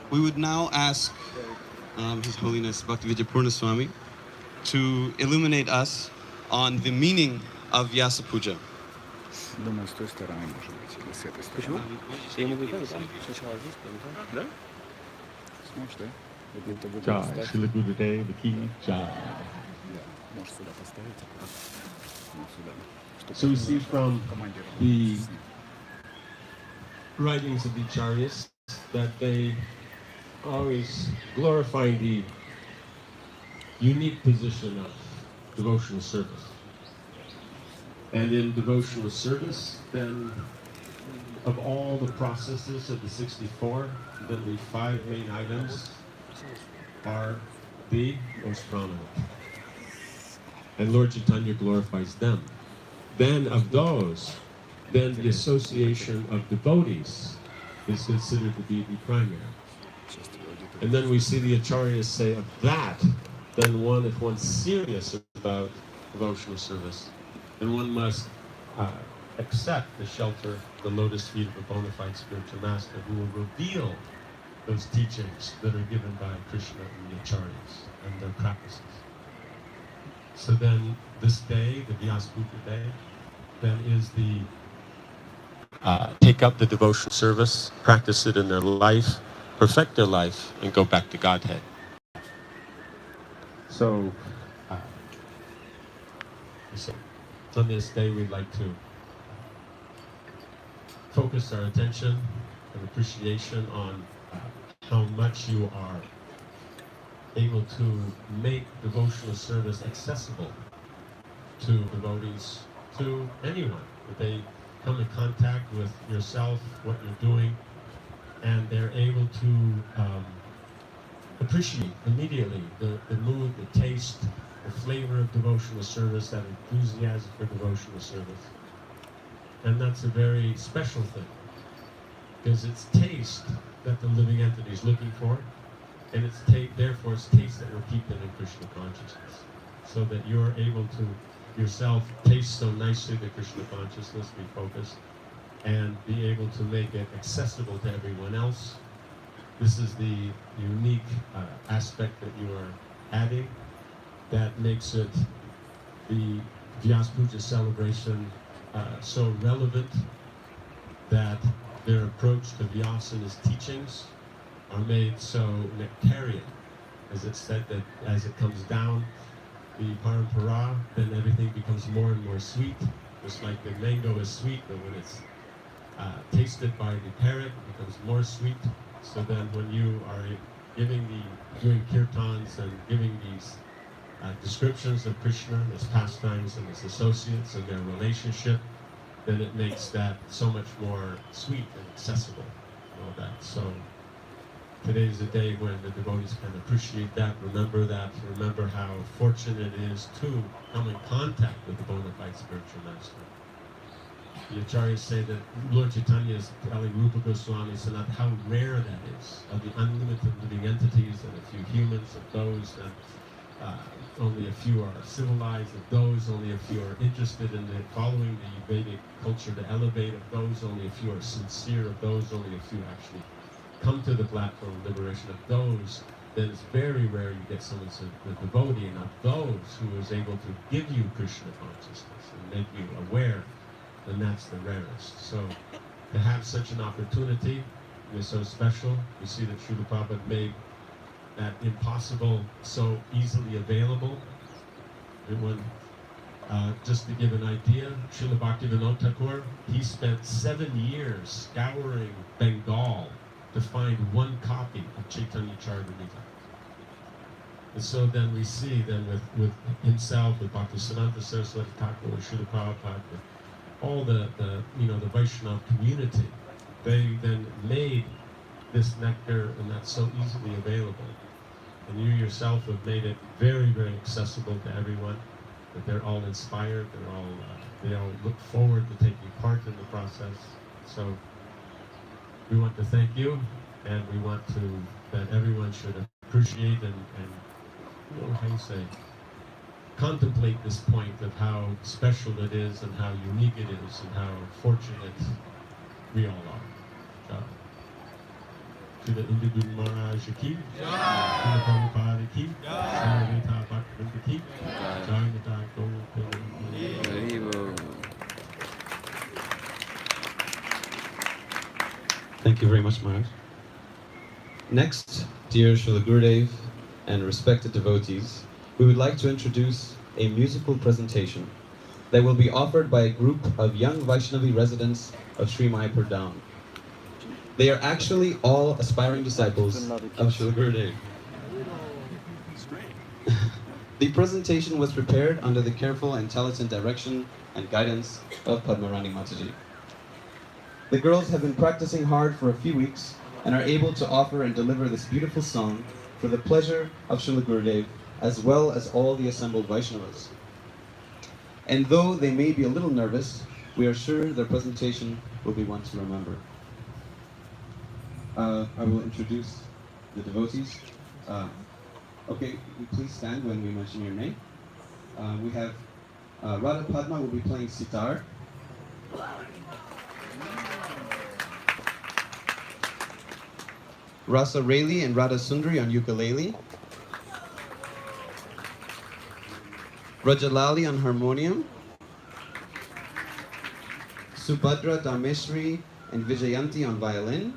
We would now ask His Holiness Bhaktividyapurna Swami to illuminate us on the meaning of Vyasa Puja. Думаю, с той стороны, может быть, или с этой стороны. Почему? Я могу и там, сначала здесь, потом там. Да? Сможешь, да? Это будет Jai, ставить. Srila Gurudev, the key, Jai. Да, можешь сюда поставить, ну, сюда. So we see from Командир. the writings of the Acharyas that they always glorifying the unique position of devotional service. And in devotional service, then of all the processes of the 64, then the 5 main items are the most prominent. And Lord Chaitanya glorifies them. Then of those, then the association of devotees is considered to be the primary. And then we see the Acharyas say of that, then one, if one's serious about devotional service, then one must accept the shelter, the lotus feet of a bona fide spiritual master who will reveal those teachings that are given by Krishna and the Acharyas and their practices. So then this day, the Vyasa Puja day, then is the take up the devotional service, practice it in their life, perfect their life, and go back to Godhead. So on this day, we'd like to focus our attention and appreciation on how much you are able to make devotional service accessible to devotees, to anyone. That they come in contact with yourself, what you're doing, and they're able to appreciate immediately the mood, the taste, the flavor of devotional service, that enthusiasm for devotional service. And that's a very special thing, because it's taste that the living entity is looking for, and it's therefore it's taste that will keep them in Krishna consciousness, so that you're able to yourself taste so nicely the Krishna consciousness, be focused, and be able to make it accessible to everyone else. This is the unique aspect that you are adding that makes it the Vyasa Puja celebration so relevant, that their approach to Vyasa and his teachings are made so nectarian, as it's said that as it comes down the parampara, then everything becomes more and more sweet. Just like the mango is sweet, but when it's tasted by the parrot, it becomes more sweet. So then when you are doing kirtans and giving these descriptions of Krishna, his pastimes and his associates and their relationship, then it makes that so much more sweet and accessible, and all that. So today is a day when the devotees can appreciate that, remember how fortunate it is to come in contact with the bona fide spiritual master. The Acharyas say that Lord Chaitanya is telling Rupa Goswami Sanat how rare that is, of the unlimited living entities and a few humans, of those that only a few are civilized, of those only a few are interested in following the Vedic culture to elevate, of those only a few are sincere, of those only a few actually come to the platform of liberation, of those, then it's very rare you get someone a devotee, and of those who is able to give you Krishna consciousness and make you aware, then that's the rarest. So to have such an opportunity is so special. We see that Srila Prabhupada made that impossible so easily available. And when, just to give an idea, Srila Bhaktivinoda Thakur, he spent 7 years scouring Bengal to find one copy of Chaitanya Charitamrita. And so then we see then with himself, with Bhaktisiddhanta Saraswati Thakur, with Srila Prabhupada, with all the Vaishnava community, they then made this nectar, and that's so easily available. And you yourself have made it very, very accessible to everyone, that they're all inspired, they all look forward to taking part in the process. So we want to thank you, and we want that everyone should appreciate and contemplate this point of how special it is and how unique it is and how fortunate we all are. to the Indradyumna Maharaj ki, to the Prabhupada ki, Sarveta Bhaktivinoda ki, Jayanta Gopinath. Haribo. Thank you very much, Maharaj. Next, dear Srila Gurudev and respected devotees, we would like to introduce a musical presentation that will be offered by a group of young Vaishnavi residents of Sri Mayapur Dham. They are actually all aspiring disciples of Srila Gurudev. The presentation was prepared under the careful and talented direction and guidance of Padmarani Mataji. The girls have been practicing hard for a few weeks and are able to offer and deliver this beautiful song for the pleasure of Srila Gurudev as well as all the assembled Vaishnavas. And though they may be a little nervous, we are sure their presentation will be one to remember. I will introduce the devotees. Okay, please stand when we mention your name. We have Radha Padma will be playing sitar. Rasa Rayli and Radha Sundari on ukulele. Rajalali on harmonium. Subhadra Dameshri and Vijayanti on violin.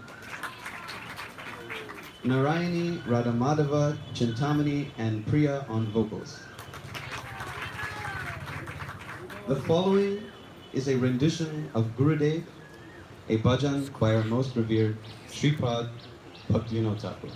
Narayani, Radhamadava, Chintamani, and Priya on vocals. The following is a rendition of Gurudev, a bhajan by our most revered Sripad Bhaktivinoda Thakur.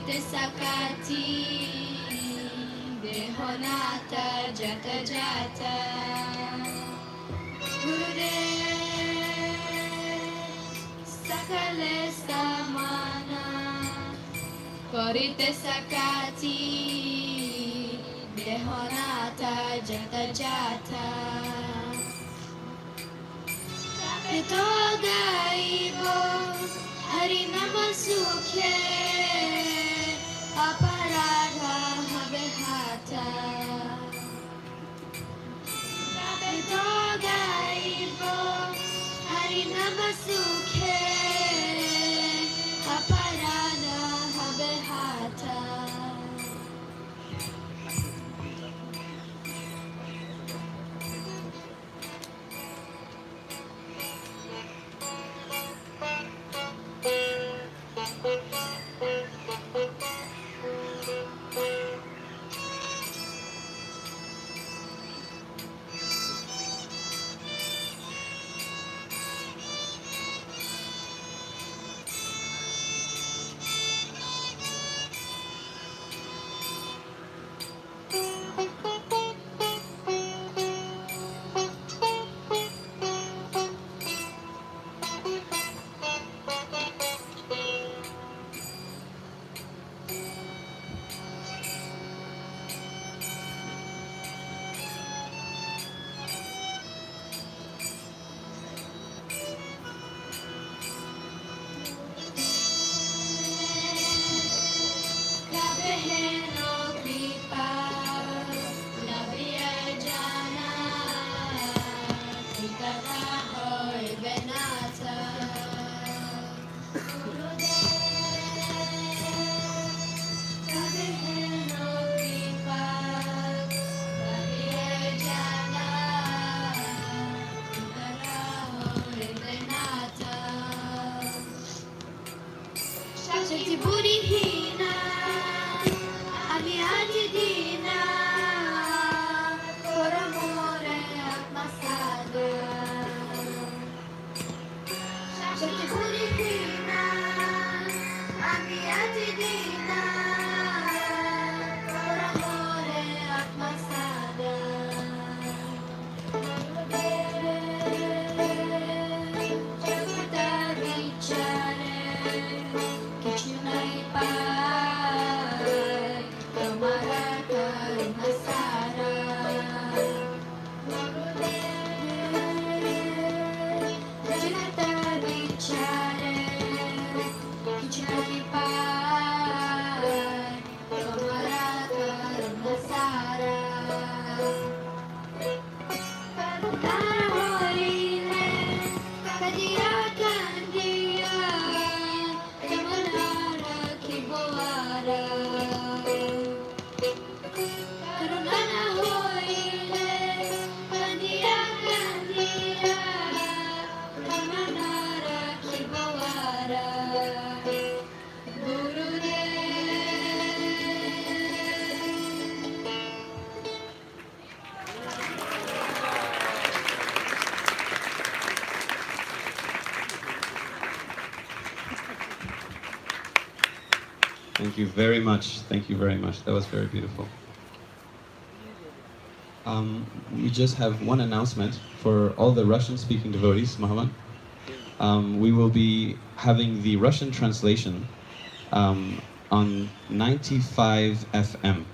Sakati Dehonata Jata Jata Gurudev Sakale Samana Korite Sakati Dehonata Jata Jata Toda Ibo Harinama Sukhe Aparadha Habehata Toda Ibo Harinama Sukhe Aparadha Habehata Thank you very much. Thank you very much. That was very beautiful. We just have one announcement for all the Russian-speaking devotees, Mahavan. We will be having the Russian translation on 95 FM.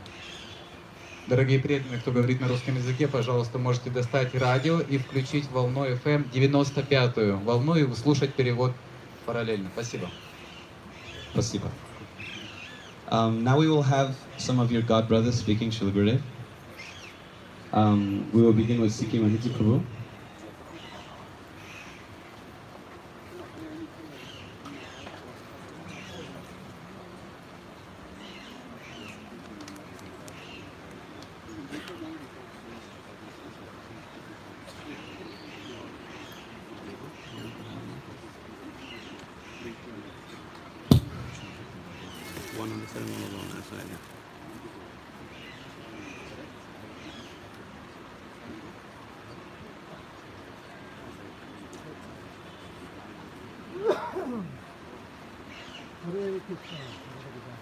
Дорогие преданные, кто говорит на русском языке, пожалуйста, можете достать радио и включить волну FM 95-ю волну и слушать перевод параллельно. Спасибо. Спасибо. Now we will have some of your God brothers speaking Srila Gurudev. We will begin with Sikhi Mahiti Prabhu. One on the side, one on the side.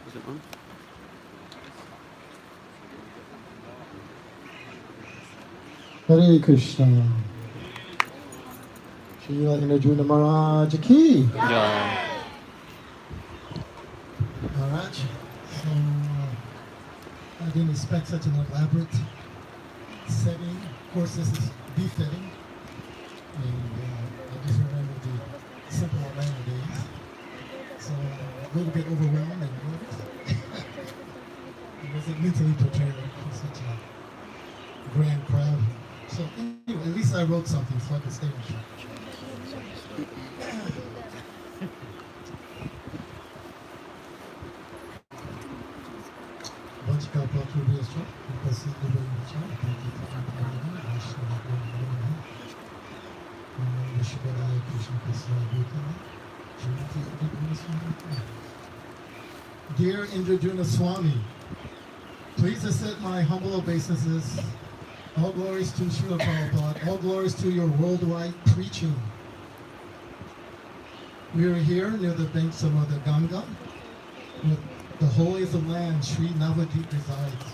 Is it on? Hare Krishna. Srila Indradyumna Maharaj ki. Yeah. Maharaj. So I didn't expect such an elaborate setting. Of course, this is befitting. And I just remember the simple Atlanta days. So a little bit overwhelmed and nervous. I wasn't mentally prepared for such a grand crowd. So anyway, at least I wrote something so I could stay on track. Dear Indradyumna Swami, please accept my humble obeisances. All glories to Srila Prabhupada. All glories to your worldwide preaching. We are here near the banks of Mother Ganga, with the holiest of land, Sri Navadip resides.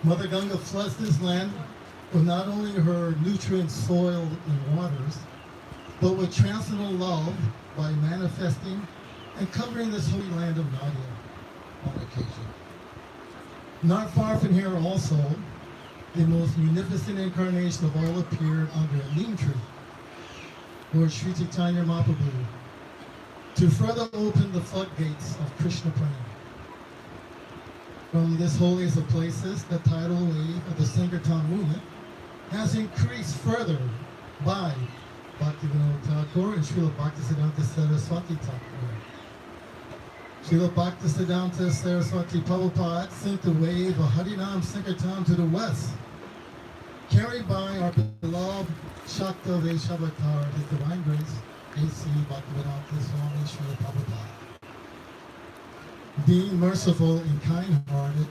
Mother Ganga floods this land with not only her nutrient soil and waters, but with transcendental love by manifesting and covering this holy land of Nadia on occasion. Not far from here also, the most munificent incarnation of all appeared under a neem tree, Lord Sri Chaitanya Mahaprabhu, to further open the floodgates of Krishna praying. From this holiest of places, the tidal wave of the Sankirtan movement has increased further by Bhaktivinoda Thakur and Srila Bhaktisiddhanta Saraswati Thakur. Srila Bhaktisiddhanta Saraswati Prabhupada sent the wave of Harinam Sankirtan to the west, carried by our beloved Shakta Vaishnavatar, His Divine Grace, A.C. Bhaktivedanta Swami Srila Prabhupada. Being merciful and kind-hearted,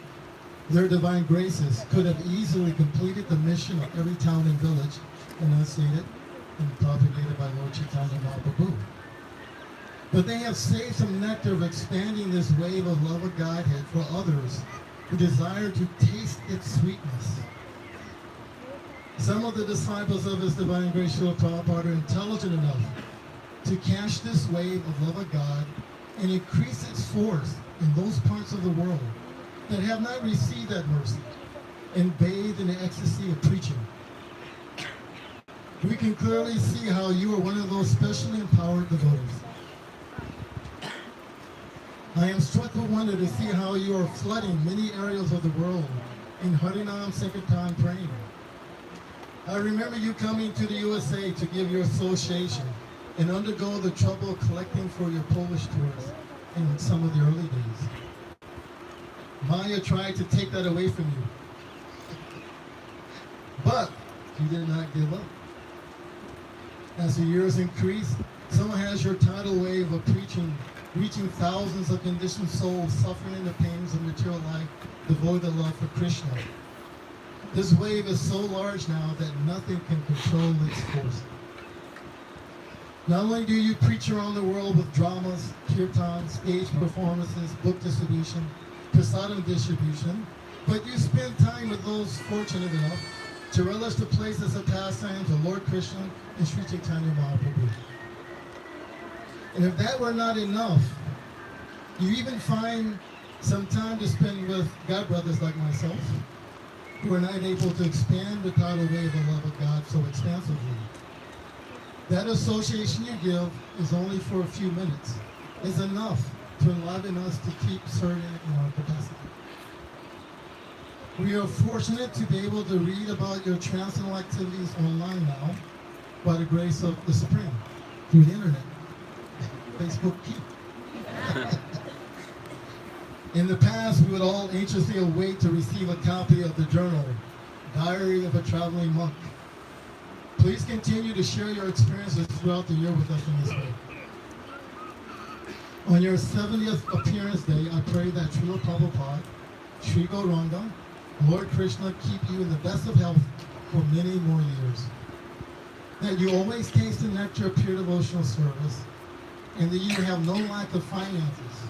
their divine graces could have easily completed the mission of every town and village enunciated and propagated by Lord Chaitanya Mahaprabhu. But they have saved some nectar of expanding this wave of love of Godhead for others who desire to taste its sweetness. Some of the disciples of His Divine Grace Srila Prabhupada are intelligent enough to catch this wave of love of God and increase its force in those parts of the world that have not received that mercy and bathed in the ecstasy of preaching. We can clearly see how you are one of those specially empowered devotees. I am struck with wonder to see how you are flooding many areas of the world in Harinam Sankirtan praying. I remember you coming to the USA to give your association and undergo the trouble of collecting for your Polish tours in some of the early days. Maya tried to take that away from you, but you did not give up. As the years increased, so has your tidal wave of preaching reaching thousands of conditioned souls suffering in the pains of material life, devoid of love for Krishna. This wave is so large now that nothing can control its force. Not only do you preach around the world with dramas, kirtans, stage performances, book distribution, prasadam distribution, but you spend time with those fortunate enough to relish the places of pastime to Lord Krishna and Sri Chaitanya Mahaprabhu. And if that were not enough, you even find some time to spend with God brothers like myself, who are not able to expand the tidal wave of the love of God so expansively. That association you give is only for a few minutes, is enough to enliven us to keep serving in our capacity. We are fortunate to be able to read about your transcendental activities online now by the grace of the Supreme, through the internet, Facebook keep. In the past, we would all anxiously await to receive a copy of the journal, Diary of a Traveling Monk. Please continue to share your experiences throughout the year with us in this way. On your 70th appearance day, I pray that Srila Prabhupada, Sri Gauranga, Lord Krishna keep you in the best of health for many more years. That you always taste the nectar of pure devotional service, and that you have no lack of finances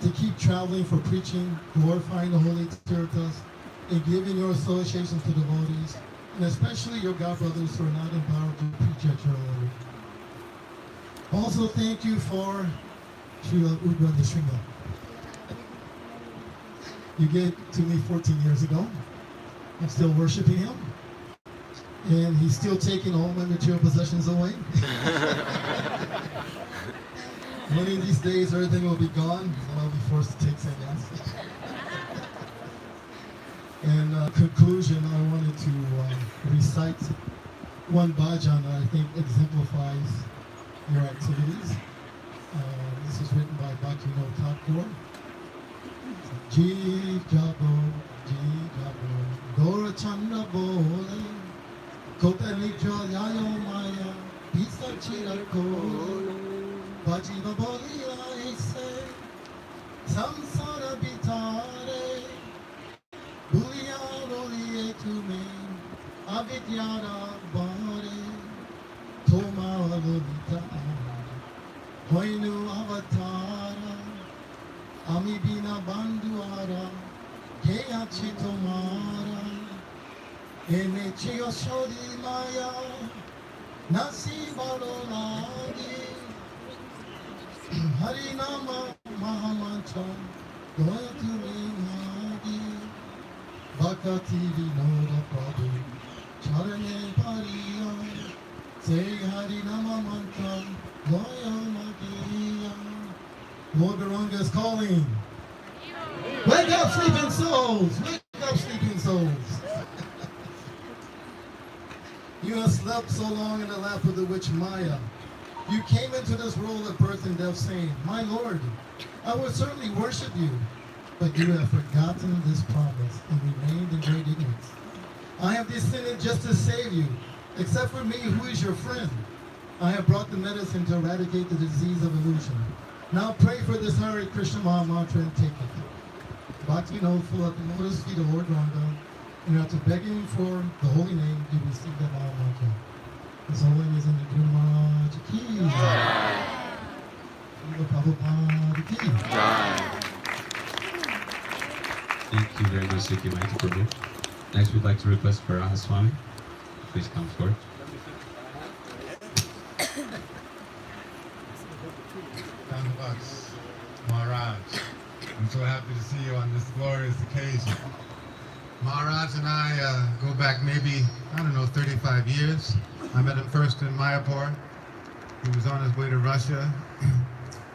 to keep traveling for preaching, glorifying the holy tirthas, and giving your association to devotees, and especially your God brothers who are not empowered to preach at your level. Also, thank you for Srila Uddhava Sringa. You gave to me 14 years ago. I'm still worshiping him. And he's still taking all my material possessions away. One of these days, everything will be gone, and I'll be forced to take sannyas. In conclusion, I wanted to recite one bhajan that I think exemplifies your activities. This is written by Bhaktivinoda Thakur. Jeev Jabo, Gora Chanda Bole, Kotani Joyayo Maya, Pisa Chirako, Bajiva Boli Aise, Samsara Bitare, Bulia Roli Etume, Avidyara Bari, Toma Lolita, Hoinu Avatara, Ami Bina Banduara, Keya Chitomara, Ene Chio Shodi Maya, Nasi Barolagi, Harinama Mahamantra, Goyatu Minagi, Bhakati Vinoda Prabhu, Charane Pariya, Say Harinama Mantra, Goya Magiya. Lord Garanga is calling. Wake up, sleeping souls! Wake up, sleeping souls! You have slept so long in the lap of the witch Maya. You came into this world of birth and death saying, My Lord, I will certainly worship you, but you have forgotten this promise and remained in great ignorance. I have descended just to save you, except for me, who is your friend. I have brought the medicine to eradicate the disease of illusion. Now pray for this Hare Krishna Maha Mantra and take it. Bhakti knows full at the lotus feet of Lord Ranga, and after begging for the holy name, you receive that Maha Mantra. His holiness in the Guru Maharaj ki Srila Prabhupada ki. Thank you very much, Suki Maita Prabhu. Next, we'd like to request Vyasa Swami. Please come forward. Thanks, Maharaj. I'm so happy to see you on this glorious occasion. Maharaj and I go back maybe, 35 years. I met him first in Mayapur. He was on his way to Russia.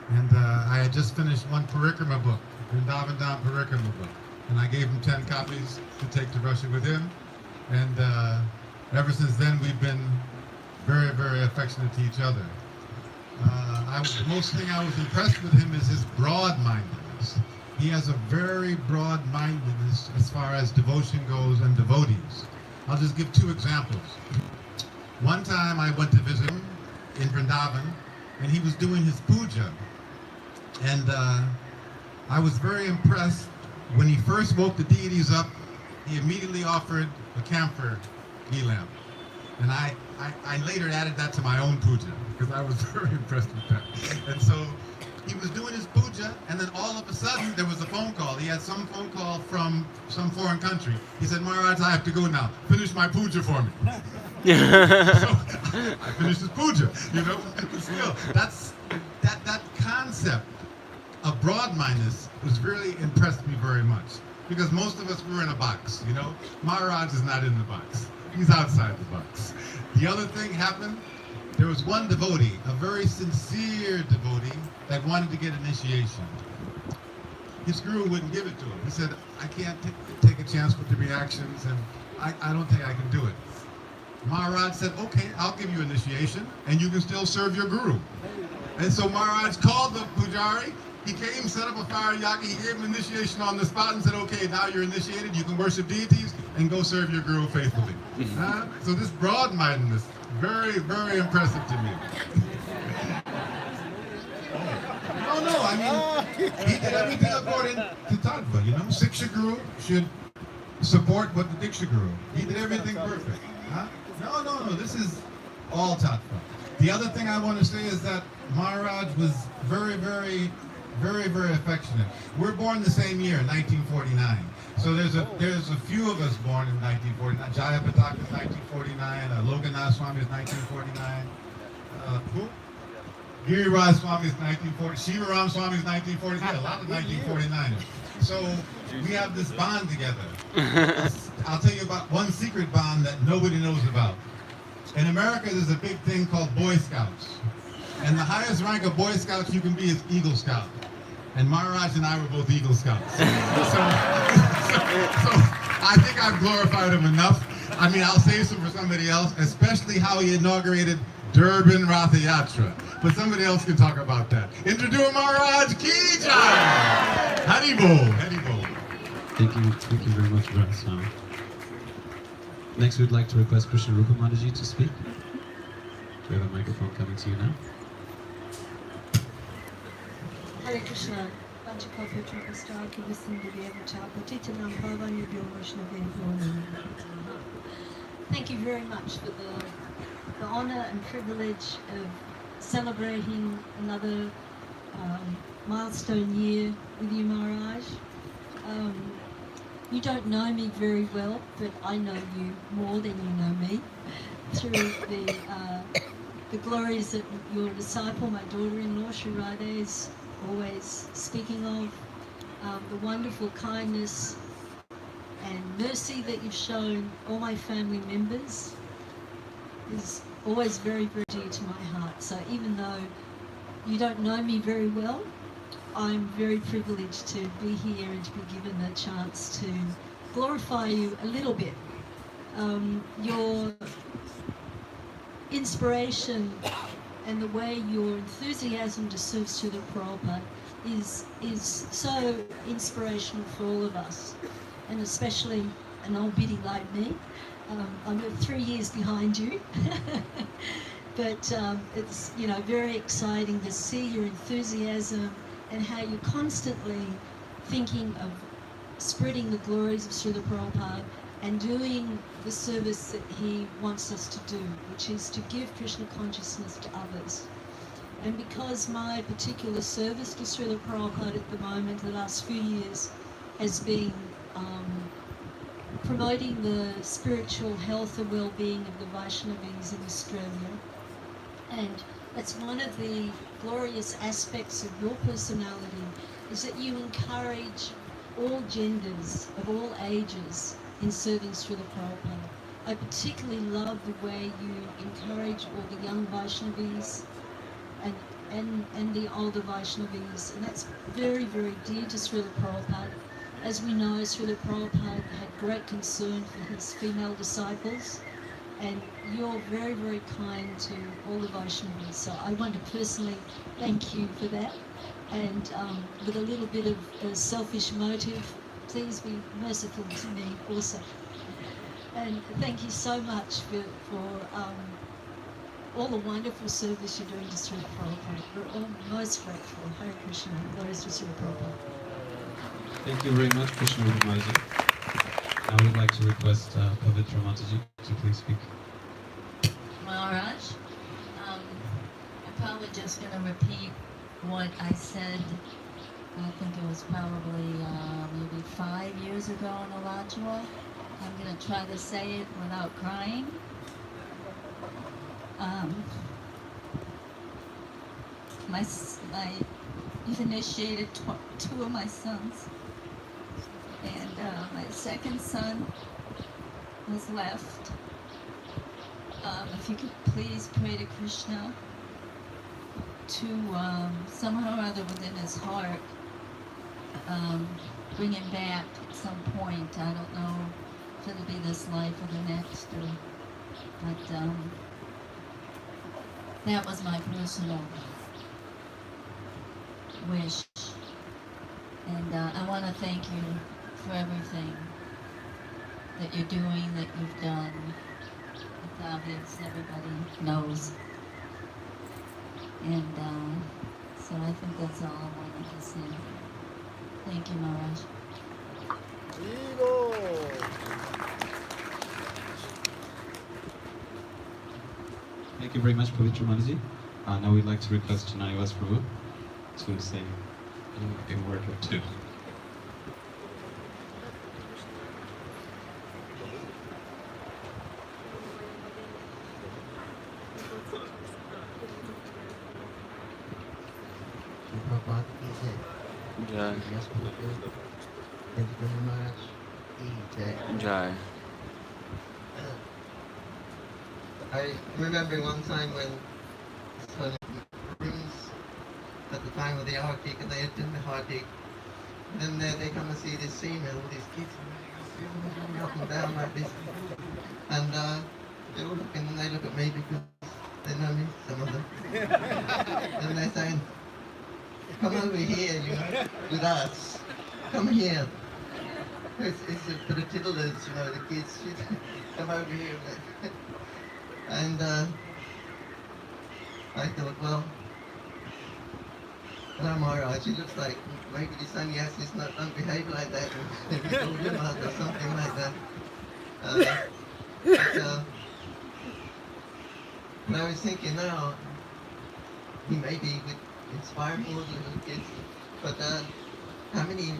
And I had just finished one Parikrama book, Vrindavan Dham Parikrama book. And I gave him 10 copies to take to Russia with him. And ever since then, we've been very, very affectionate to each other. The most thing I was impressed with him is his broad-mindedness. He has a very broad-mindedness as far as devotion goes and devotees. I'll just give 2 examples. One time I went to visit him in Vrindavan, and he was doing his puja. And I was very impressed. When he first woke the deities up, he immediately offered a camphor ghee lamp. And I later added that to my own puja because I was very impressed with that. And so he was doing his puja, and then all of a sudden there was a phone call. He had some phone call from some foreign country. He said, Maharaj, I have to go now. Finish my puja for me. So I finished his puja, you know. But still, that concept of broad-mindedness was really impressed me very much. Because most of us were in a box, you know. Maharaj is not in the box. He's outside the box. The other thing happened, there was one devotee, a very sincere devotee, that wanted to get initiation. His guru wouldn't give it to him. He said, I can't take a chance with the reactions, and I don't think I can do it. Maharaj said, okay, I'll give you initiation, and you can still serve your guru. And so Maharaj called the pujari. He came, set up a fire yagi, he gave him initiation on the spot and said, okay, now you're initiated, you can worship deities and go serve your guru faithfully. So this broad-mindedness, very, very impressive to me. No, I mean, he did everything according to Tattva, you know? Siksha Guru should support what the Diksha Guru. He did everything perfect. No, this is all Tattva. The other thing I want to say is that Maharaj was very, very affectionate. We're born the same year, 1949. So there's a few of us born in 1949. Jaya Pataka is 1949. Indradyumna Swami is 1949. Who? Giriraj Swami is 1940. Shivaram Swami is 1940. Yeah, a lot of 1949ers. So we have this bond together. I'll tell you about one secret bond that nobody knows about. In America, there's a big thing called Boy Scouts. And the highest rank of Boy Scouts you can be is Eagle Scout. And Maharaj and I were both Eagle Scouts. So I think I've glorified him enough. I mean, I'll save some for somebody else, especially how he inaugurated Durban Ratha Yatra. But somebody else can talk about that. Indradyumna Maharaj Ki Jai! Haribol, Haribol. Thank you very much, Vyasa. Next, we'd like to request Krishna Rupa Mataji to speak. We have a microphone coming to you now. Hare Krishna, Panchakopya Trapastar, Thank you very much for the honor and privilege of celebrating another milestone year with you, Maharaj. You don't know me very well, but I know you more than you know me through the glories that your disciple, my daughter-in-law, Shirade, is always speaking of, the wonderful kindness and mercy that you've shown all my family members is always very, very dear to my heart. So even though you don't know me very well, I'm very privileged to be here and to be given the chance to glorify you a little bit. Your inspiration and the way your enthusiasm to serve Srila Prabhupada is so inspirational for all of us, and especially an old biddy like me. I'm 3 years behind you, but it's very exciting to see your enthusiasm and how you're constantly thinking of spreading the glories of Srila Prabhupada and doing the service that he wants us to do, which is to give Krishna consciousness to others. And because my particular service to Srila Prabhupada at the moment, the last few years, has been promoting the spiritual health and well-being of the Vaishnavis in Australia, and that's one of the glorious aspects of your personality, is that you encourage all genders of all ages in serving Srila Prabhupada. I particularly love the way you encourage all the young Vaishnavis and the older Vaishnavis, and that's very, very dear to Srila Prabhupada. As we know, Srila Prabhupada had great concern for his female disciples, and you're very, very kind to all the Vaishnavas. So I want to personally thank you for that. And with a little bit of a selfish motive, please be merciful to me also. And thank you so much for all the wonderful service you're doing to Srila Prabhupada. We're all most grateful. Hare Krishna. Glories to Srila Prabhupada. Thank you very much, Krishna Rupa Mataji. Now we'd like to request Pavitra Mataji to please speak. Maharaj. I'm probably just going to repeat what I said. I think it was probably maybe 5 years ago in Alachua. I'm going to try to say it without crying. I've initiated two of my sons, and my second son was left. If you could please pray to Krishna to somehow or other within his heart bring him back at some point. I don't know if it'll be this life or the next, but that was my personal wish. And I want to thank you for everything that you're doing, that you've done. It's obvious, everybody knows. And so I think that's all I wanted to say. Thank you, Maharaj. Thank you very much, Pavitra Mataji. Now we'd like to request Chennai Vas Prabhu to sing a word or two. Jai. Jai. I remember one time when some rooms at the time of the Arctic, and they had done the Arctic, and then they come and see this scene with all these kids running up and down like this, and they're all looking, and they look at me because they know me, some of them, and they're saying, come over here, you know, with us, come here. It's for the tiddlers, you know, the kids, come over here. And I thought, well, hello Maharaj, he looks like maybe the sannyasis don't behave like that, and he told him up or something like that. But I was thinking now, he maybe would inspire more little kids, but how many,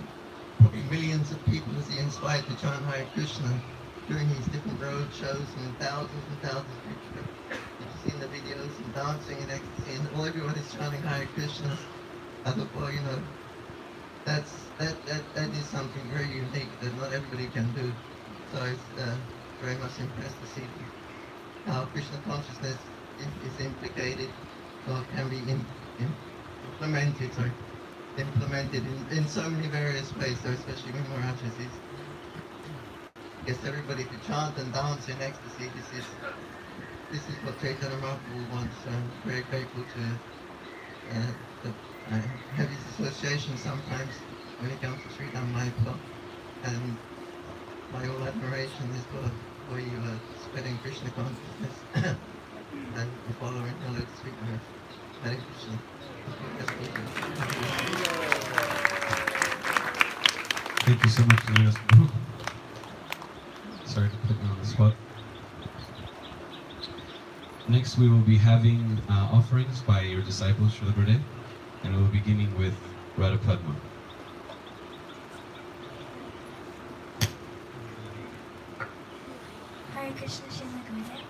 probably millions of people has he inspired to chant Hare Krishna during his different road shows, and thousands of people. You've seen the videos and dancing and ecstasy, and all everybody's chanting Hare Krishna. I thought, well, you know, that is something very unique that not everybody can do. So I was very much impressed to see how Krishna consciousness is implicated, or can be implemented in so many various ways. So especially when Maharaj is gets everybody to chant and dance in ecstasy. This is what Chaitanya Mahaprabhu wants. So I'm very grateful to have his association sometimes when it comes to Sri Dham Mayapur, and my whole admiration is for you spreading Krishna consciousness and following the Lord Sri Hare Krishna. Thank you so much, Chennai Vas Prabhu. Sorry to put you on the spot. Next, we will be having offerings by your disciples, Srila Gurudev, and we will be beginning with Radha Padma. Hare Krishna Srila Gurudev,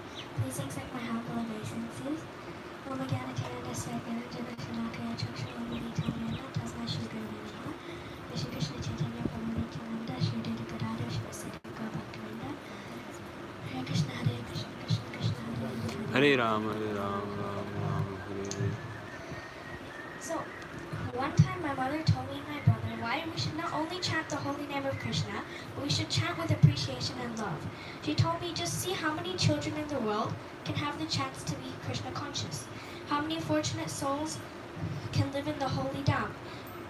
please accept my humble obeisances. Om Gyana Tiranda Svagana Jana Shalakaya Chakshurabhuri Tamyana Tasma Shri Guruvaya Namaha Shri Krishna Chaitanya Prabhu Nityananda Shri Dita Gadadhar Shivasati Gaurabhaktivinoda Hare Krishna Hare Krishna Krishna Krishna Hare Hare Hare Ram, Hare Ram, Ram Ram, Hare Hare. So, one time my mother told me and my brother why we should not only chant the holy name of Krishna, but we should chant with appreciation and love. She told me just see how many children in the world can have the chance to be Krishna conscious. How many fortunate souls can live in the holy Dham?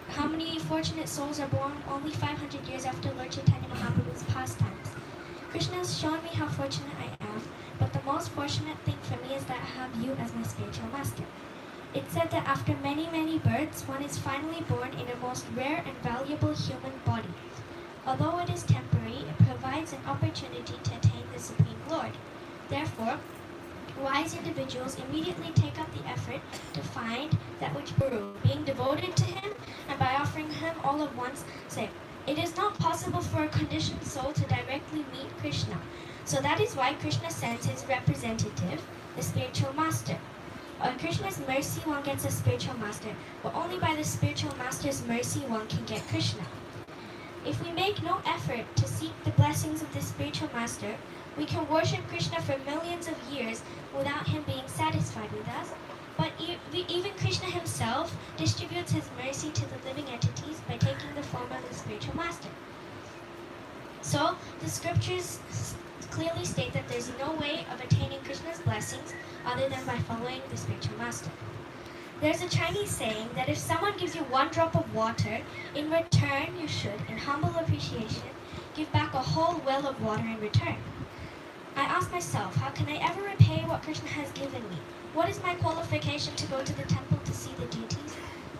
How many fortunate souls are born only 500 years after Lord Chaitanya Mahaprabhu's pastimes? Krishna has shown me how fortunate I am, but the most fortunate thing for me is that I have you as my spiritual master. It's said that after many, many births, one is finally born in a most rare and valuable human body. Although it is temporary, it provides an opportunity to attain the Supreme Lord. Therefore, wise individuals immediately take up the effort to find that which Guru, being devoted to him, and by offering him all at once, say, it is not possible for a conditioned soul to directly meet Krishna. So that is why Krishna sends his representative, the spiritual master. On Krishna's mercy, one gets a spiritual master, but only by the spiritual master's mercy one can get Krishna. If we make no effort to seek the blessings of the spiritual master, we can worship Krishna for millions of years without him being satisfied with us. But even Krishna himself distributes his mercy to the living entities by taking the form of the spiritual master. So the scriptures clearly state that there's no way of attaining Krishna's blessings other than by following the spiritual master. There's a Chinese saying that if someone gives you one drop of water, in return you should, in humble appreciation, give back a whole well of water in return. I ask myself, how can I ever repay what Krishna has given me? What is my qualification to go to the temple to see the deities?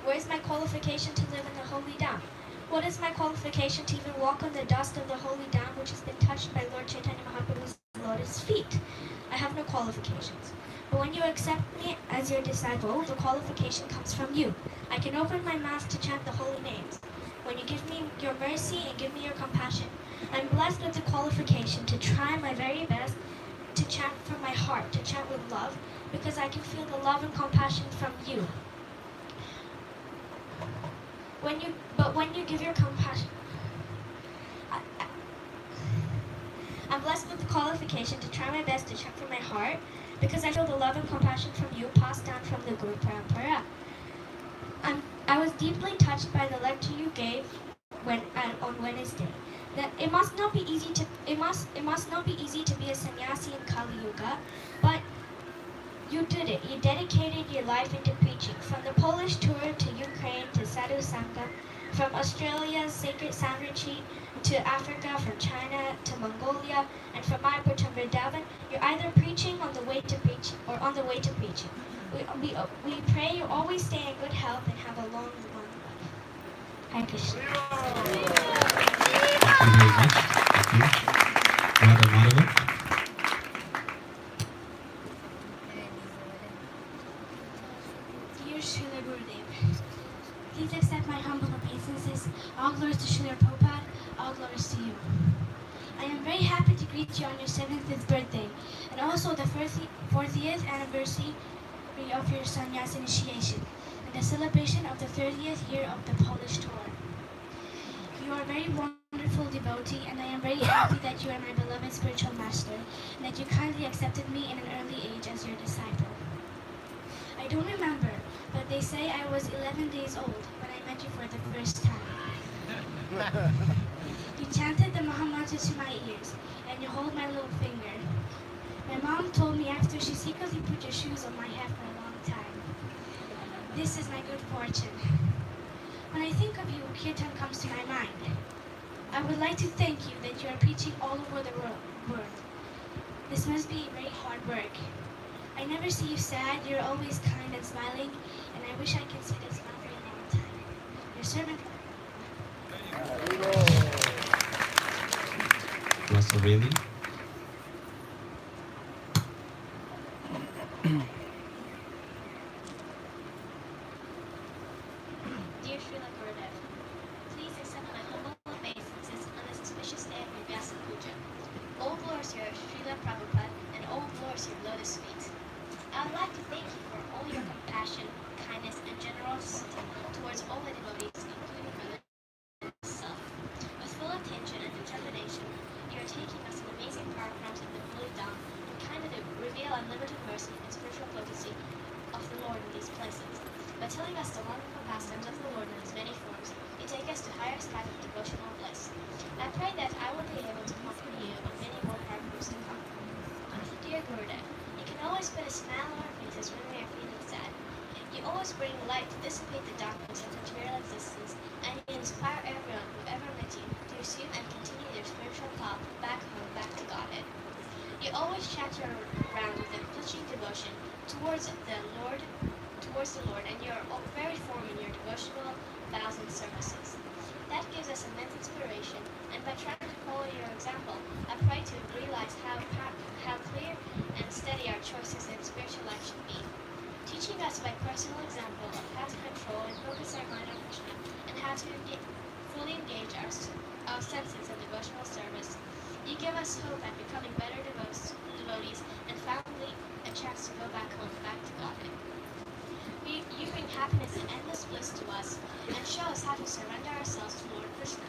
Where is my qualification to live in the holy Dham? What is my qualification to even walk on the dust of the holy Dham, which has been touched by Lord Chaitanya Mahaprabhu's lotus feet? I have no qualifications. But when you accept me as your disciple, the qualification comes from you. I can open my mouth to chant the holy names. When you give me your mercy and give me your compassion, I'm blessed with the qualification to try my very best to chant from my heart, to chant with love, because I can feel the love and compassion from you. When you give your compassion, I'm blessed with the qualification to try my best to chant from my heart, because I feel the love and compassion from you passed down from the Guru Parampara. I was deeply touched by the lecture you gave on Wednesday. That it must not be easy to be a sannyasi in Kali Yuga, but you did it. You dedicated your life into preaching, from the Polish tour to Ukraine to Sadhu Sangha, from Australia's Sacred Sound Retreat to Africa, from China to Mongolia, and from Mayapur to Vrindavan. You're either preaching on the way to preaching or on the way to preaching. We pray you always stay in good health and have a long, long life. Hare Krishna. Thank you very much. Thank you. Radha Madhava. Dear Srila Gurudev, please accept my humble obeisances. All glories to Srila Prabhupada, all glories to you. I am very happy to greet you on your 75th birthday, and also the 40th anniversary of your sannyas initiation, and the celebration of the 30th year of the Polish tour. You are a very wonderful devotee, and I am very happy that you are my beloved spiritual master, and that you kindly accepted me in an early age as your disciple. I don't remember, but they say I was 11 days old when I met you for the first time. You chanted the Mahamantra to my ears, and you hold my little finger. My mom told me after she secretly put your shoes on my head for a long time. This is my good fortune. When I think of you, Kirtan comes to my mind. I would like to thank you that you are preaching all over the world. This must be very hard work. I never see you sad, you're always kind and smiling, and I wish I could see this smile for a long time. Your servant. Rasaveli. Dear Srila Gurudev, please accept my humble obeisances on this auspicious day of your Vyasa Puja. All glories to your Srila Prabhupada, and all glories to your lotus feet. I would like to thank you for all your compassion, kindness, and generosity towards all the devotees, including myself. With full attention and determination, you are taking us in amazing programs of the holy Dham and kindly reveal unlimited mercy and spiritual potency of the Lord in these places. By telling us the wonderful pastimes of the Lord in his many forms, you take us to higher skies of devotional bliss. I pray that I will be able to accompany you on many more programs to come. Dear Gurudev, you can always put a smile on our faces when we are feeling sad. You always bring light to dissipate the darkness of material existence, and you inspire everyone who ever met you to resume and continue their spiritual path back home, back to Godhead. You always chatter around with touching devotion towards the Lord, and you are very firm in your devotional vows and services. That gives us immense inspiration, and by trying to follow your example, I pray to realize how clear and steady our choices in spiritual life should be. Teaching us by personal example of how to control and focus our mind on Krishna and how to fully engage our senses in devotional service. You give us hope at becoming better devotees and finally a chance to go back home, back to Godhead. You bring happiness and endless bliss to us and show us how to surrender ourselves to Lord Krishna.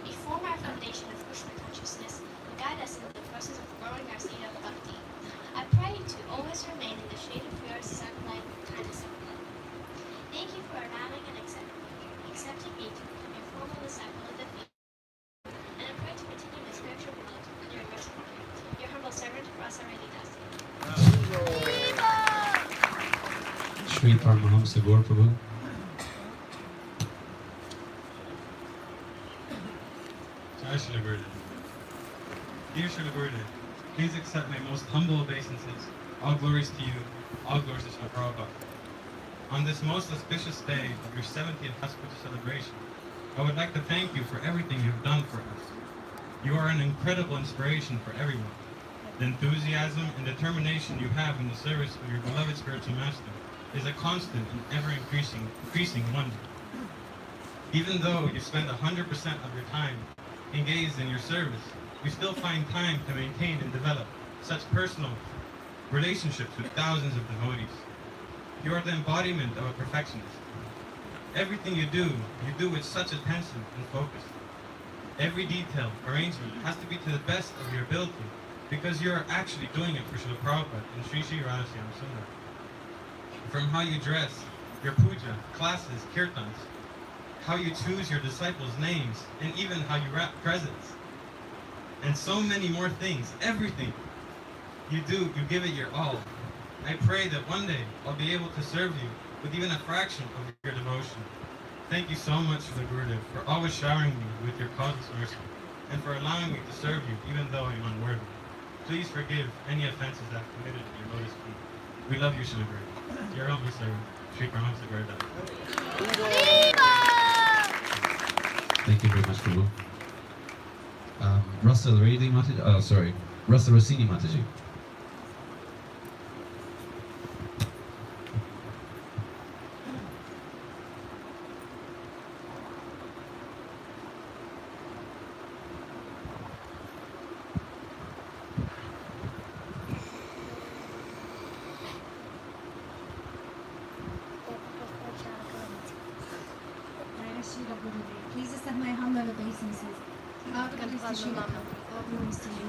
You form our foundation of Krishna consciousness and guide us in the process of growing our seed of bhakti. I pray to always remain in the shade of your sunlight, kindness, and love. Thank you for allowing and accepting me to become your formal disciple of the faith. And I pray to continue my spiritual growth under your merciful care. Your humble servant, Rasa Ranidas. Shri Paramahamsa Gaur Prabhu. Jai Shri Gurudev. Dear Shri Gurudev, please accept my most humble obeisances. All glories to you, all glories to Srila Prabhupada. On this most auspicious day of your 70th Puja celebration, I would like to thank you for everything you've done for us. You are an incredible inspiration for everyone. The enthusiasm and determination you have in the service of your beloved spiritual master is a constant and ever-increasing wonder. Even though you spend 100% of your time engaged in your service, you still find time to maintain and develop such personal relationships with thousands of devotees. You are the embodiment of a perfectionist. Everything you do with such attention and focus. Every detail, arrangement has to be to the best of your ability because you are actually doing it for Srila Prabhupada and Sri Sri Radhasyama Sundar. From how you dress, your puja, classes, kirtans, how you choose your disciples' names, and even how you wrap presents. And so many more things, everything you do, you give it your all. I pray that one day I'll be able to serve you with even a fraction of your devotion. Thank you so much, Srila Gurudev, for always showering me with your causeless mercy, and for allowing me to serve you even though I'm unworthy. Please forgive any offenses I've committed to your lotus feet. We love you, Srila Gurudev. Your humble servant, Sri Paramahamsa Gurudev. Thank you very much, Prabhu. Rasa Mataji, Rasa Rossini Mataji. Please accept my humble obeisances. All glories to Srila Prabhupada. All glories to you.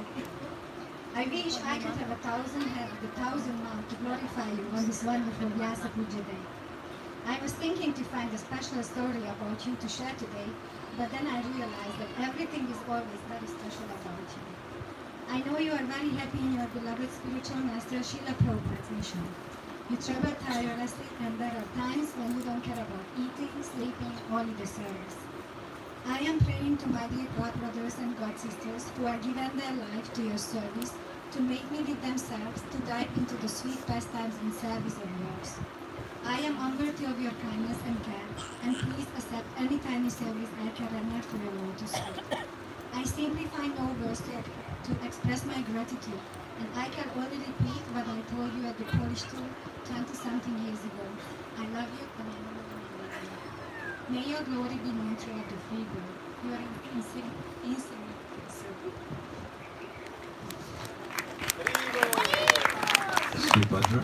I wish I could have 1,000 head with 1,000 mouths to glorify you on this wonderful Vyasa Puja day. I was thinking to find a special story about you to share today, but then I realized that everything is always very special about you. I know you are very happy in your beloved spiritual master Srila Prabhupada's mission. You travel tirelessly and there are times when you don't care about eating, sleeping, only the service. I am praying to my dear God brothers and God sisters who are given their life to your service to make me with themselves to dive into the sweet pastimes in service of yours. I am unworthy of your kindness and care, and please accept any tiny service I can render for your lotus feet. I simply find no words to express my gratitude, and I can only repeat what I told you at the Polish tour 20-something years ago. I love you and I love you. May your glory be known throughout the free world. You are insignificant servant. Sri Bhadra.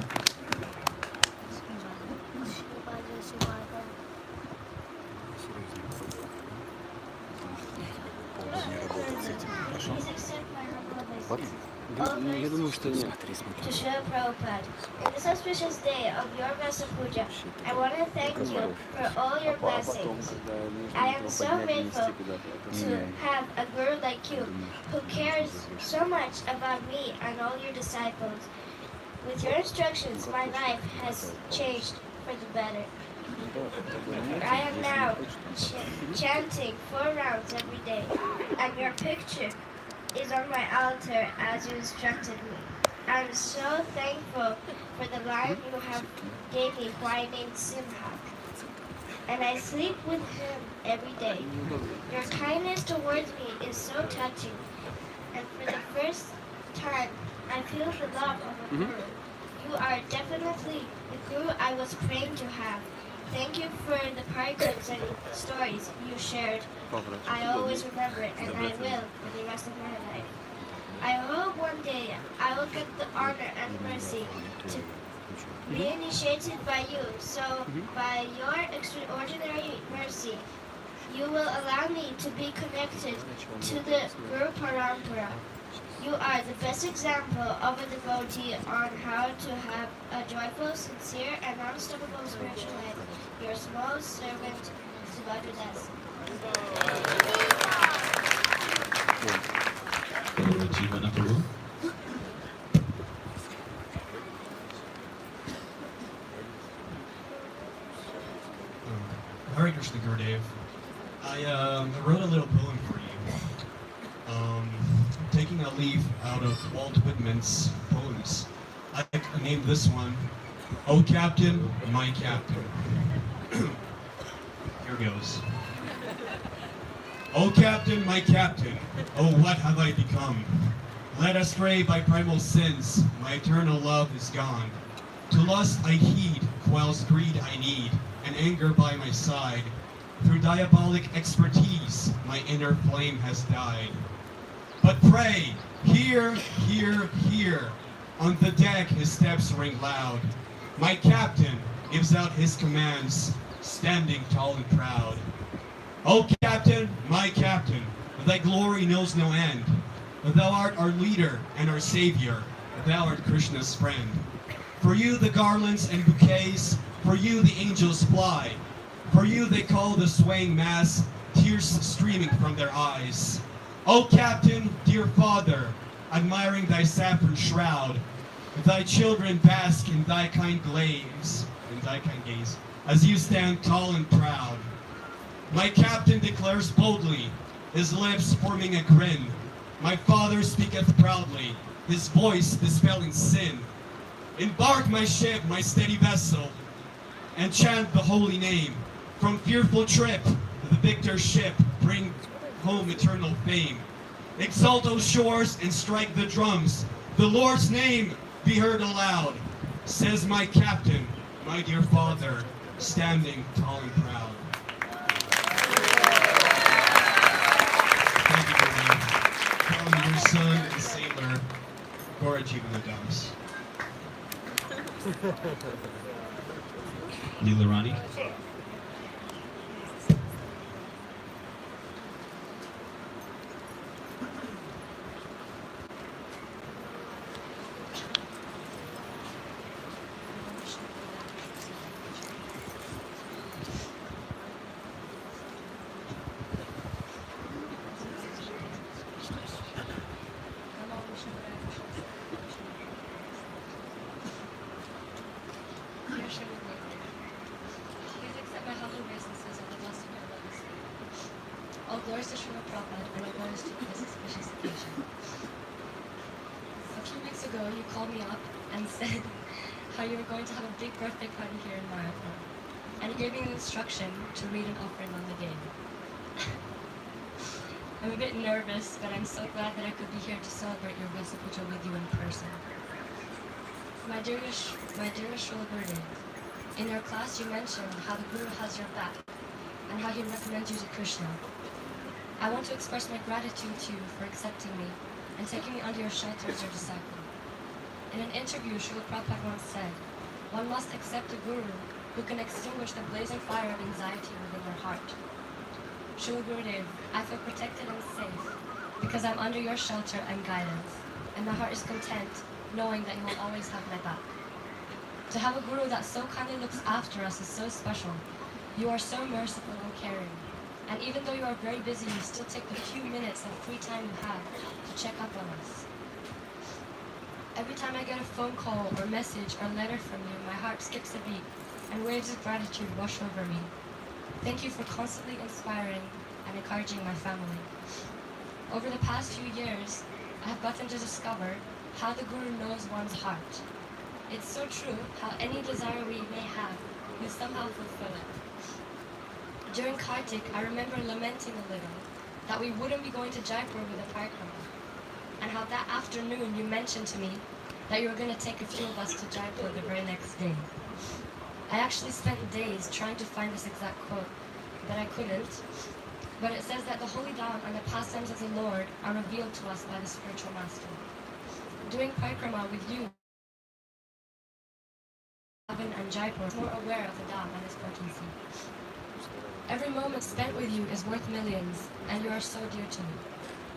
Я думаю, что нет. To Srila Prabhupada. In this auspicious day of your Vyasa Puja, I want to thank you for all your blessings. I am so grateful to have a guru like you who cares so much about me and all your disciples. With your instructions, my life has changed for the better. I am now chanting 4 rounds every day, and your picture is on my altar as you instructed me. I am so thankful for the life you have gave me who I named Simha. and I sleep with him every day. Your kindness towards me is so touching, and for the first time, I feel the love of a guru. You are definitely the guru I was praying to have. Thank you for the particles and stories you shared. I always remember it, and I will for the rest of my life. I hope one day I will get the honor and mercy to be initiated by you. So, by your extraordinary mercy, you will allow me to be connected to the Guru Parampara. You are the best example of a devotee on how to have a joyful, sincere, and unstoppable spiritual life. Your small servant, Subhadras. Hare Krishna Gurudev. I wrote a little poem for you. Taking a leaf out of Walt Whitman's poems. I named this one, Oh Captain, My Captain. Here goes. Oh Captain, my Captain, oh what have I become? Led astray by primal sins, my eternal love is gone. To lust I heed, whilst greed I need, and anger by my side. Through diabolic expertise, my inner flame has died. But pray, hear, hear, hear. On the deck his steps ring loud. My captain gives out his commands, standing tall and proud. O Captain, my Captain, thy glory knows no end. Thou art our leader and our savior. Thou art Krishna's friend. For you the garlands and bouquets, for you the angels fly. For you they call the swaying mass, tears streaming from their eyes. O Captain, dear Father, admiring thy saffron shroud, thy children bask in thy kind gaze, as you stand tall and proud. My Captain declares boldly, his lips forming a grin. My Father speaketh proudly, his voice dispelling sin. Embark my ship, my steady vessel, and chant the holy name. From fearful trip, the victor ship bring home eternal fame. Exalt, O shores, and strike the drums. The Lord's name be heard aloud, says my Captain, my dear Father, standing tall and proud. Thank you, Gurudev. From your son and sailor, Indradyumna Swami. Nilarani. All glories to Srila Prabhupada and all glories to this auspicious occasion. A few weeks ago, you called me up and said how you were going to have a big birthday party here in Mayapur. And you gave me the instruction to read an offering on the game. I'm a bit nervous, but I'm so glad that I could be here to celebrate your Vyasa Puja with you in person. My dearest Srila Gurudev, in your class you mentioned how the Guru has your back and how he recommends you to Krishna. I want to express my gratitude to you for accepting me and taking me under your shelter as your disciple. In an interview, Srila Prabhupada once said, one must accept a Guru who can extinguish the blazing fire of anxiety within their heart. Srila Gurudev, I feel protected and safe because I'm under your shelter and guidance, and my heart is content knowing that you will always have my back. To have a Guru that so kindly looks after us is so special. You are so merciful and caring. And even though you are very busy, you still take the few minutes of free time you have to check up on us. Every time I get a phone call or message or letter from you, my heart skips a beat and waves of gratitude wash over me. Thank you for constantly inspiring and encouraging my family. Over the past few years, I have gotten to discover how the Guru knows one's heart. It's so true how any desire we may have, you somehow fulfill it. During Kartik, I remember lamenting a little that we wouldn't be going to Jaipur with a parikrama, and how that afternoon you mentioned to me that you were going to take a few of us to Jaipur the very next day. I actually spent days trying to find this exact quote, but I couldn't. But it says that the holy Dham and the pastimes of the Lord are revealed to us by the spiritual master. Doing parikrama with you, Bhavan and Jaipur, more aware of the Dham and its potency. Every moment spent with you is worth millions, and you are so dear to me.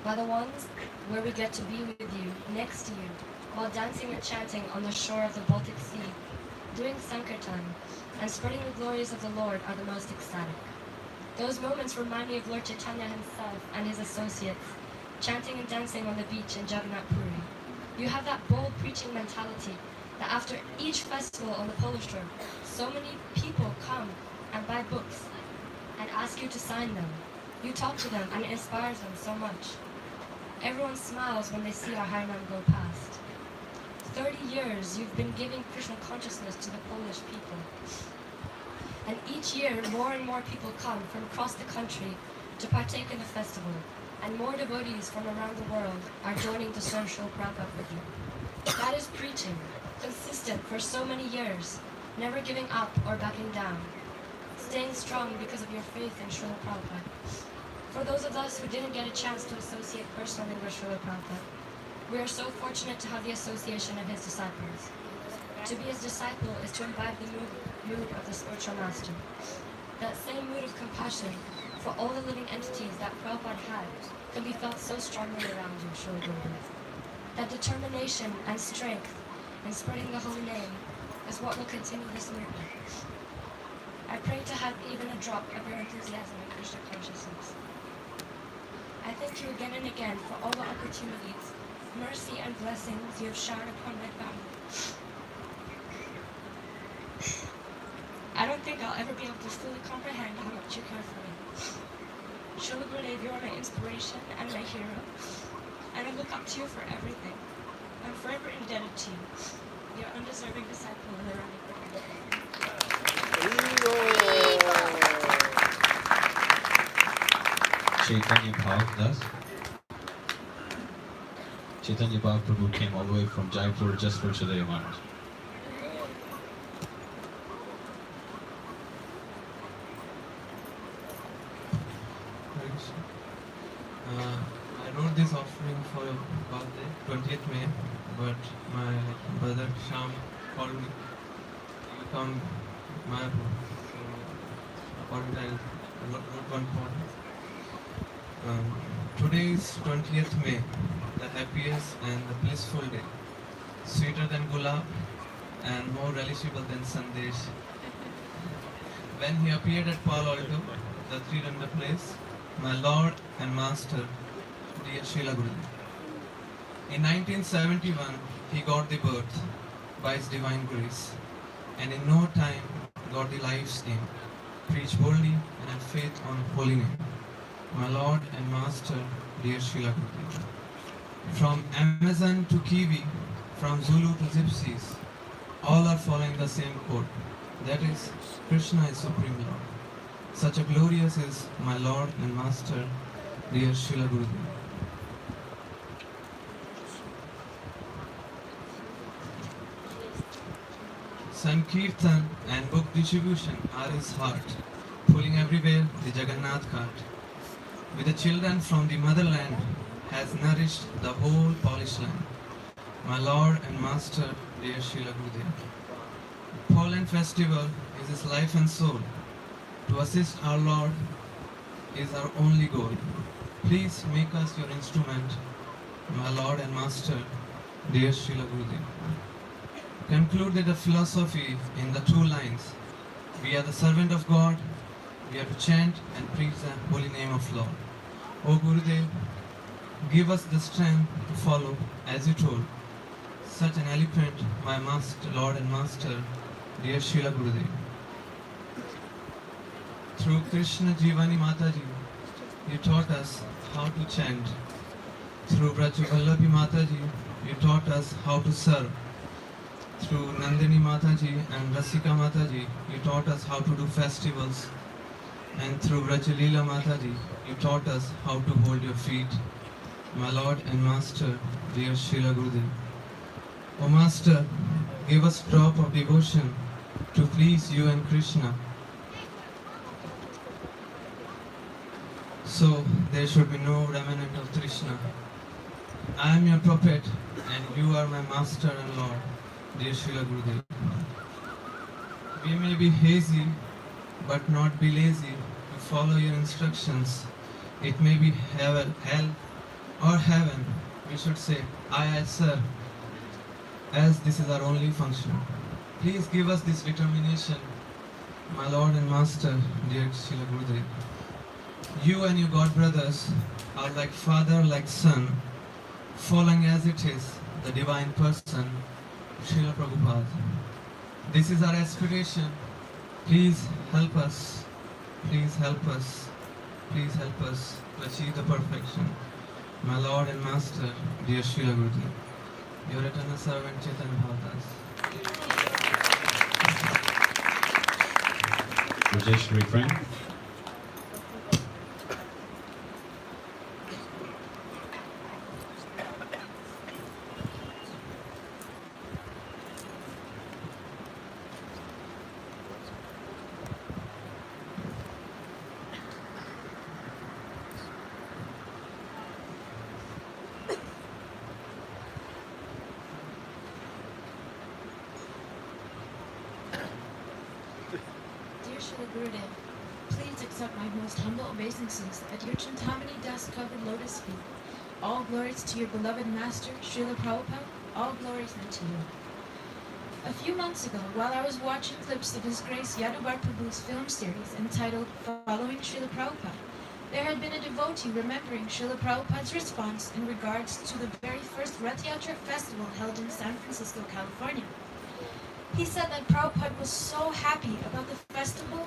By the ones where we get to be with you, next to you, while dancing and chanting on the shore of the Baltic Sea, doing Sankirtan, and spreading the glories of the Lord are the most ecstatic. Those moments remind me of Lord Chaitanya himself and his associates, chanting and dancing on the beach in Jagannath Puri. You have that bold preaching mentality that after each festival on the Polish shore, so many people come and buy books and ask you to sign them. You talk to them and it inspires them so much. Everyone smiles when they see our Harinam go past. 30 years you've been giving Krishna consciousness to the Polish people. And each year more and more people come from across the country to partake in the festival, and more devotees from around the world are joining to serve Srila Prabhupada with you. That is preaching, consistent for so many years, never giving up or backing down, staying strong because of your faith in Srila Prabhupada. For those of us who didn't get a chance to associate personally with Srila Prabhupada, we are so fortunate to have the association of his disciples. To be his disciple is to imbibe the mood of the spiritual master. That same mood of compassion for all the living entities that Prabhupada had can be felt so strongly around you, Srila Gurudev. That determination and strength in spreading the holy name is what will continue this movement. I pray to have even a drop of your enthusiasm in Krishna consciousness. I thank you again and again for all the opportunities, mercy and blessings you have showered upon my family. I don't think I'll ever be able to fully comprehend how much you care for me. Srila Gurudev, you are my inspiration and my hero, and I look up to you for everything. I'm forever indebted to you, your undeserving disciple in the running Guru. Chaitanya Bhav Das. Chaitanya Bhav Prabhu came all the way from Jaipur just for Chidai Maharaj. I wrote this offering for your birthday, 20th May, but my brother Sham called me to come Mayapur. So accordingly I wrote one poem. Today is 20th May, the happiest and the blissful day, sweeter than gulab and more relishable than sandesh. When he appeared at Palo Alto, the three-render place, my Lord and Master, dear Srila Gurudev. In 1971, he got the birth by his divine grace, and in no time got the life's aim. Preach boldly and have faith on holy name. My Lord and Master, dear Srila Gurudev. From Amazon to Kiwi, from Zulu to Gypsies, all are following the same code. That is, Krishna is Supreme Lord. Such a glorious is my Lord and Master, dear Srila Gurudev. Sankirtan and book distribution are his heart, pulling everywhere the Jagannath cart. With the children from the motherland, has nourished the whole Polish land. My Lord and Master, dear Srila Gurudev. Poland festival is his life and soul. To assist our Lord is our only goal. Please make us your instrument, my Lord and Master, dear Srila Gurudev. Concluded the philosophy in the two lines. We are the servant of God. We have to chant and preach the holy name of Lord. O Gurudev, give us the strength to follow as you told. Such an elephant, my Master, Lord and Master, dear Srila Gurudev. Through Krishna Jivani Mataji, you taught us how to chant. Through Braju Vallabhi Mataji, you taught us how to serve. Through Nandini Mataji and Rasika Mataji, you taught us how to do festivals. And through Rachalila Mataji, you taught us how to hold your feet. My Lord and Master, dear Srila Gurudev. O Master, give us drop of devotion to please you and Krishna. So there should be no remnant of Krishna. I am your puppet and you are my Master and Lord, dear Srila Gurudev. We may be hazy, but not be lazy to follow your instructions. It may be hell or heaven. We should say, aye, sir, as this is our only function. Please give us this determination, my Lord and Master, dear Srila Gurudev. You and your God brothers are like father, like son, following as it is the divine person, Srila Prabhupada. This is our aspiration. Please help us. Please help us. Please help us to achieve the perfection. My Lord and Master, dear Srila Gurudev, your eternal servant Chaitanya Bhavadas. Rajesh, refrain. Dear Srila Gurudev, please accept my most humble obeisances at your Chintamani dust-covered lotus feet. All glories to your beloved master, Srila Prabhupada. All glories unto you. A few months ago, while I was watching clips of His Grace Yadubar Prabhu's film series entitled Following Srila Prabhupada, there had been a devotee remembering Srila Prabhupada's response in regards to the very first Rath Yatra festival held in San Francisco, California. He said that Prabhupada was so happy about the festival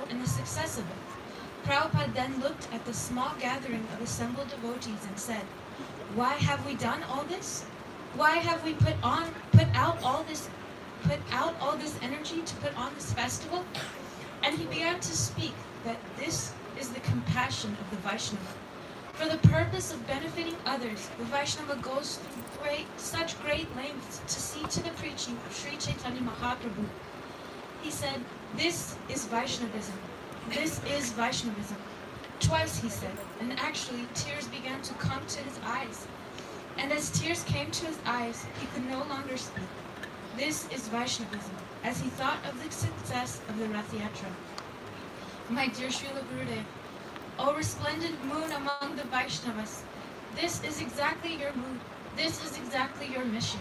and the success of it. Prabhupada then looked at the small gathering of assembled devotees and said, "Why have we done all this? Why have we put out all this energy to put on this festival?" And he began to speak that this is the compassion of the Vaishnava. For the purpose of benefiting others, the Vaishnava goes through such great lengths to see to the preaching of Sri Chaitanya Mahaprabhu. He said, "This is Vaishnavism. This is Vaishnavism." Twice he said, and actually tears began to come to his eyes. And as tears came to his eyes, he could no longer speak. This is Vaishnavism, as he thought of the success of the Rath Yatra. My dear Srila Gurudev, O resplendent moon among the Vaishnavas, this is exactly your mood. This is exactly your mission.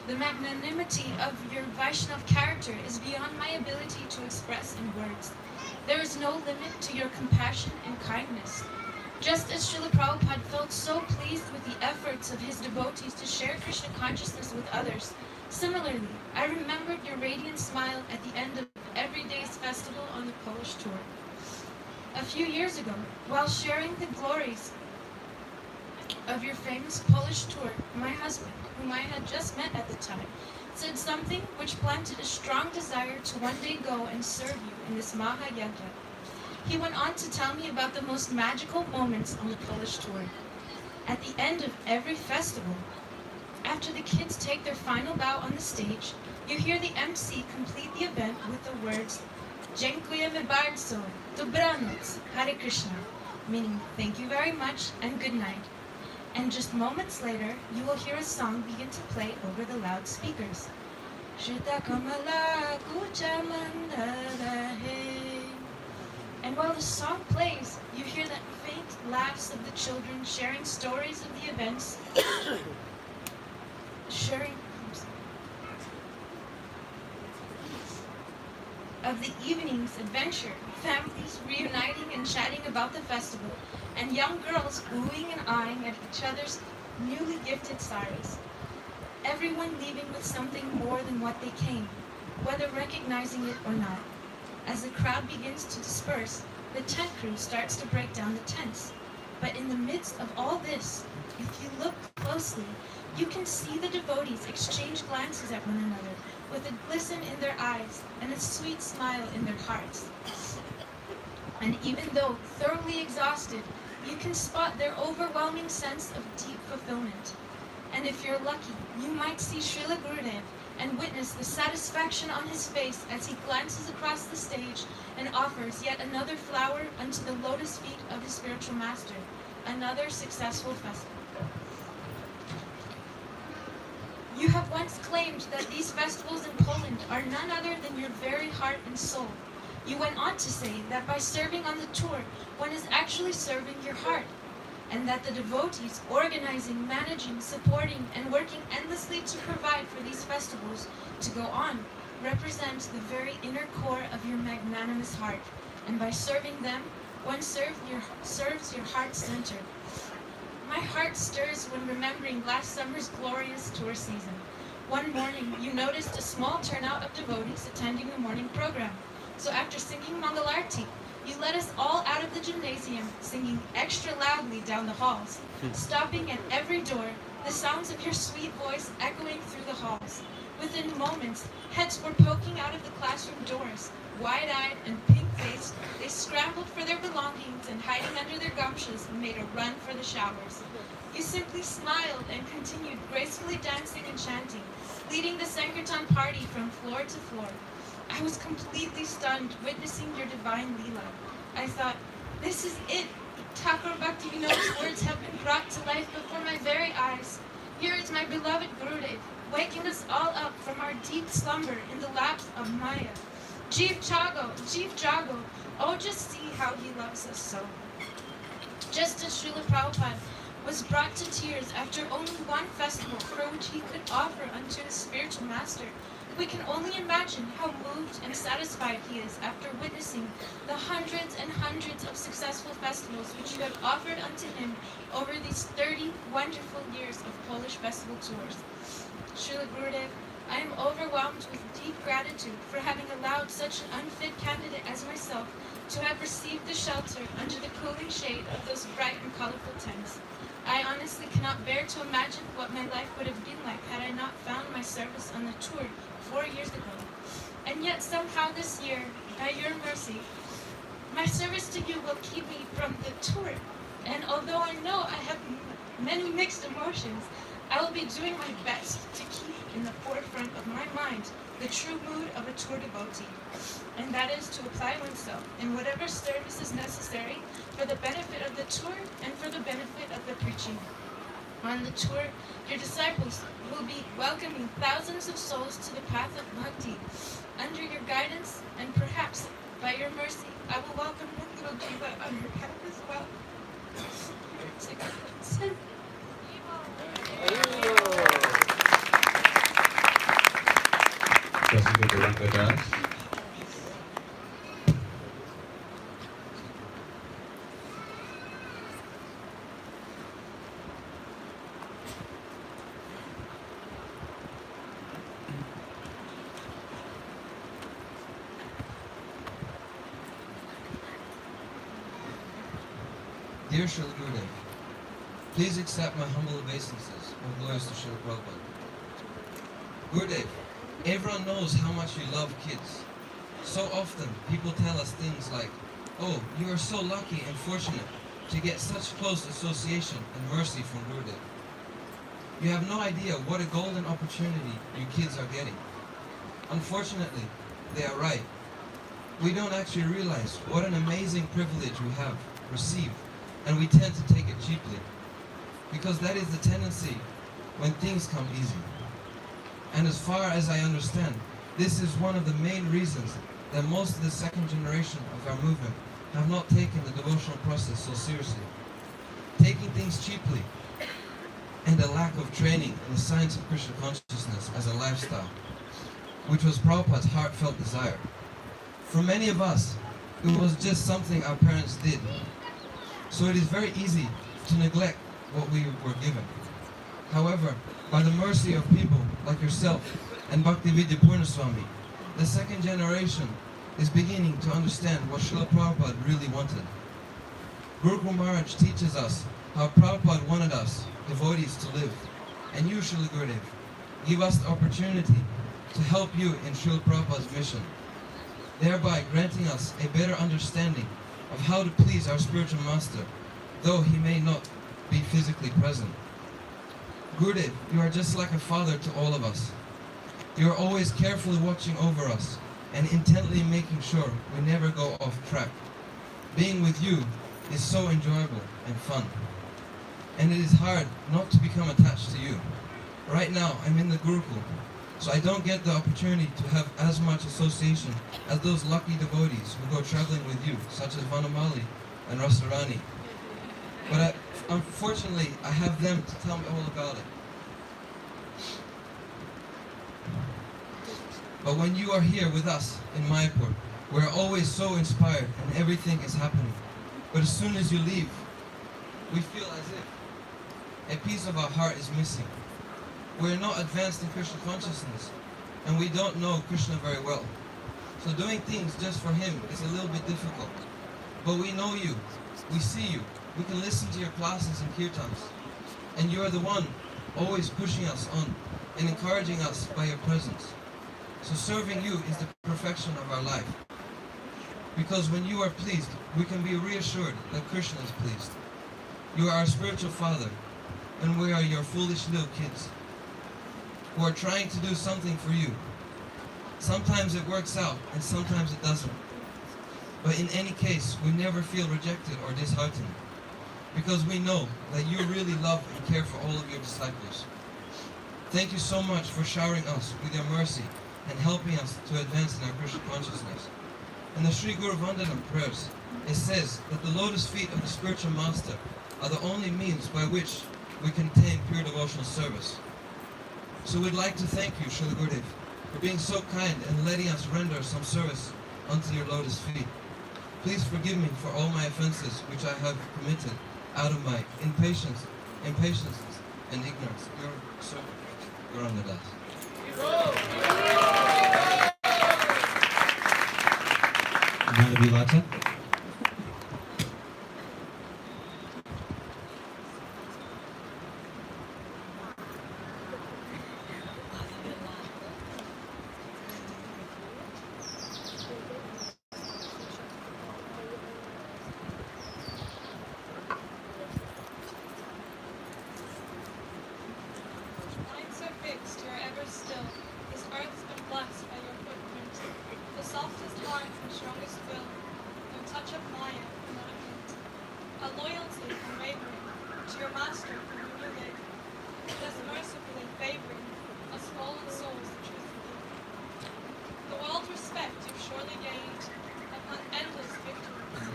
The magnanimity of your Vaishnav character is beyond my ability to express in words. There is no limit to your compassion and kindness. Just as Srila Prabhupada felt so pleased with the efforts of his devotees to share Krishna consciousness with others, similarly, I remembered your radiant smile at the end of every day's festival on the Polish tour. A few years ago, while sharing the glories of your famous Polish tour, my husband, whom I had just met at the time, said something which planted a strong desire to one day go and serve you in this Mahayagya. He went on to tell me about the most magical moments on the Polish tour. At the end of every festival, after the kids take their final bow on the stage, you hear the MC complete the event with the words, "Dziękujemy bardzo, dobranoc, Hare Krishna," meaning thank you very much and good night. And just moments later, you will hear a song begin to play over the loudspeakers. And while the song plays, you hear that faint laughs of the children sharing stories of the events, of the evening's adventure, families reuniting and chatting about the festival, and young girls oohing and eyeing at each other's newly gifted saris. Everyone leaving with something more than what they came, whether recognizing it or not. As the crowd begins to disperse, the tent crew starts to break down the tents. But in the midst of all this, if you look closely, you can see the devotees exchange glances at one another, with a glisten in their eyes and a sweet smile in their hearts. And even though thoroughly exhausted, you can spot their overwhelming sense of deep fulfillment. And if you're lucky, you might see Srila Gurudev and witness the satisfaction on his face as he glances across the stage and offers yet another flower unto the lotus feet of his spiritual master, another successful festival. You have once claimed that these festivals in Poland are none other than your very heart and soul. You went on to say that by serving on the tour, one is actually serving your heart, and that the devotees organizing, managing, supporting, and working endlessly to provide for these festivals to go on represent the very inner core of your magnanimous heart, and by serving them, one serves your heart center. My heart stirs when remembering last summer's glorious tour season. One morning, you noticed a small turnout of devotees attending the morning program. So after singing Mangalarti, you led us all out of the gymnasium, singing extra loudly down the halls, stopping at every door, the sounds of your sweet voice echoing through the halls. Within moments, heads were poking out of the classroom doors. Wide-eyed and pink-faced, they scrambled for their belongings and hiding under their gumshoes made a run for the showers. You simply smiled and continued gracefully dancing and chanting, leading the Sankirtan party from floor to floor. I was completely stunned witnessing your divine Leela. I thought, this is it. Thakur Bhaktivinoda's words have been brought to life before my very eyes. Here is my beloved Gurudev, waking us all up from our deep slumber in the laps of Maya. Jeev Jago, oh just see how he loves us so. Just as Srila Prabhupada was brought to tears after only one festival for which he could offer unto his spiritual master, we can only imagine how moved and satisfied he is after witnessing the hundreds and hundreds of successful festivals which you have offered unto him over these 30 wonderful years of Polish festival tours. Srila Gurudev, I am overwhelmed with deep gratitude for having allowed such an unfit candidate as myself to have received the shelter under the cooling shade of those bright and colorful tents. I honestly cannot bear to imagine what my life would have been like had I not found my service on the tour 4 years ago. And yet somehow this year, by your mercy, my service to you will keep me from the tour. And although I know I have many mixed emotions, I will be doing my best to keep in the forefront of my mind the true mood of a tour devotee, and that is to apply oneself in whatever service is necessary for the benefit of the tour and for the benefit of the preaching. On the tour, your disciples will be welcoming thousands of souls to the path of bhakti. Under your guidance, and perhaps by your mercy, I will welcome your little Jiva on your path as well. Dear Srila Gurudev, please accept my humble obeisances. All glories to Srila Prabhupada. Gurudev, everyone knows how much you love kids. So often, people tell us things like, oh, you are so lucky and fortunate to get such close association and mercy from Gurudev. You have no idea what a golden opportunity you kids are getting. Unfortunately, they are right. We don't actually realize what an amazing privilege we have received, and we tend to take it cheaply, because that is the tendency when things come easy. And as far as I understand, this is one of the main reasons that most of the second generation of our movement have not taken the devotional process so seriously. Taking things cheaply and a lack of training in the science of Krishna consciousness as a lifestyle, which was Prabhupada's heartfelt desire. For many of us, it was just something our parents did. So it is very easy to neglect what we were given. However, by the mercy of people like yourself and Indradyumna Swami, the second generation is beginning to understand what Srila Prabhupada really wanted. Gurukul Maharaj teaches us how Prabhupada wanted us, devotees, to live. And you, Srila Gurudev, give us the opportunity to help you in Srila Prabhupada's mission, thereby granting us a better understanding of how to please our spiritual master, though he may not be physically present. Gurudev, you are just like a father to all of us. You are always carefully watching over us and intently making sure we never go off track. Being with you is so enjoyable and fun. And it is hard not to become attached to you. Right now, I'm in the Gurukul, so I don't get the opportunity to have as much association as those lucky devotees who go traveling with you, such as Vanamali and Rasarani. But unfortunately, I have them to tell me all about it. But when you are here with us in Mayapur, we're always so inspired and everything is happening. But as soon as you leave, we feel as if a piece of our heart is missing. We're not advanced in Krishna consciousness, and we don't know Krishna very well. So doing things just for him is a little bit difficult. But we know you, we see you, we can listen to your classes and kirtans, and you are the one always pushing us on and encouraging us by your presence. So serving you is the perfection of our life. Because when you are pleased, we can be reassured that Krishna is pleased. You are our spiritual father, and we are your foolish little kids who are trying to do something for you. Sometimes it works out, and sometimes it doesn't. But in any case, we never feel rejected or disheartened, because we know that you really love and care for all of your disciples. Thank you so much for showering us with your mercy and helping us to advance in our Krishna consciousness. In the Sri Guru Vandanam prayers, it says that the lotus feet of the spiritual master are the only means by which we can attain pure devotional service. So we'd like to thank you, Srila Gurudev, for being so kind and letting us render some service unto your lotus feet. Please forgive me for all my offenses which I have committed out of my impatience, and ignorance. Your servant, Gauranga Das. Vyasa. Minds are fixed, you are ever still. This earth's been blessed by your footprint. The softest heart and strongest will. No touch of Maya, not a hint. A loyalty unwavering to your master for whom you live. Thus mercifully favoring us fallen souls the truth to give. The world's respect you've surely gained upon endless victories.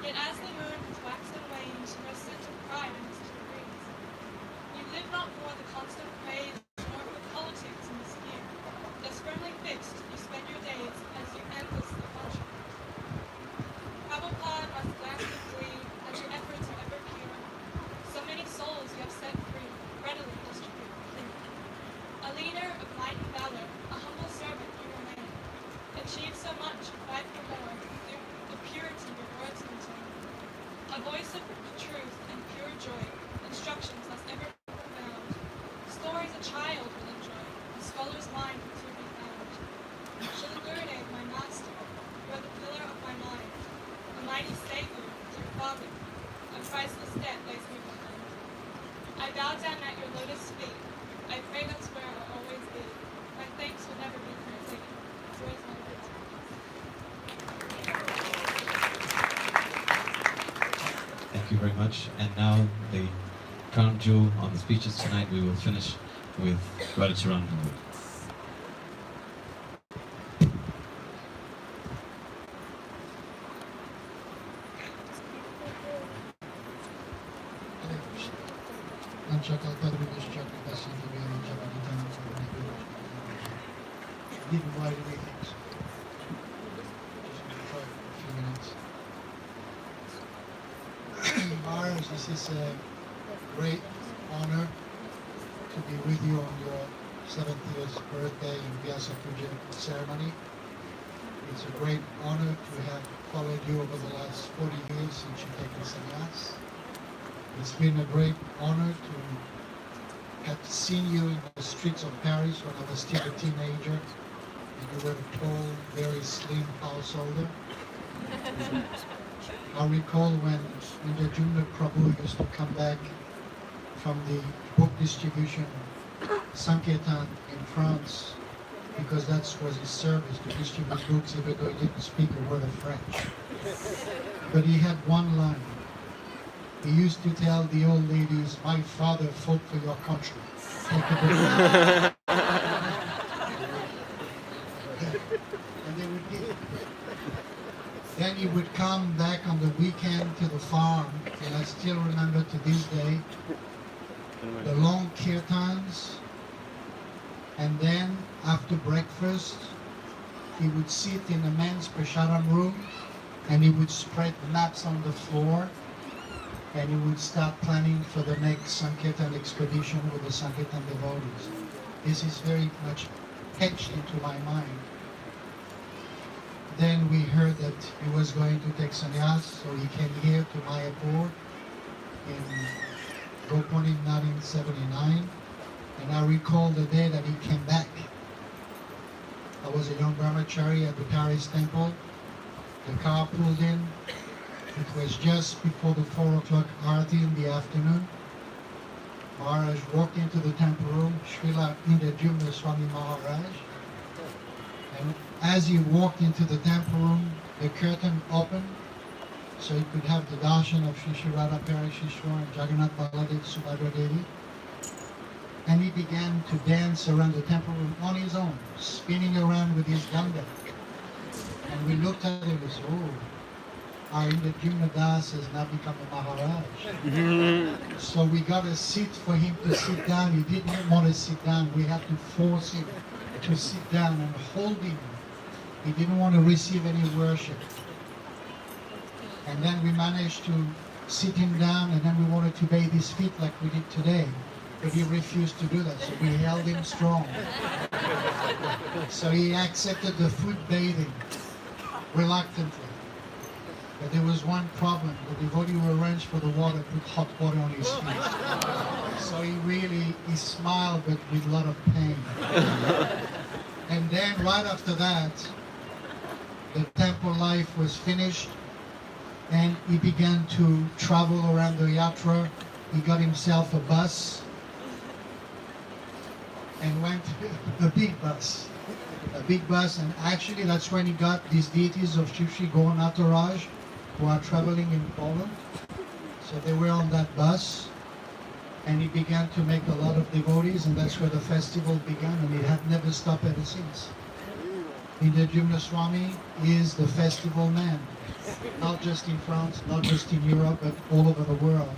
Yet as the moon has waxed and waned, no sense of pride in its degrees. You live not for the constant praise, nor for politics in the sphere. Thus firmly fixed, you spend your days as you endlessly contribute. Prabhupada must glance with glee that your efforts are ever pure. So many souls you have set free, readily distribute. A leader of might and valor, a humble servant you remain. Achieve so much, fight for more, through the purity your words contain. A voice of truth and pure joy, instructions thus ever profound. Stories a child will enjoy, a scholar's mind to be found. Srila Gurudev, my master, you are the pillar of my mind. A mighty Savior, dear Father, a priceless debt lays me behind. I bow down at your lotus feet. I pray that's where I'll always be. My thanks will never be complete. So is my good Thank you very much. And now the crown jewel on the speeches tonight, we will finish with Radhacharan. Give him wide away things. Just going to try for a few minutes. Maharaj, this is a great honor to be with you on your 70th birthday in Vyasa Puja ceremony. It's a great honor to have followed you over the last 40 years since you've taken sannyas. It's been a great honor to have seen you in the streets of Paris when I was still a teenager. And you were a tall, very slim householder. I recall when Indradyumna Prabhu used to come back from the book distribution Sankirtan in France, because that was his service, to distribute books even though he didn't speak a word of French. But he had one line. He used to tell the old ladies, "My father fought for your country." Take a book. And they would give. Then he would come back on the weekend to the farm, and I still remember to this day the long kirtans. And then after breakfast, he would sit in the men's prasadam room, and he would spread mats on the floor, and he would start planning for the next Sankirtan expedition with the Sankirtan devotees. This is very much etched into my mind. Then we heard that he was going to take sannyas, so he came here to Mayapur in Gopani 1979. And I recall the day that he came back. I was a young brahmachari at the Paris temple. The car pulled in. It was just before the 4 o'clock arati in the afternoon. Maharaj walked into the temple room, Srila Indradyumna Swami Maharaj. And as he walked into the temple room, the curtain opened so he could have the darshan of Shri Shri Radha Parashishwar and Jagannath Baladev Subhadra Devi. And he began to dance around the temple room on his own, spinning around with his ganga. And we looked at him and said, "Oh, our Indradyumna Das has now become a Maharaj." So we got a seat for him to sit down. He didn't want to sit down. We had to force him to sit down and hold him. He didn't want to receive any worship. And then we managed to sit him down, and then we wanted to bathe his feet like we did today. But he refused to do that, so we held him strong. So he accepted the foot bathing reluctantly. But there was one problem. The devotee who arranged for the water put hot water on his feet. So he smiled, but with a lot of pain. And then right after that, the temple life was finished, and he began to travel around the yatra. He got himself a bus, and went a big bus, and actually that's when he got these deities of Shri Shri Gauranataraj who are traveling in Poland. So they were on that bus, and he began to make a lot of devotees, and that's where the festival began, and it had never stopped ever since. Indradyumna Swami is the festival man, not just in France, not just in Europe, but all over the world.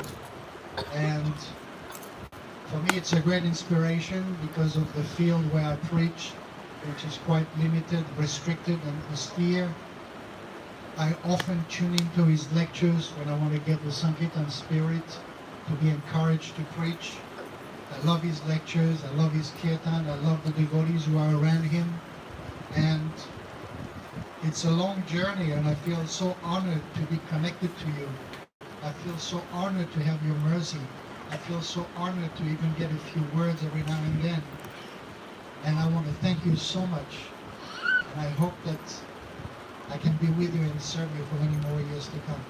And for me, it's a great inspiration because of the field where I preach, which is quite limited, restricted, and austere. I often tune into his lectures when I want to get the Sankirtan spirit to be encouraged to preach. I love his lectures, I love his kirtan, I love the devotees who are around him. And it's a long journey, and I feel so honored to be connected to you. I feel so honored to have your mercy. I feel so honored to even get a few words every now and then. And I want to thank you so much. And I hope that I can be with you and serve you for many more years to come.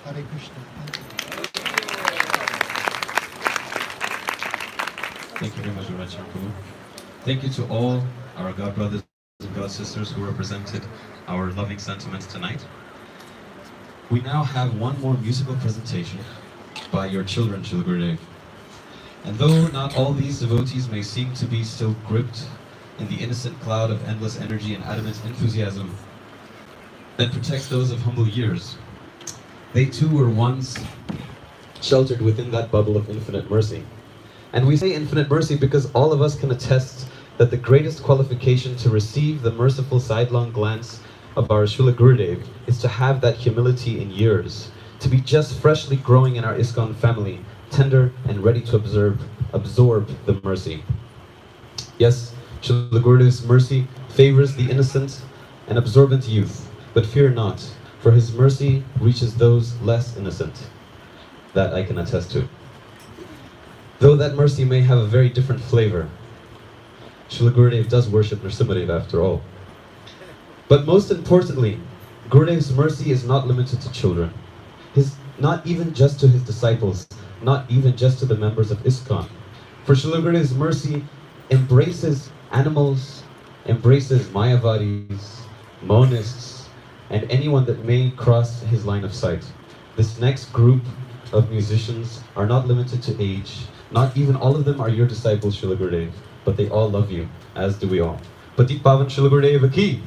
Hare Krishna. Thank you very much, Rajam Prabhu. Thank you to all our God brothers and God sisters who represented our loving sentiments tonight. We now have one more musical presentation by your children, Srila Gurudev. And though not all these devotees may seem to be still gripped in the innocent cloud of endless energy and adamant enthusiasm that protects those of humble years, they too were once sheltered within that bubble of infinite mercy. And we say infinite mercy because all of us can attest that the greatest qualification to receive the merciful sidelong glance of our Srila Gurudev is to have that humility in years, to be just freshly growing in our ISKCON family, tender and ready to absorb the mercy. Yes, Srila Gurudev's mercy favors the innocent and absorbent youth, but fear not, for his mercy reaches those less innocent. That I can attest to. Though that mercy may have a very different flavor, Srila Gurudev does worship Nrsimhadev after all. But most importantly, Gurudev's mercy is not limited to children. not even just to his disciples, not even just to the members of ISKCON. For Srila Gurudev's mercy embraces animals, embraces Mayavadis, monists, and anyone that may cross his line of sight. This next group of musicians are not limited to age. Not even all of them are your disciples, Srila Gurudev, but they all love you, as do we all. Patit Pavan Srila Gurudev Ki.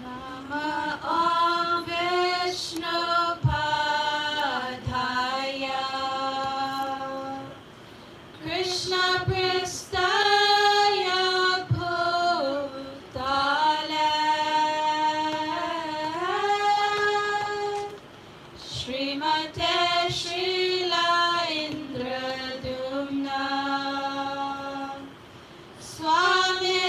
Nama Om Vishnu Padaya Krishna Pristaya Bhutale Srimate Srila Indradyumna Swami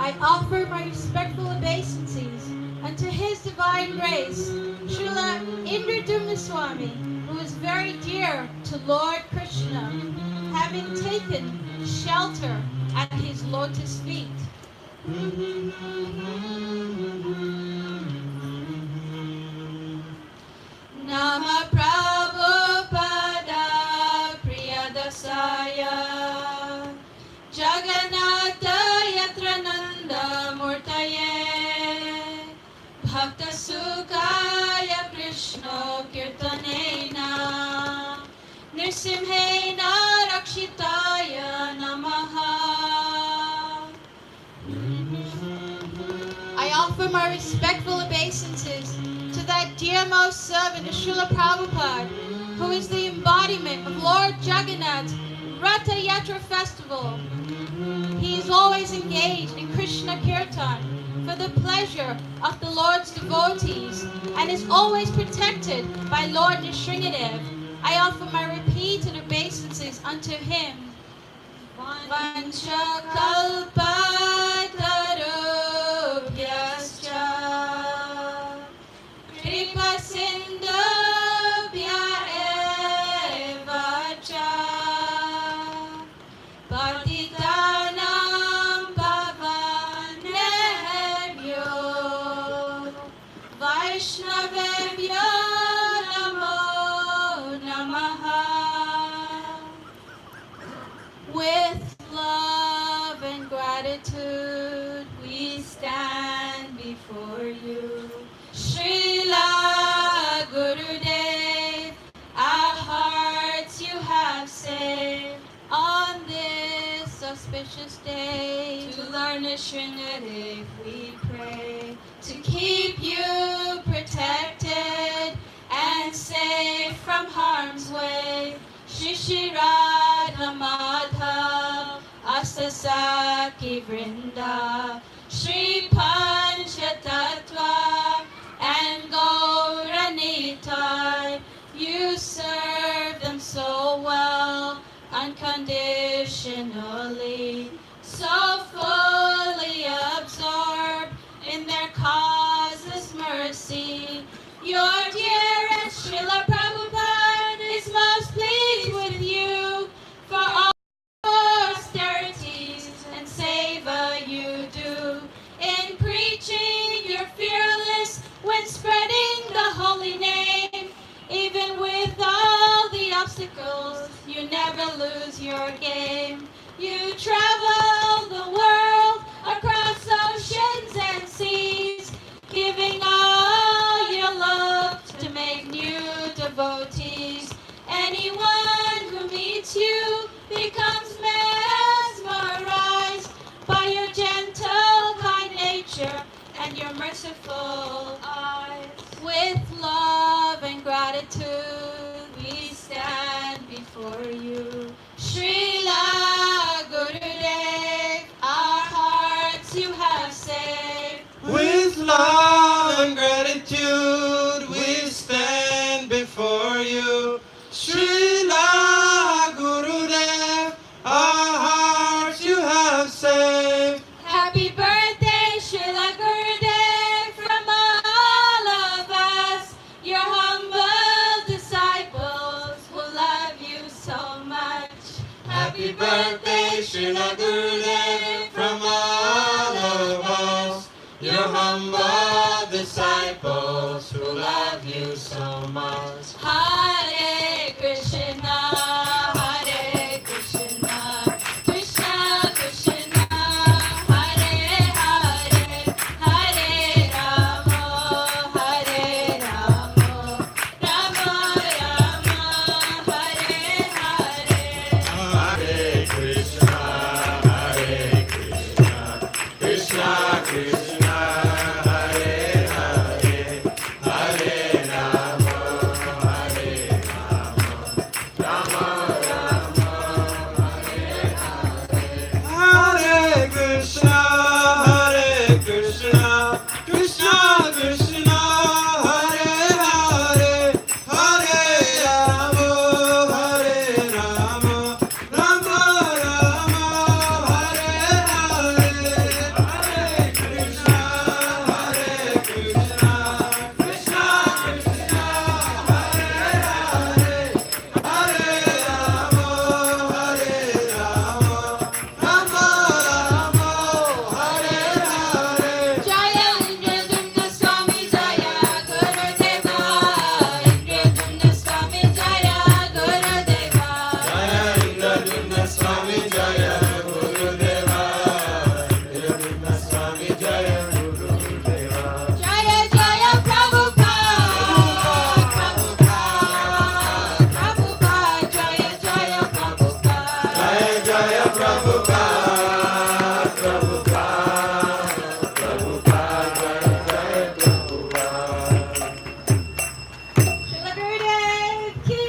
I offer my respectful obeisances unto His Divine Grace, Srila Indradyumna Swami, who is very dear to Lord Krishna, having taken shelter at His lotus feet. Nama Prabhupada Priyadasaya Jagannatha Yatrananda Murtaye Bhakta Sukaya Krishna Kirtanena Nirsimhena Rakshitaya Namaha. I offer my respectful obeisances to that dearmost servant of Srila Prabhupada, who is the embodiment of Lord Jagannath's Ratha Yatra festival. He is always engaged in Krishna Kirtan for the pleasure of the Lord's devotees and is always protected by Lord Nrsimhadev. I offer my repeated obeisances unto him. Vancha kalpatarubhyascha kripa sindhubhya eva cha patitanam pavanebhyo vaishnavebhyo namo namaha. With love and gratitude we stand before you, Srila Gurudev. Our hearts you have saved on this auspicious day. To Lord Nrsimhadev we pray to keep you protected and safe from harm's way. Shri Shri Radha Madhav Asasaki Vrinda Shri Panchatattva and Gauranitai. You serve them so well, unconditionally, so fully absorbed in their causeless mercy. Your dearest Srila Prabhupada is most pleased with you for all austerities and seva you do. In preaching, you're fearless when spreading the holy name. Even with all the obstacles, you never lose your game. You travel the world across oceans and seas, giving all your love to make new devotees. Anyone who meets you becomes mesmerized by your gentle, kind nature and your merciful eyes. With love and gratitude we stand before you, Srila Gurudev. Our hearts you have saved. With love and gratitude we stand before you, Srila Gurudev. Our hearts you have saved. Happy birthday, Srila Gurudev. Happy birthday, Srila Gurudev, from all of us, your humble disciples who love you so much. Hare Krishna, Hare Krishna, Krishna Krishna, Hare Hare, Hare Rama, Hare Rama, Rama Rama, Hare Hare. Hare Krishna, Hare Krishna, Krishna Krishna, Hare Hare, Hare Rama, Hare Rama, Rama Rama, Hare Hare. Hare Krishna, Hare Krishna, Krishna Krishna, Hare Hare, Hare Rama, Hare Rama, Rama Rama, Hare Hare. Hare Krishna, Hare Krishna, Krishna Krishna, Hare Hare, Hare Rama, Hare Rama, Rama Rama, Hare Hare. Jaya Indradyumna Swami, Jaya Gurudeva. Indradyumna Swami, Jaya Gurudeva. Jaya Indradyumna Swami, Jaya Gurudeva. Indradyumna Swami, Jaya Gurudeva. Jaya Jaya Prabhupada, Prabhupada, Prabhupada, Jaya Jaya Prabhupada. Jaya Jaya Prabhupada, Prabhupada, Prabhupada, Jaya Jaya Prabhupada. Srila Gurudev ki.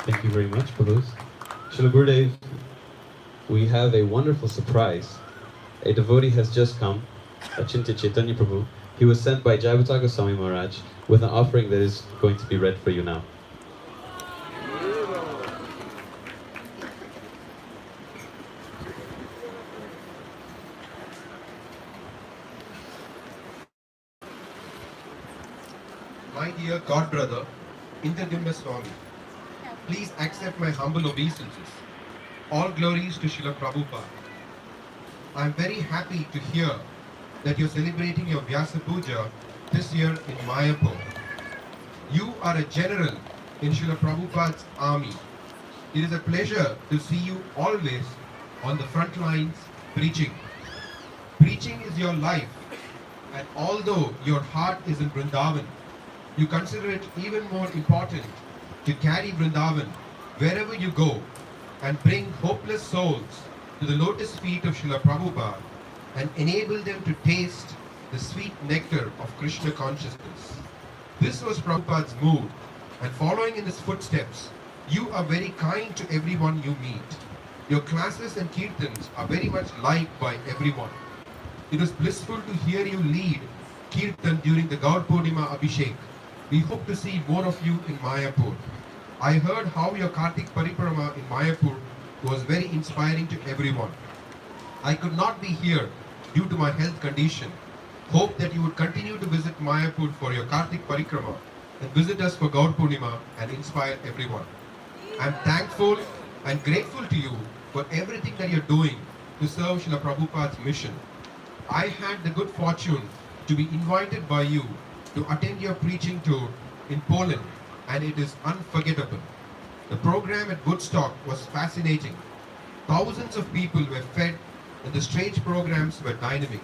Thank you very much for those. Srila Gurudev, we have a wonderful surprise. A devotee has just come, Achintya Chaitanya Prabhu. He was sent by Jayabhata Goswami Maharaj with an offering that is going to be read for you now. My dear God brother, Indradyumna Swami, please accept my humble obeisances. All glories to Srila Prabhupada. I am very happy to hear that you are celebrating your Vyasa Puja this year in Mayapur. You are a general in Srila Prabhupada's army. It is a pleasure to see you always on the front lines preaching. Preaching is your life, and although your heart is in Vrindavan, you consider it even more important to carry Vrindavan wherever you go and bring hopeless souls to the lotus feet of Srila Prabhupada and enable them to taste the sweet nectar of Krishna consciousness. This was Prabhupada's mood, and following in his footsteps, you are very kind to everyone you meet. Your classes and kirtans are very much liked by everyone. It was blissful to hear you lead kirtan during the Gaur Purnima Abhishek. We hope to see more of you in Mayapur. I heard how your Kartik Parikrama in Mayapur was very inspiring to everyone. I could not be here due to my health condition. Hope that you would continue to visit Mayapur for your Kartik Parikrama and visit us for Gaur Purnima and inspire everyone. I am thankful and grateful to you for everything that you are doing to serve Srila Prabhupada's mission. I had the good fortune to be invited by you to attend your preaching tour in Poland, and it is unforgettable. The program at Woodstock was fascinating. Thousands of people were fed and the stage programs were dynamic.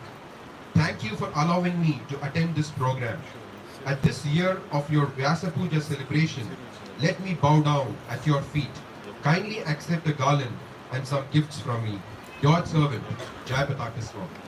Thank you for allowing me to attend this program. At this year of your Vyasa Puja celebration, let me bow down at your feet. Kindly accept a garland and some gifts from me. Your servant, Jayabhata Swami.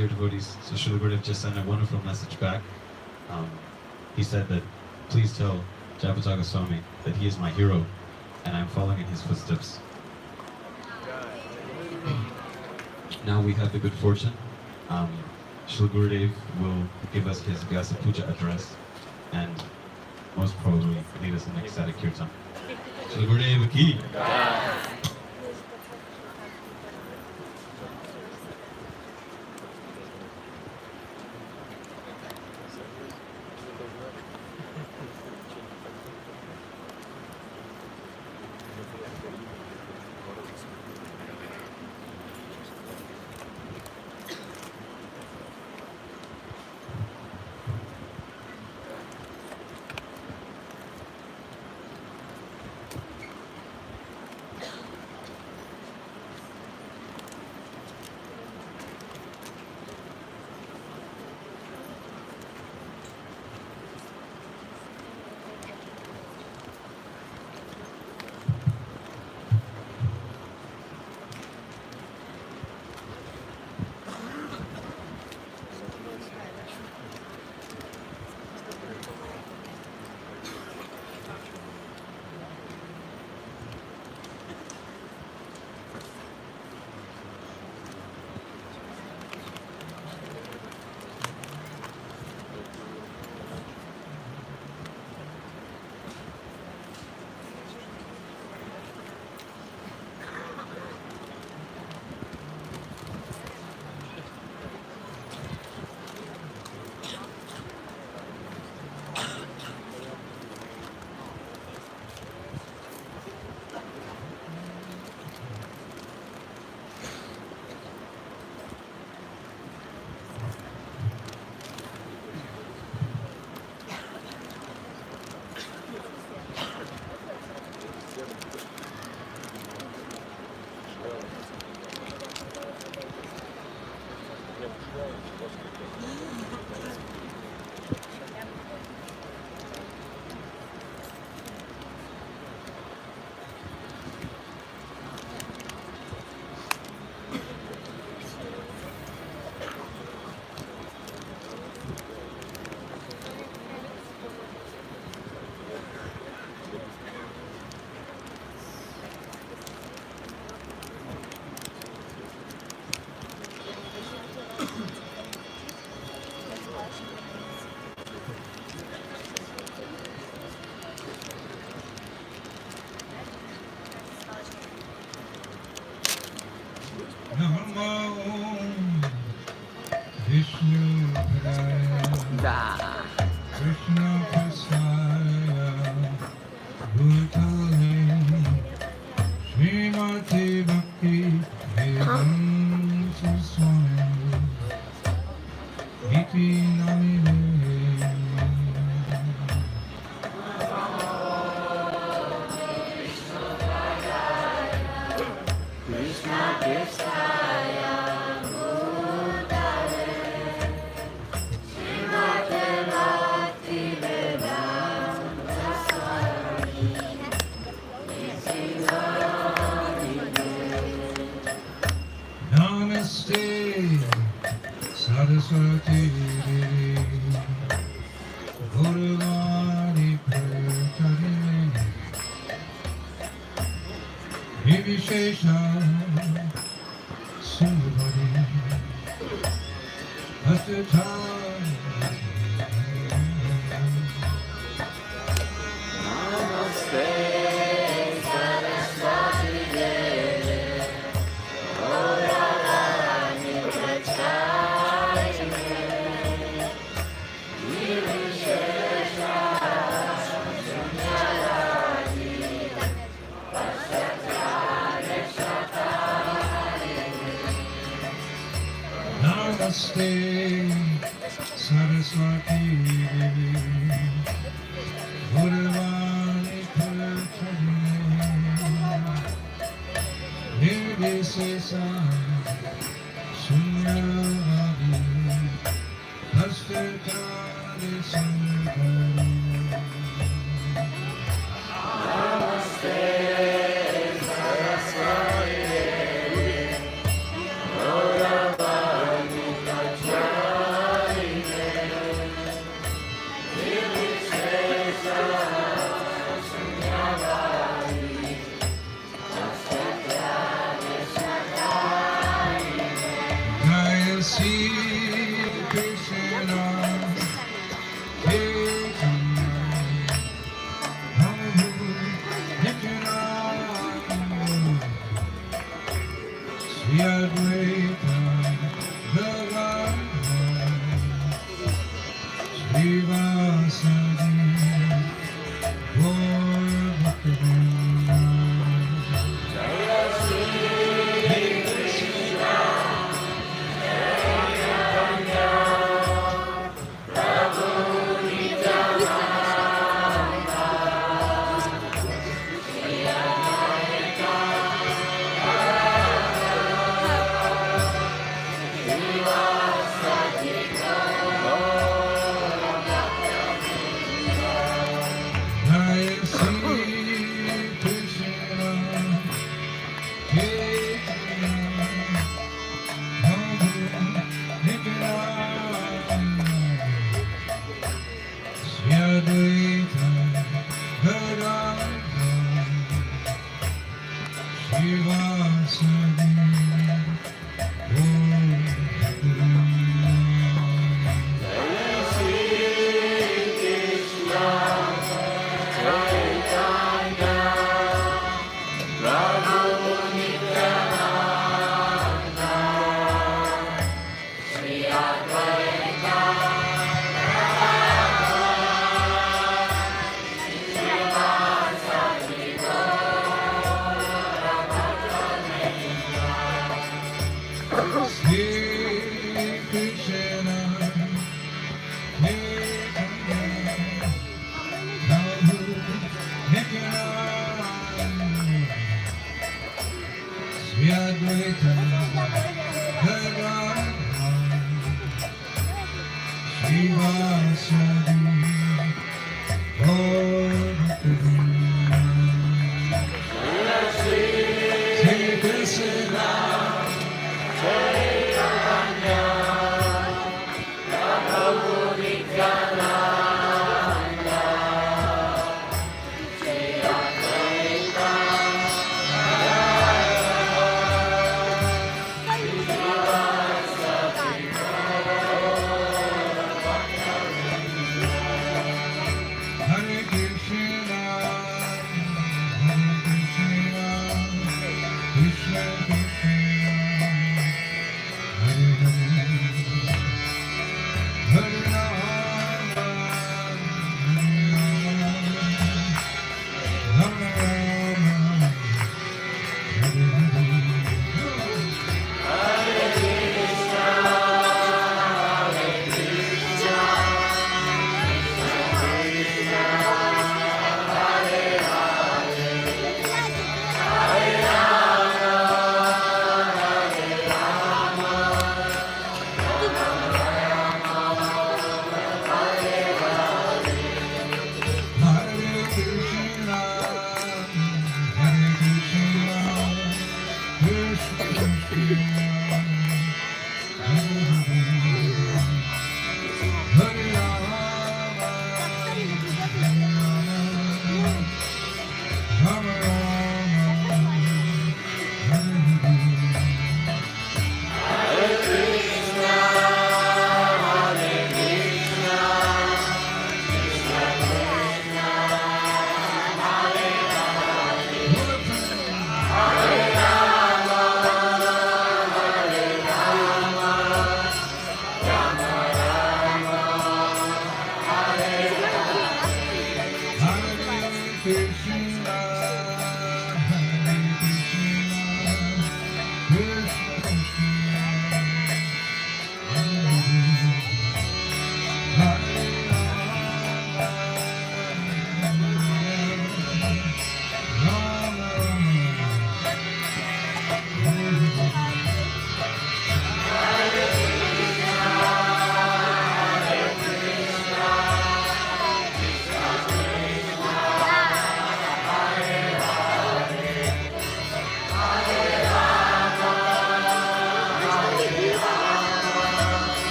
dear devotees, so Srila Gurudev just sent a wonderful message back. He said that, please tell Jayapataaka Swami that he is my hero and I'm following in his footsteps. Now we have the good fortune. Srila Gurudev will give us his Vyasa Puja address and most probably lead us in ecstatic kirtan. Srila Gurudev ki!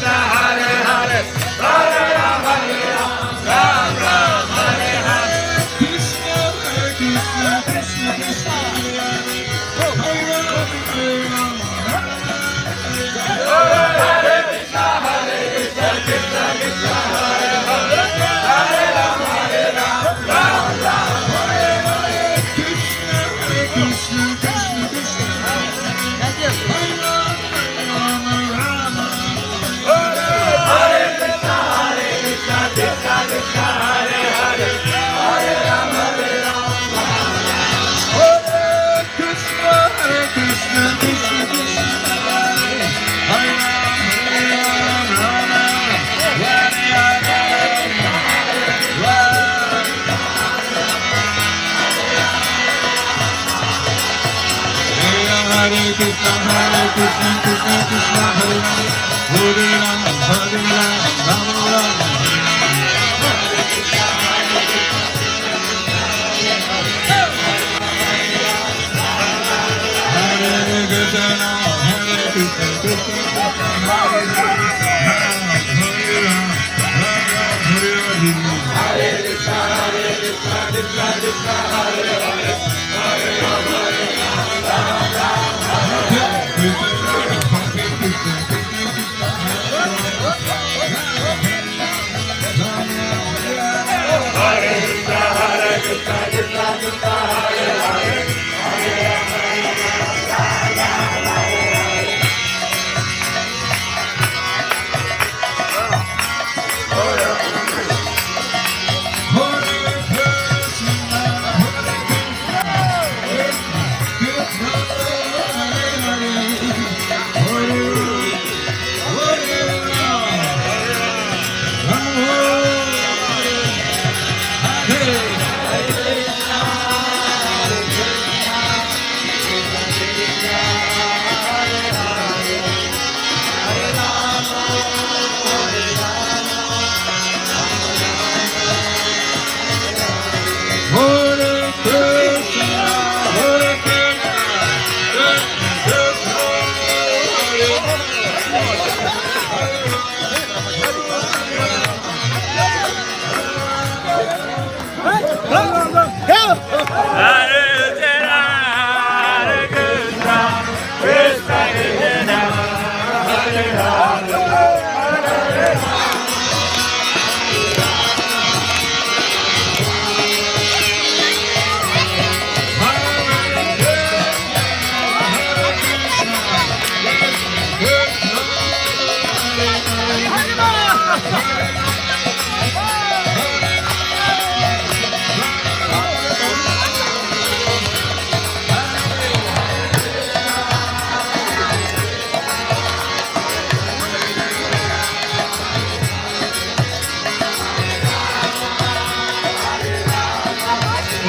Hare Hare, Hare Rama, Hare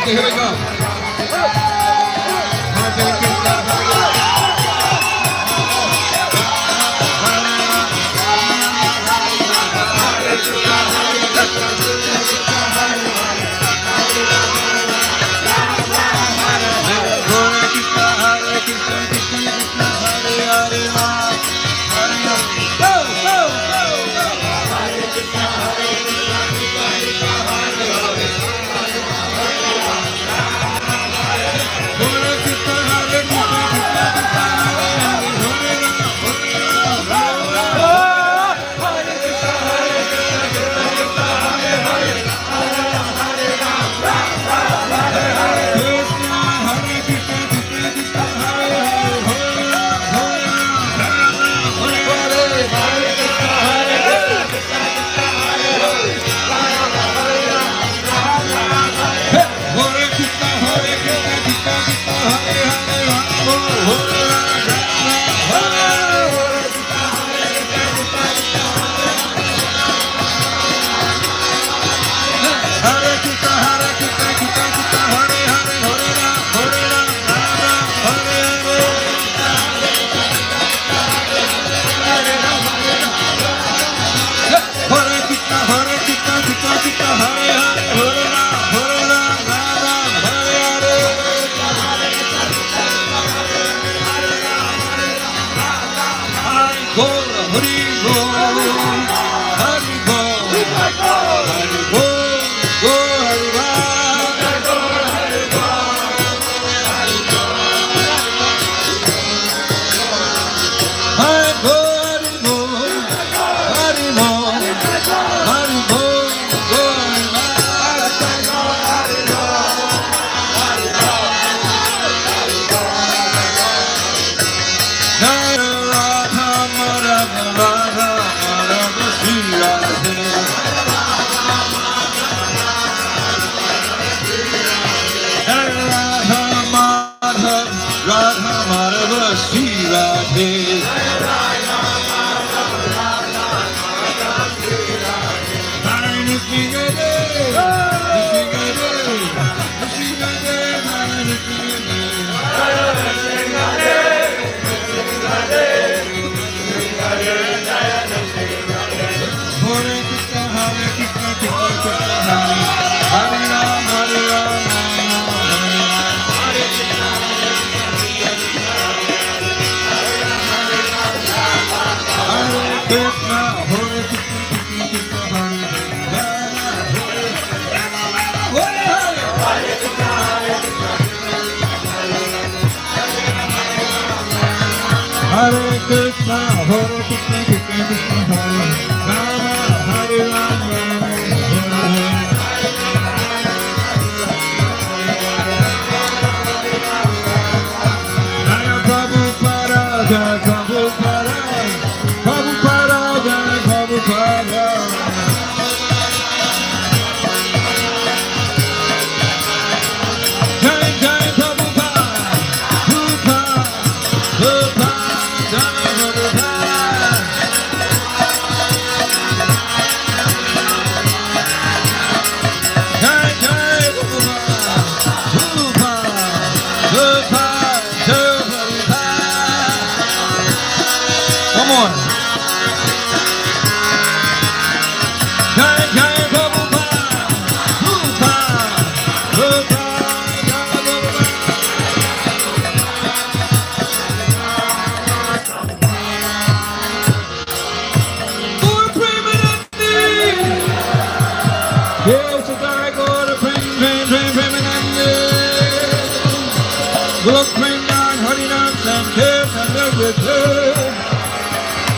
Okay, here we go.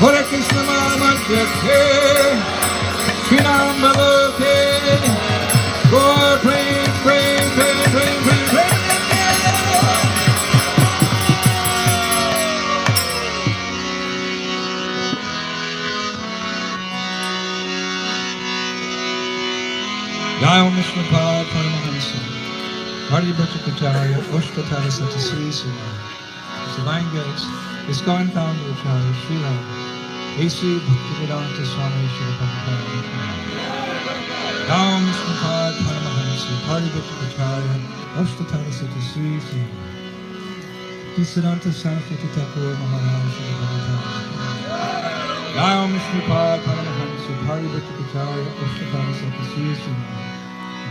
Hare Krishna Mama Jai Shri Ram Bhagavate Gaur Prem Prem Prem Prem Prem Prem Jai Om Vishnu Pad Paramahansa Hari Bhattakacharya Ashtatara Sati Sri Sri Divine Grace ISKCON Founder Acharya Srila A.C. Bhaktivedanta Swami Srila Prabhupada Dham Vishnu Pad Paramahansa Hari Bhattakacharya Ashtatara Sati Sri Sri Bhaktisiddhanta Saraswati Thakur Maharaj Srila Prabhupada Dham Vishnu Pad Paramahansa Hari Bhattakacharya Ashtatara Sati Sri Sri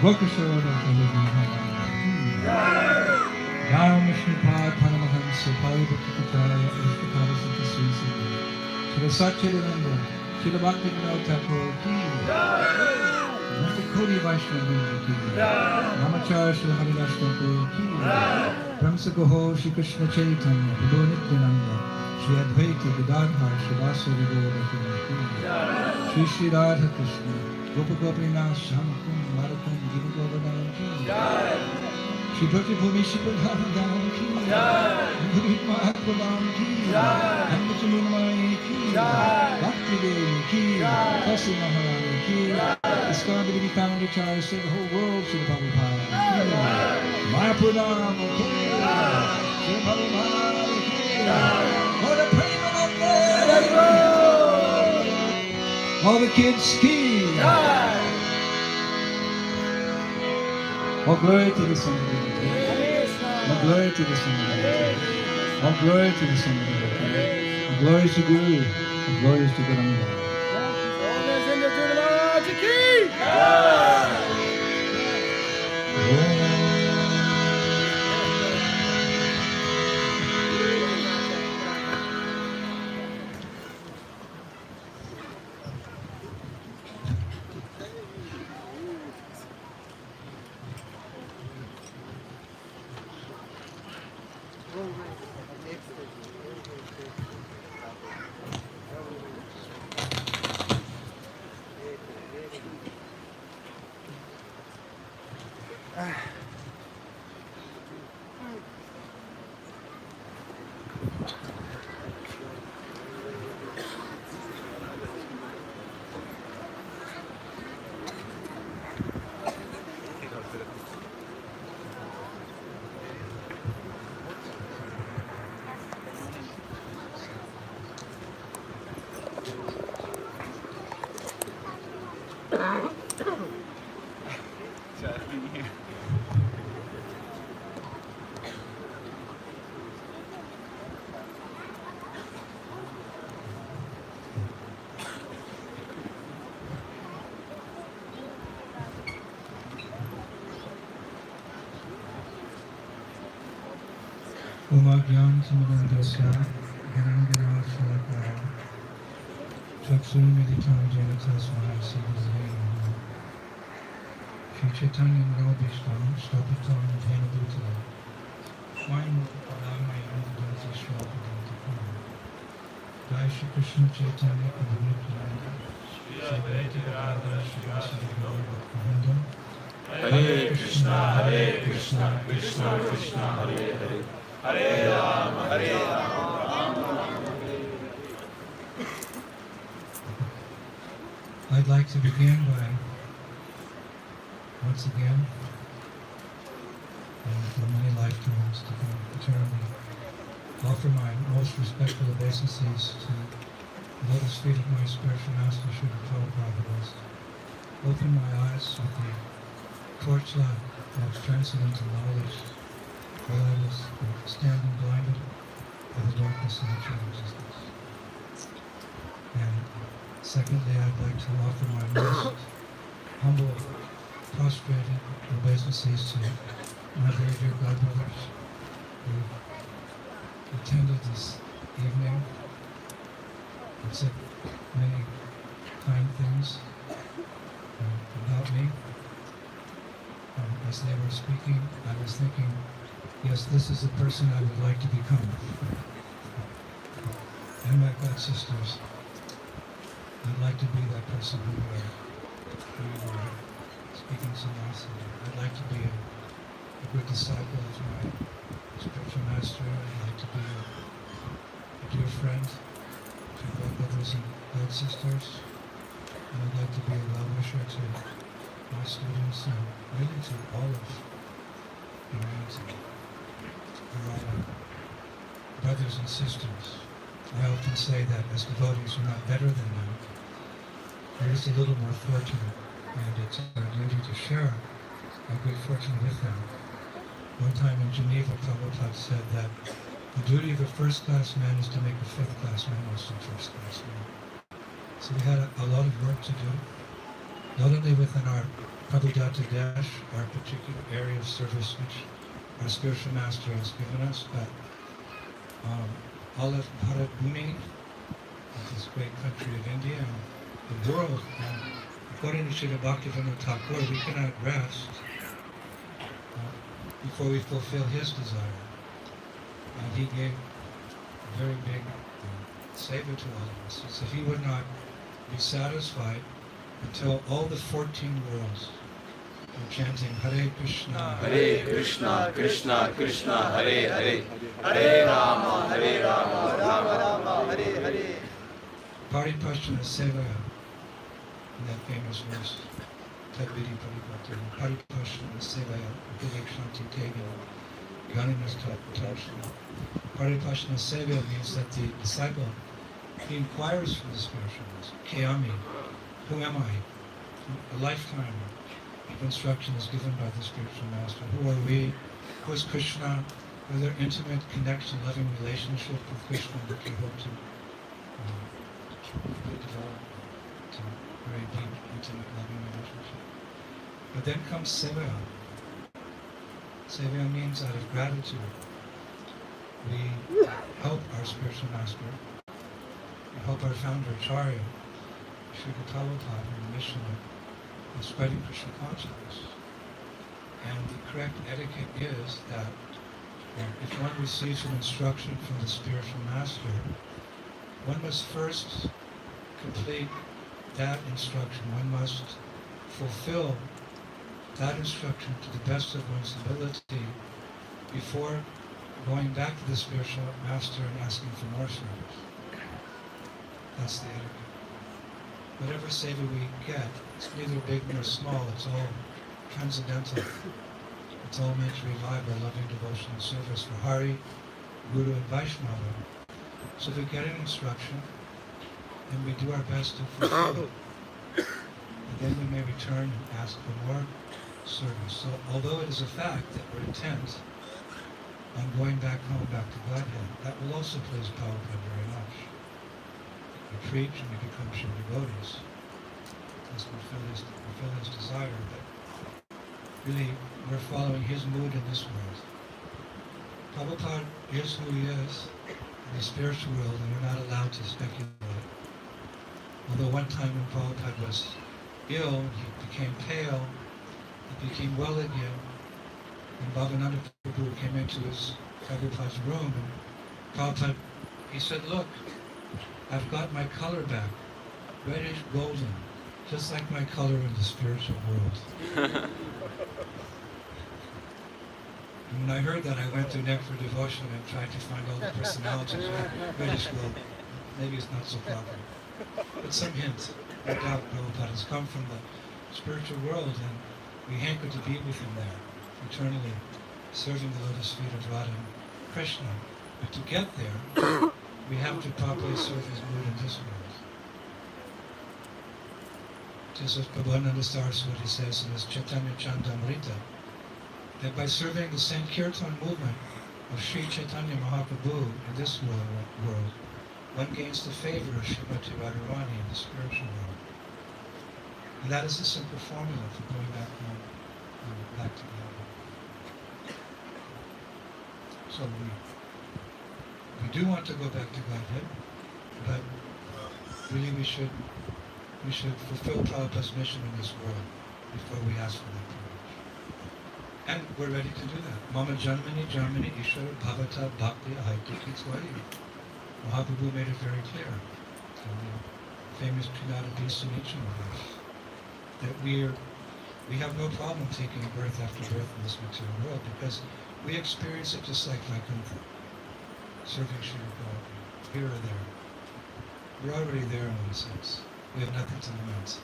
Gokashona Prabhupada Dham Vishnu Pad Paramahansa Hari Bhattakacharya Ashtatara Sati Sri Sri Shri Satchidananda Shri Bhaktivinoda Thakur ki Nati Kodi Vaishnava ki Namacharya Shri Haridas Thakur ki Brahmsagoho Shri Krishna Chaitanya Prabhu Nityananda Shri Advaita Gadadhar Shri Vasudeva Gaura ki Shri Shri Radha Krishna Gopa Gopinath Shamakun Marakun Giri Govardhan ki Shri Bhakti Bhumi Shri Pradhanadam ki Guru Mahaprabham ki Amritamurmai ki Bhakti Devi ki Kasi Maharani ki ISKCON to be found Acharya say the whole world Shri Prabhupada Mayapur Dham ki Shri Prabhupada ki For the Premanande all the kids ki all glory to the Son of God. All glory to the Son of God. All glory to the Son of God. All glory to Guru. All glory to Guranga. Omagyan Samadandasya Ganangana Shalakaya Chaksun Meditam Janata Swami Siddhizayam Shri Chaitanya Navishtam Shtapitam Jena Bhutala Swayam Paramayam Dhanti Shrapadhanti Pam Jai Shri Krishna Chaitanya Prabhu Nityananda Shri Advaita Gadadhara Shivasari Gaura Bhaktivinoda Hare Krishna, Krishna Krishna, Hare Hare, Hare Rama, Rama Rama, Hare. I'd like to begin by, once again, and for many lifetimes to come eternally, offer my most respectful obeisances to the lotus feet of my spiritual master, Srila Prabhupada. Open my eyes with the torchlight of transcendental knowledge, while I was standing blinded by the darkness of the true existence. And secondly, I'd like to offer my most humble, prostrated obeisances to my very dear godbrothers who attended this evening and said many kind things about me. As they were speaking, I was thinking, yes, this is the person I would like to become. And my god sisters, I'd like to be that person who you are speaking so nicely. I'd like to be a good disciple of my spiritual master. I'd like to be a dear friend to god brothers and god sisters. And I'd like to be a well-wisher to my students and really to all of humanity. We're all brothers and sisters. I often say that as devotees we're not better than them. We're just a little more fortunate, and it's our duty to share our good fortune with them. One time in Geneva, Prabhupada said that the duty of a first-class man is to make a fifth-class man also first-class man. So we had a lot of work to do. Not only within our Prabhupada Desh, our particular area of service which our spiritual master has given us, but all of Bharat Bhumi, this great country of India, and the world. And according to Srila Bhaktivinoda Thakur, we cannot rest before we fulfill his desire. And he gave a very big savor to all of us. He said he would not be satisfied until all the 14 worlds were chanting Hare Krishna, Krishna, Krishna Krishna, Hare Hare, Hare Rama, Rama Rama, Hare Hare. Paripashana Sevaya, in that famous verse, Tadvidi Paripatana, Paripashana Sevaya, Vivekshanti Tega, Ganinas Tatashana. Paripashana Sevaya means that the disciple, he inquires from the spiritual master, Kayami, who am I? A lifetime of instruction is given by the spiritual master. Who are we? Who is Krishna? With their intimate connection, loving relationship with Krishna that we hope to develop to a very deep, intimate, loving relationship. But then comes Sevaya. Sevaya means out of gratitude. We help our spiritual master, we help our founder, Acharya, Srila Prabhupada, in the mission of spreading Krishna consciousness. And the correct etiquette is that if one receives an instruction from the spiritual master, one must first complete that instruction. One must fulfill that instruction to the best of one's ability before going back to the spiritual master and asking for more service. That's the etiquette. Whatever seva we get, it's neither big nor small, it's all transcendental. It's all meant to revive our loving devotional service for Hari, Guru, and Vaishnava. So if we get an instruction, then we do our best to fulfill it. And then we may return and ask for more service. So although it is a fact that we're intent on going back home, back to Godhead, that will also please Prabhupada very much. We preach and we become pure devotees. As we fulfill his desire, but really we're following his mood in this world. Prabhupada is who he is in the spiritual world, and we're not allowed to speculate. Although one time when Prabhupada was ill, he became pale, he became well again, and Bhavananda Prabhu came into his Prabhupada's room, and Prabhupada, he said, look, I've got my color back, reddish golden, just like my color in the spiritual world. And when I heard that, I went to Nectar Devotion and tried to find all the personalities. Reddish gold, maybe it's not so proper. But some hints, no doubt Prabhupada has come from the spiritual world, and we hanker to be with him there, eternally, serving the lotus feet of Radha and Krishna. But to get there, we have to properly serve his mood in this world. Just as Prabhupada Saraswati says in his Chaitanya Chandamrita, that by serving the Sankirtan movement of Sri Chaitanya Mahaprabhu in this world, one gains the favor of Srimati Radharani in the spiritual world. And that is the simple formula for going back home, back to God. So we do want to go back to Godhead, but really we should fulfill Prabhupada's mission in this world before we ask for that privilege. And we're ready to do that. Mama Janmani Janmani Ishvara Bhavata Bhakti Ahaitiki Swari. Mahaprabhu made it very clear in the famous Trinada Sunitana verse that we have no problem taking birth after birth in this material world because we experience it just like Vaikuntha, serving Sri Prabhupada, here or there. We're already there in one sense. We have nothing to lament.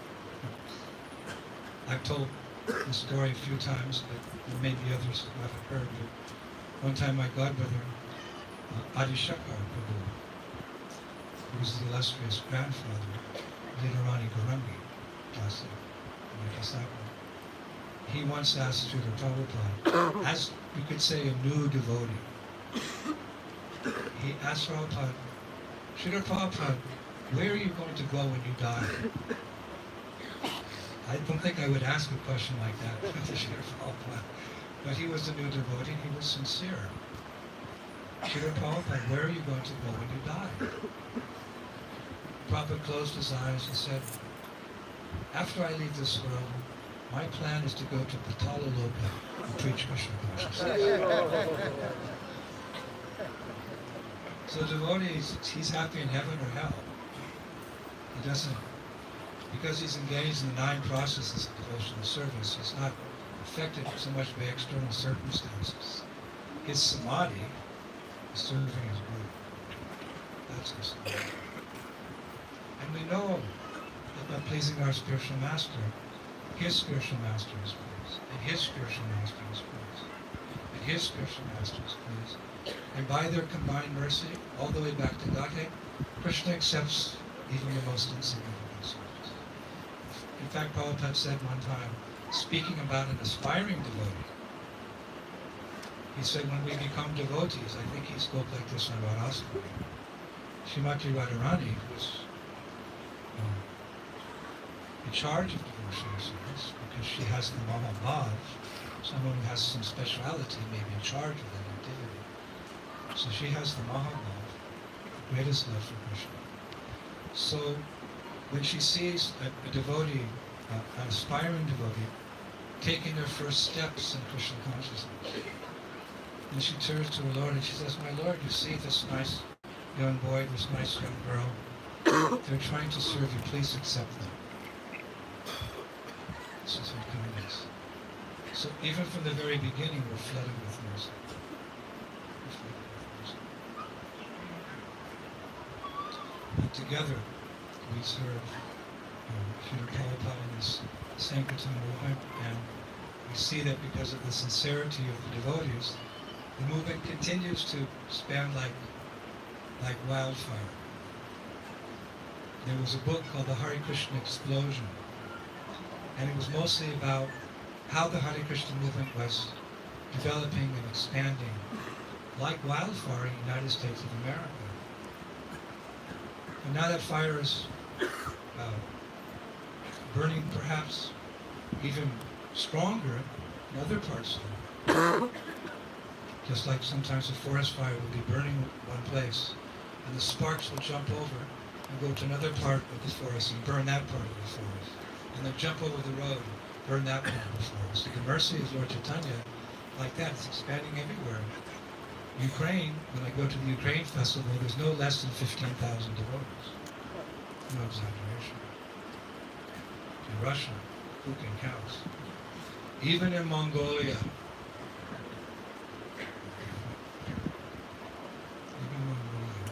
I've told the story a few times, but there may be others who haven't heard. But one time my godbrother, Adi Shakar Prabhu, who was the illustrious grandfather of Lidarani Garangi, Vyasa, my disciple, he once asked Srila Prabhupada, as you could say a new devotee, he asked Prabhupada, Srila Prabhupada, where are you going to go when you die? I don't think I would ask a question like that to Srila Prabhupada, but he was a new devotee, he was sincere. Srila Prabhupada, where are you going to go when you die? Prabhupada closed his eyes and said, after I leave this world, my plan is to go to Patala Loka and preach Krishna consciousness. So devotees, he's happy in heaven or hell. He doesn't, because he's engaged in the 9 processes of devotional service, he's not affected so much by external circumstances. His samadhi is serving his guru. That's his samadhi. And we know that by pleasing our spiritual master, his spiritual master is pleased, and his spiritual master is pleased, and his spiritual master is pleased. And by their combined mercy, all the way back to Godhead, Krishna accepts even the most insignificant souls. In fact, Prabhupada said one time, speaking about an aspiring devotee, he said, when we become devotees, I think he spoke like this on Radhaswami, Srimati Radharani, who was in charge of devotional service, because she has the Mahabhav, someone who has some speciality may be in charge of that activity. So she has the Mahabhav, the greatest love for Krishna. So when she sees a devotee, an aspiring devotee, taking their first steps in Krishna consciousness, and she turns to her Lord and she says, my Lord, you see this nice young boy, this nice young girl, they're trying to serve you, please accept them. This is her kindness. So even from the very beginning, we're flooded with mercy. And together, we serve Srila Prabhupada in this Sankirtan movement, and we see that because of the sincerity of the devotees, the movement continues to span like wildfire. There was a book called The Hare Krishna Explosion, and it was mostly about how the Hare Krishna movement was developing and expanding like wildfire in the United States of America. And now that fire is burning perhaps even stronger in other parts of the world. Just like sometimes a forest fire will be burning one place, and the sparks will jump over and go to another part of the forest and burn that part of the forest. And then jump over the road, burn that part of the forest. So the mercy of Lord Chaitanya, like that, it's expanding everywhere. Ukraine, when I go to the Ukraine festival, there's no less than 15,000 devotees. No exaggeration. In Russia, who can count? Even in Mongolia. Even Mongolia.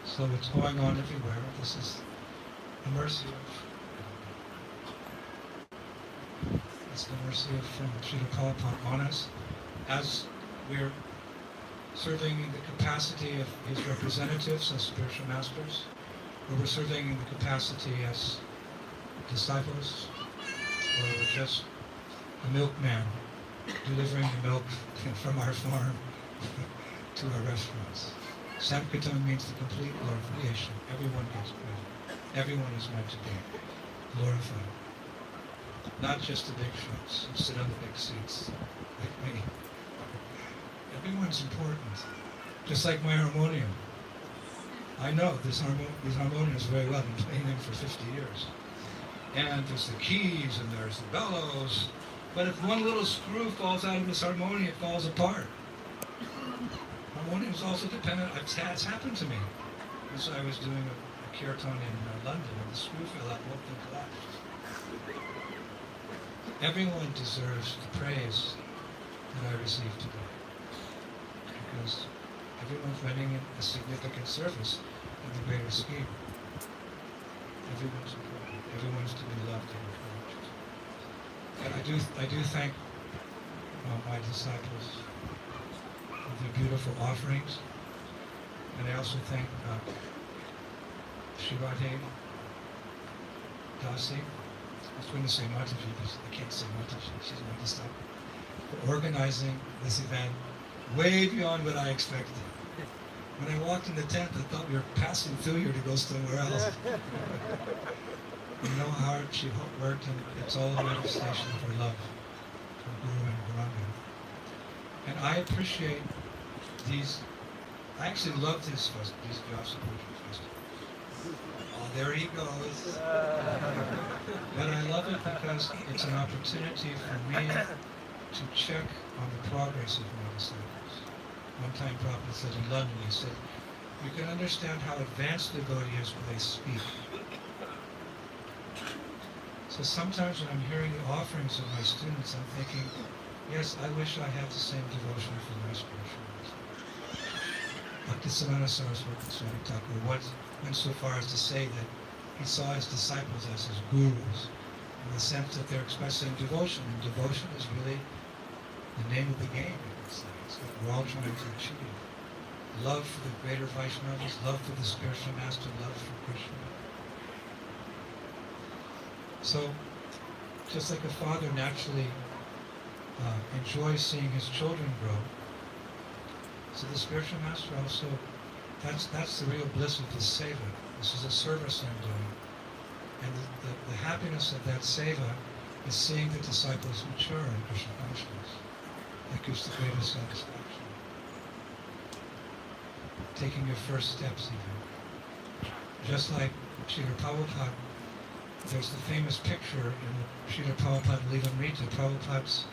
So it's going on everywhere. This is the mercy of Srila Prabhupada on us, as we're serving in the capacity of his representatives as spiritual masters, or we're serving in the capacity as disciples, or we're just a milkman delivering the milk from our farm to our restaurants. Sankirtan means the complete glorification. Everyone gets credit. Everyone is meant to be glorified. Not just the big shots who sit on the big seats, like me. Everyone's important. Just like my harmonium. I know these harmoniums very well. I've been playing them for 50 years. And there's the keys and there's the bellows. But if one little screw falls out of this harmonium, it falls apart. Harmonium is also dependent. It's happened to me. As I was doing a kirtan in London, and the screw fell out, both them collapsed. Everyone deserves the praise that I receive today, because everyone's running a significant service in the greater scheme. Everyone's important. Everyone's to be loved and encouraged. And I do thank my disciples for their beautiful offerings, and I also thank Shivate Dasi. I was going to say Mataji, but I can't say Mataji, she's my disciple, for organizing this event way beyond what I expected. When I walked in the tent, I thought we were passing through here to go somewhere else. You know how hard she worked, and it's all a manifestation of her love for Guru and Guranga. And I appreciate these. I actually love these Vyasa Puja festivals. Oh, there he goes. But I love it because it's an opportunity for me to check on the progress of my disciples. One time Prabhupada said in London, he said, you can understand how advanced the devotee is when they speak. So sometimes when I'm hearing the offerings of my students, I'm thinking, yes, I wish I had the same devotion for my spiritual master. Bhaktisiddhanta Saraswati Swami Thakur went so far as to say that he saw his disciples as his gurus, in the sense that they're expressing devotion, and devotion is really the name of the game, you could say. It's what we're all trying to achieve. Love for the greater Vaishnavas, love for the spiritual master, love for Krishna. So, just like a father naturally enjoys seeing his children grow, so the spiritual master also, that's the real bliss of the seva. This is a service I'm doing. And the happiness of that seva is seeing the disciples mature in Krishna consciousness. That gives the greatest satisfaction. Taking your first steps even. Just like Srila Prabhupada, there's the famous picture in Srila Prabhupada Lilamrita. Prabhupada's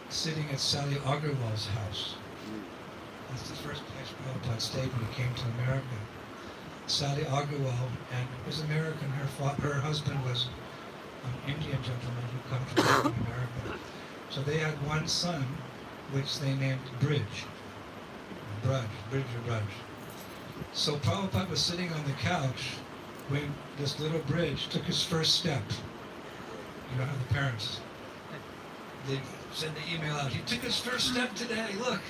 sitting at Sally Agrawal's house. That's the first place Prabhupada stayed when he came to America. Sally Agrawal, and was American. Her husband was an Indian gentleman who come from America. So they had one son, which they named Bridge or Brudge. So Prabhupada was sitting on the couch when this little Bridge took his first step. You know how the parents, they send the email out, he took his first step today, look.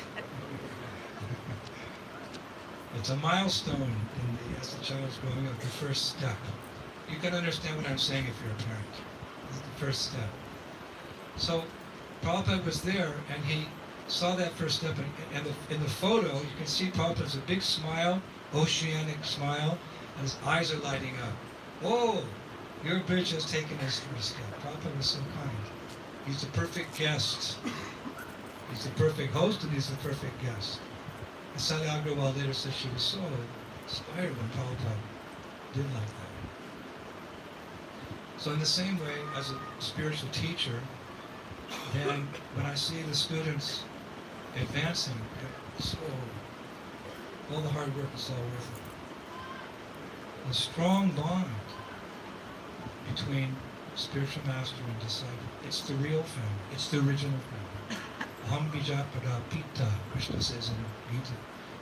It's a milestone as the child's growing up, the first step. You can understand what I'm saying if you're a parent. This is the first step. So Prabhupada was there, and he saw that first step, and in the photo, you can see Prabhupada's a big smile, oceanic smile, and his eyes are lighting up. Oh, your Bridge has taken his first step. Prabhupada was so kind. He's the perfect guest He's the perfect host and he's the perfect guest. And Sally Agrawal later said she was so inspired when Prabhupada did like that. So in the same way, as a spiritual teacher, then when I see the students advancing, so all the hard work is all worth it. A strong bond between spiritual master and disciple. It's the real family. It's the original family. Aham Bijapada Pita, Krishna says in Gita.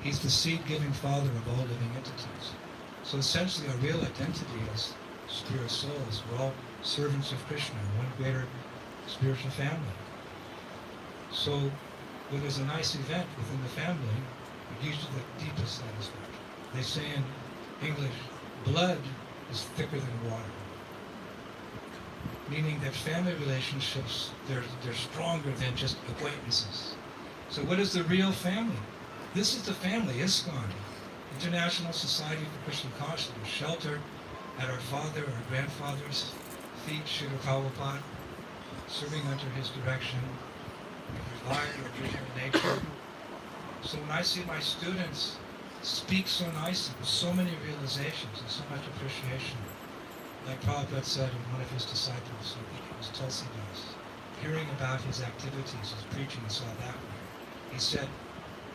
He's the seed-giving father of all living entities. So essentially our real identity as spirit souls, we're all servants of Krishna, one greater spiritual family. So when there's a nice event within the family, it gives you the deepest satisfaction. They say in English, blood is thicker than water. Meaning that family relationships, they're stronger than just acquaintances. So what is the real family? This is the family, ISKCON, International Society for Krishna Consciousness, sheltered at our father, our grandfather's feet, Srila Prabhupada, serving under his direction, relying on original nature. So when I see my students speak so nicely, with so many realizations and so much appreciation, like Prabhupada said in one of his disciples, I think it was Tulsidas, hearing about his activities, his preaching in South Africa, he said,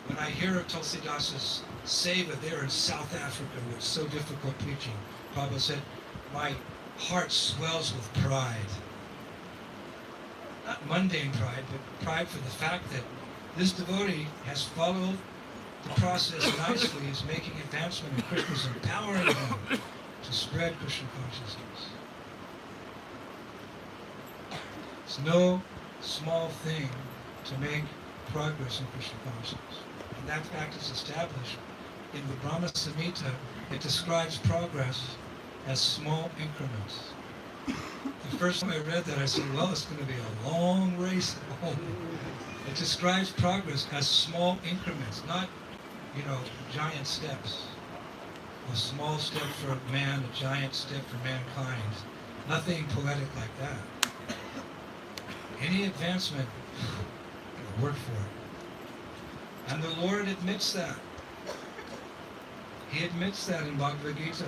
when I hear of Tulsidas's seva there in South Africa, where it's so difficult preaching, Prabhupada said, my heart swells with pride. Not mundane pride, but pride for the fact that this devotee has followed the process nicely, is making advancement, and Krishna is empowering them to spread Krishna consciousness. It's no small thing to make progress in Krishna consciousness. And that fact is established in the Brahma Samhita. It describes progress as small increments. The first time I read that, I said, well, it's going to be a long race at home. It describes progress as small increments, not, giant steps. A small step for man, a giant step for mankind. Nothing poetic like that. Any advancement, work for it. And the Lord admits that. He admits that in Bhagavad Gita.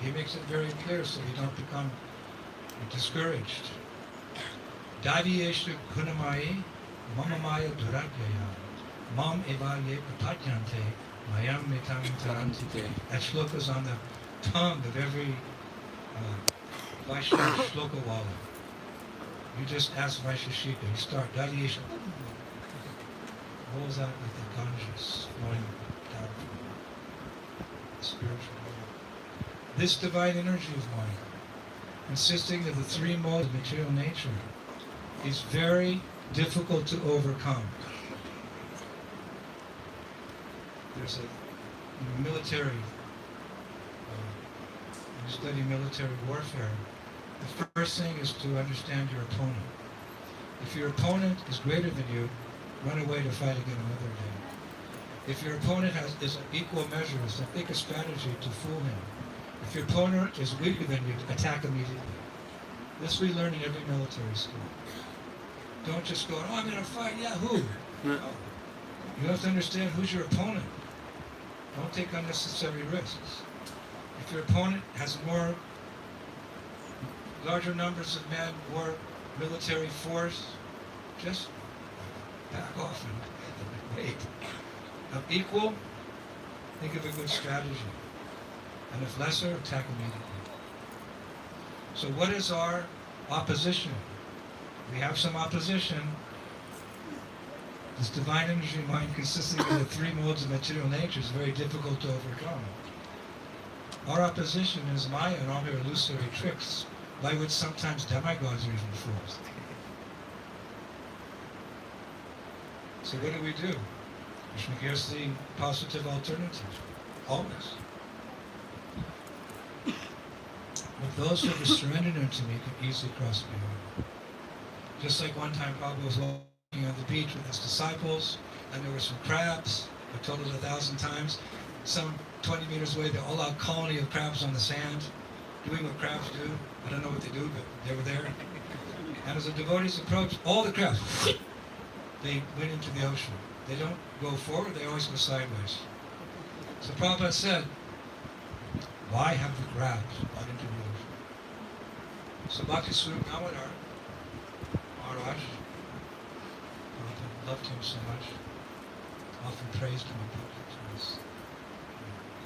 He makes it very clear so we don't become discouraged. Davyesha kunamai mamamaya duragyaya mam evaye patatyante mayam metam tarantite. That shloka is on the tongue of every Vaishnava shloka wala. You just ask Vaishashika, you start Davyesha. Rolls out like the Ganges flowing down from the spiritual world. This divine energy of mine, consisting of the three modes of material nature, is very difficult to overcome. There's a military, you study military warfare, the first thing is to understand your opponent. If your opponent is greater than you, run away to fight again another day. If your opponent is an equal measure, it's a strategy to fool him. If your opponent is weaker than you, attack immediately. This we learn in every military school. Don't just go, oh, I'm going to fight, yeah, who? No. You have to understand who's your opponent. Don't take unnecessary risks. If your opponent has larger numbers of men, more military force, just back off and wait. Of equal, think of a good strategy. And if lesser, attack immediately. So what is our opposition? We have some opposition. This divine energy mind consisting of the three modes of material nature is very difficult to overcome. Our opposition is Maya and all her illusory tricks, by which sometimes demigods are even fools. So what do we do? Krishna gives the positive alternative, always. But those who have surrendered unto me can easily cross beyond. Just like one time Prabhupada was walking on the beach with his disciples, and there were some crabs. I told it 1,000 times. Some 20 meters away, the all-out colony of crabs on the sand, doing what crabs do. I don't know what they do, but they were there. And as the devotees approached, all the crabs they went into the ocean. They don't go forward, they always go sideways. So Prabhupada said, why have the crabs gone into the ocean? So Bhakti Swarup Damodar Maharaj, Prabhupada loved him so much, often praised him about his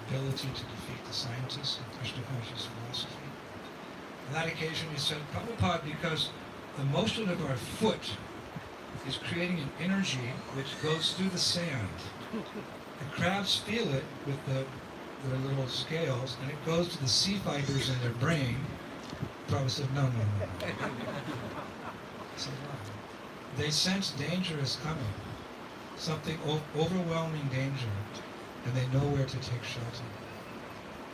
ability to defeat the scientists and Krishna conscious philosophy. On that occasion he said, Prabhupada, because the motion of our foot is creating an energy which goes through the sand. The crabs feel it with their little scales, and it goes to the sea fibers in their brain. Prabhupada said, no. So, they sense danger is coming, something overwhelming danger, and they know where to take shelter.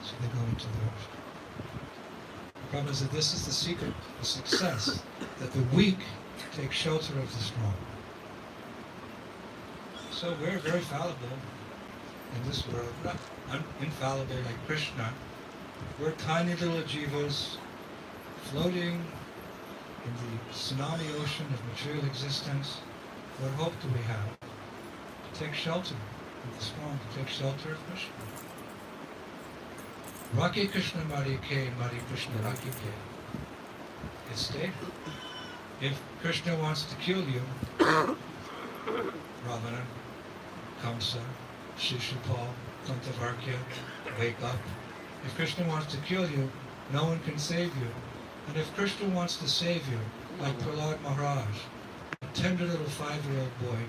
So they go into the ocean. Prabhupada said, this is the secret of success, that the weak take shelter of the strong. So we're very fallible in this world, not infallible like Krishna. We're tiny little jivas floating in the tsunami ocean of material existence. What hope do we have? To take shelter of the strong, to take shelter of Krishna. Raki Krishna Mari Ke, Mari Krishna Raki Ke. It's stated. If Krishna wants to kill you, Ravana, Kamsa, Shishupal, Kantavarkya, wake up. If Krishna wants to kill you, no one can save you. And if Krishna wants to save you, like Prahlad Maharaj, a tender little 5-year-old boy,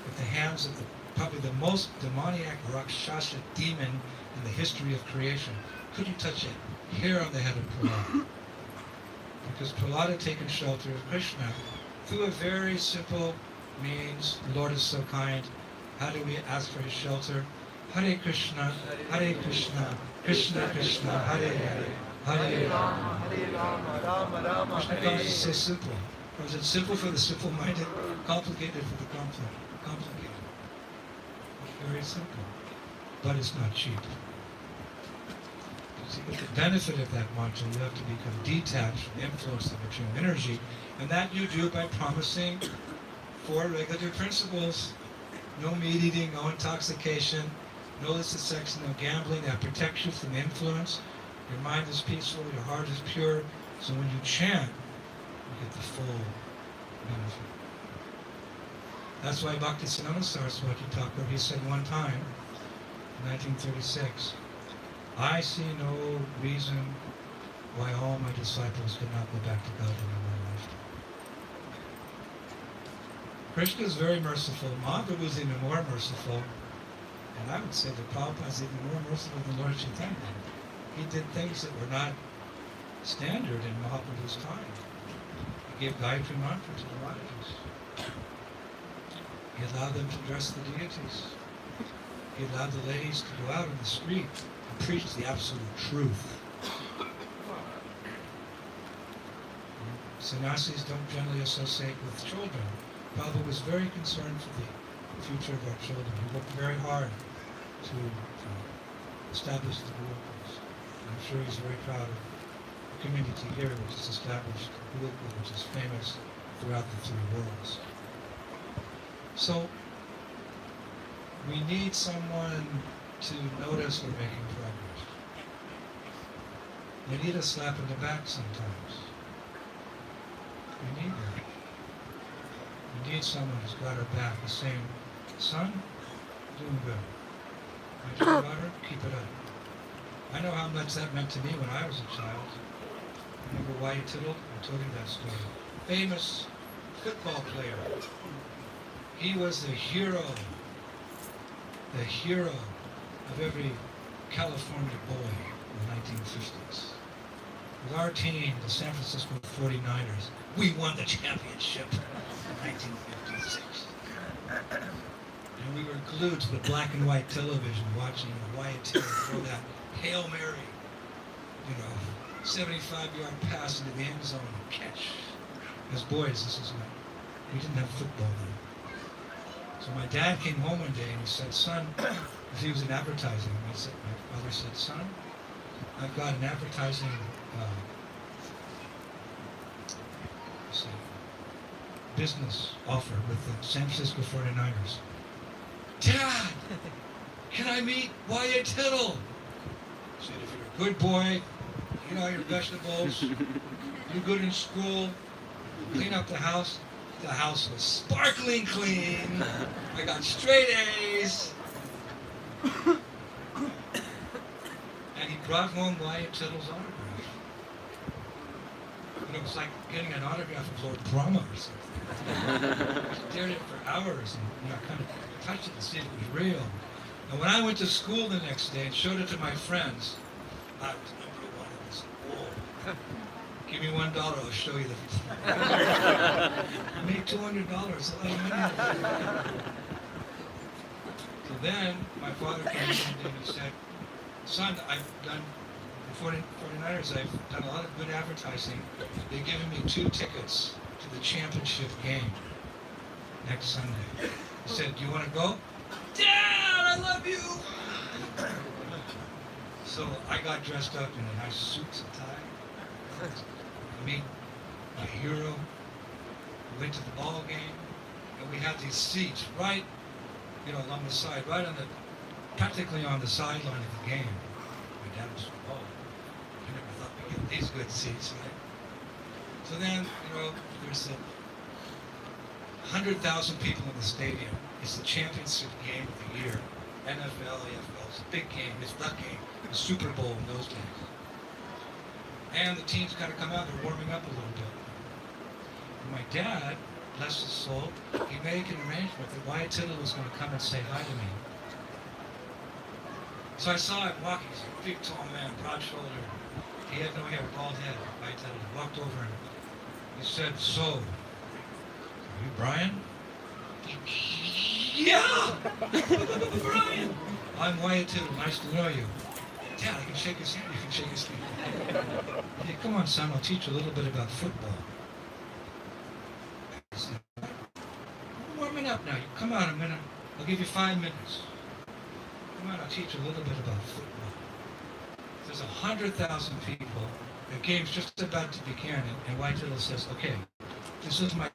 with the hands of probably the most demoniac Rakshasa demon in the history of creation, couldn't touch a hair on the head of Prahlad. Because Prahlad had taken shelter of Krishna through a very simple means. The Lord is so kind. How do we ask for his shelter? Hare Krishna, Krishna Krishna, Hare Hare, Hare Rama, Rama Rama. Krishna consciousness is so simple. Or is it simple for the simple-minded, complicated for the complicated? It's very simple, but it's not cheap. See, with the benefit of that mantra, you have to become detached from the influence of material energy, and that you do by promising 4 regular principles. No meat eating, no intoxication, no illicit sex, no gambling. That protects you from influence. Your mind is peaceful, your heart is pure, so when you chant, you get the full benefit. That's why Bhaktisiddhanta Saraswati Thakur, he said one time, in 1936, I see no reason why all my disciples could not go back to God in one lifetime. Krishna is very merciful. Mahaprabhu is even more merciful. And I would say that Prabhupada is even more merciful than Lord Chaitanya. He did things that were not standard in Mahaprabhu's time. He gave Gayatri mantra to the Maharajas. He allowed them to dress the deities. He allowed the ladies to go out in the street and preach the absolute truth. Sannyasis don't generally associate with children. Prabhupada was very concerned for the future of our children. He worked very hard to establish the Gurukuls. I'm sure he's very proud of the community here which has established the Gurukul, which is famous throughout the 3 worlds. So, we need someone to notice we're making progress. We need a slap in the back sometimes. We need that. We need someone who's got our back, and saying, son, doing good. My dear daughter, keep it up. I know how much that meant to me when I was a child. Remember Wyatt Tittle? I told you that story. Famous football player. He was the hero of every California boy in the 1950s. With our team, the San Francisco 49ers, we won the championship in 1956. And we were glued to the black and white television watching Wyatt Tittle throw that Hail Mary, 75-yard pass into the end zone and catch. As boys, we didn't have football then. So my dad came home one day and he said, son, because he was in advertising, my father said, son, I've got an advertising business offer with the San Francisco 49ers. Dad, can I meet Wyatt Tittle? I said, if you're a good boy, eat all your vegetables, do good in school, clean up the house was sparkling clean. I got straight A's. And he brought home Wyatt Tittle's autograph. It was like getting an autograph of Lord Brahma or something. I stared at it for hours and kind of touched it to see if it was real. And when I went to school the next day and showed it to my friends, I was number one in the school. Give me $1, I'll show you the. I made $200. So then my father came in and said, son, I've done for 49ers, I've done a lot of good advertising. They've given me 2 tickets to the championship game next Sunday. He said, do you want to go? Dad, I love you! So I got dressed up in a nice suit and tie. I meet my hero. We went to the ball game, and we had these seats right, along the side, right practically on the sideline of the game. My dad was from home. I never thought we'd get these good seats, right? So then, there's 100,000 people in the stadium. It's the championship game of the year. NFL, AFL, it's a big game. It's the game. The Super Bowl in those days. And the teams kind of come out, they're warming up a little bit. And my dad, bless his soul, he made an arrangement that Wyatt Tittle was going to come and say hi to me. So I saw him walking, he's a big, tall man, broad-shouldered. He had no hair, bald head, Wyatt Tittle. He walked over and he said, so, are you Brian? Yeah! Brian! I'm Wyatt Tittle, nice to know you. Dad, I can shake his hand, you can shake his hand. Hey, come on, son, I'll teach you a little bit about football. I said, I'm warming up now. You come out a minute, I'll give you 5 minutes. Come on, I'll teach you a little bit about football. There's 100,000 people, the game's just about to begin, and Wyatt Tittle says, okay, this is my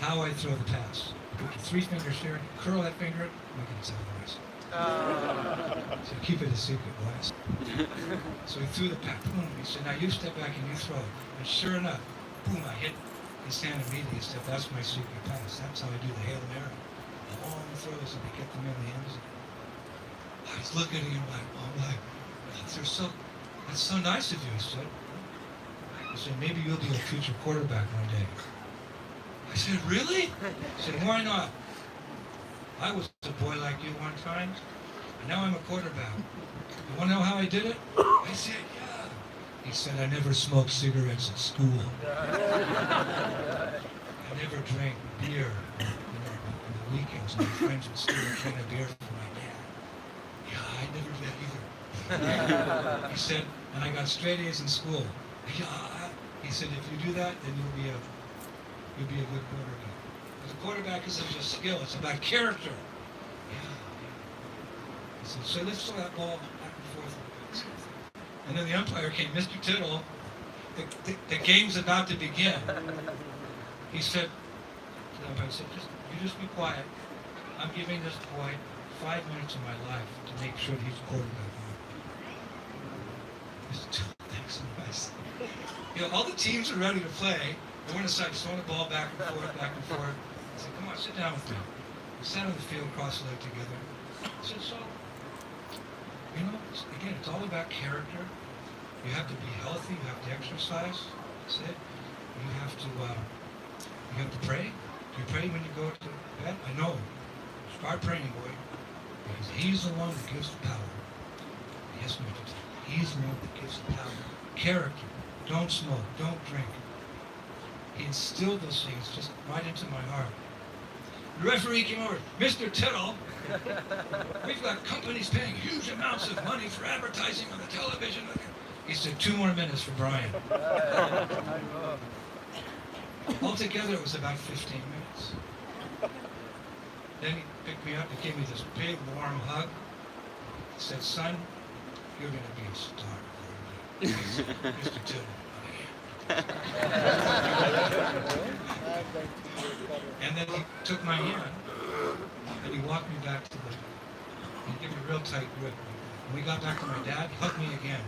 how I throw the pass. Put your 3 fingers here, curl that finger, I'm going to tell the rest. So keep it a secret, boys. So he threw the pass, boom, he said, now you step back and you throw. And sure enough, boom, I hit his hand immediately. He said, that's my secret pass. That's how I do the Hail Mary. The long throws and I get them in the end zone. I was looking at him like, oh my, that's so nice of you, he said. He said, maybe you'll be a future quarterback one day. I said, really? He said, why not? I was a boy like you one time, and now I'm a quarterback. You want to know how I did it? I said, yeah. He said, I never smoked cigarettes at school. I never drank beer on the weekends. My friends would steal a can of beer from my dad. Yeah, I never did that either. He said, and I got straight A's in school. Yeah. He said, if you do that, then you'll be a good quarterback. Because a quarterback isn't just skill, it's about character. Yeah. He said, so let's throw that ball back and forth. And then the umpire came, Mr. Tittle, the game's about to begin. He said, the umpire said, just be quiet. I'm giving this boy 5 minutes of my life to make sure that he's a quarterback. Mr. Tittle, thanks so much. All the teams are ready to play. They went aside, throwing the ball back and forth, back and forth. I said, come on, sit down with me. We sat on the field, cross-legged together. I said, so, again, it's all about character. You have to be healthy, you have to exercise. That's it. You have to pray. Do you pray when you go to bed? I know. Start praying, boy. Because he's the one that gives the power. Yes, Mr. T. He's the one that gives the power. Character. Don't smoke. Don't drink. He instilled those things just right into my heart. The referee came over, Mr. Tittle, we've got companies paying huge amounts of money for advertising on the television. He said, 2 more minutes for Brian. Altogether, it was about 15 minutes. Then he picked me up and gave me this big, warm hug. He said, son, you're going to be a star. Mr. Tittle. And then he took my hand and he walked me back to the, he gave me a real tight grip. When we got back to my dad, he hugged me again.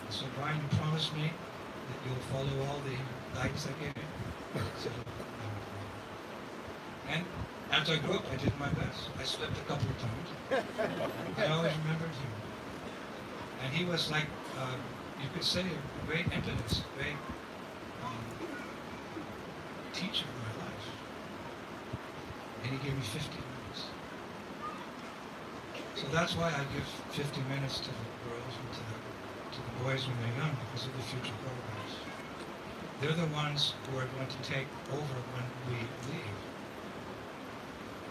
He said, Brian, you promised me that you'll follow all the guidance I gave you. I said, and as I grew up, I did my best. I slipped a couple of times. I always remembered him. And he was like, you could say, a great impetus, a great teacher in my life. And he gave me 50 minutes. So that's why I give 50 minutes to the girls and to the boys when they're young, because of the future programs. They're the ones who are going to take over when we leave.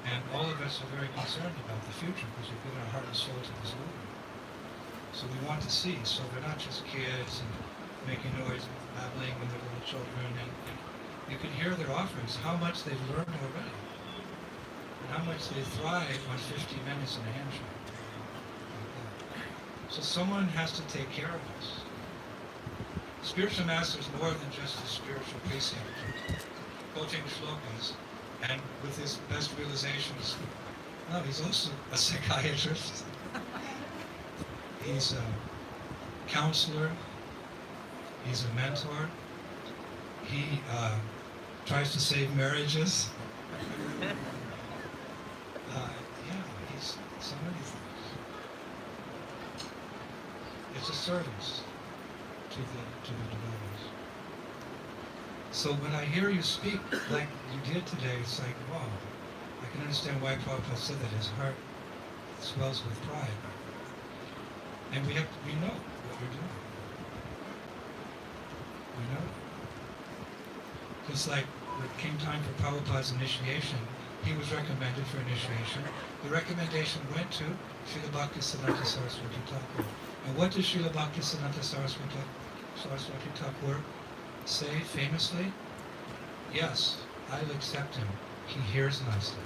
And all of us are very concerned about the future because we've given our heart and soul to this movement. So we want to see, so they're not just kids and making noise, babbling when they're little children, and you can hear their offerings, how much they've learned already, and how much they thrive on 50 minutes in a handshake. So someone has to take care of us. Spiritual master is more than just a spiritual preceptor, quoting shlokas, and with his best realizations. No, he's also a psychiatrist. He's a counselor. He's a mentor. He tries to save marriages. Yeah, he's so many things. It's a service to the devotees. So when I hear you speak like you did today, it's like, wow, I can understand why Prabhupada said that his heart swells with pride. And we know what we're doing. We know. Just like when it came time for Prabhupada's initiation, he was recommended for initiation. The recommendation went to Srila Bhaktisiddhanta Saraswati Thakur. And what does Srila Bhaktisiddhanta Saraswati Thakur say famously? Yes, I'll accept him. He hears nicely.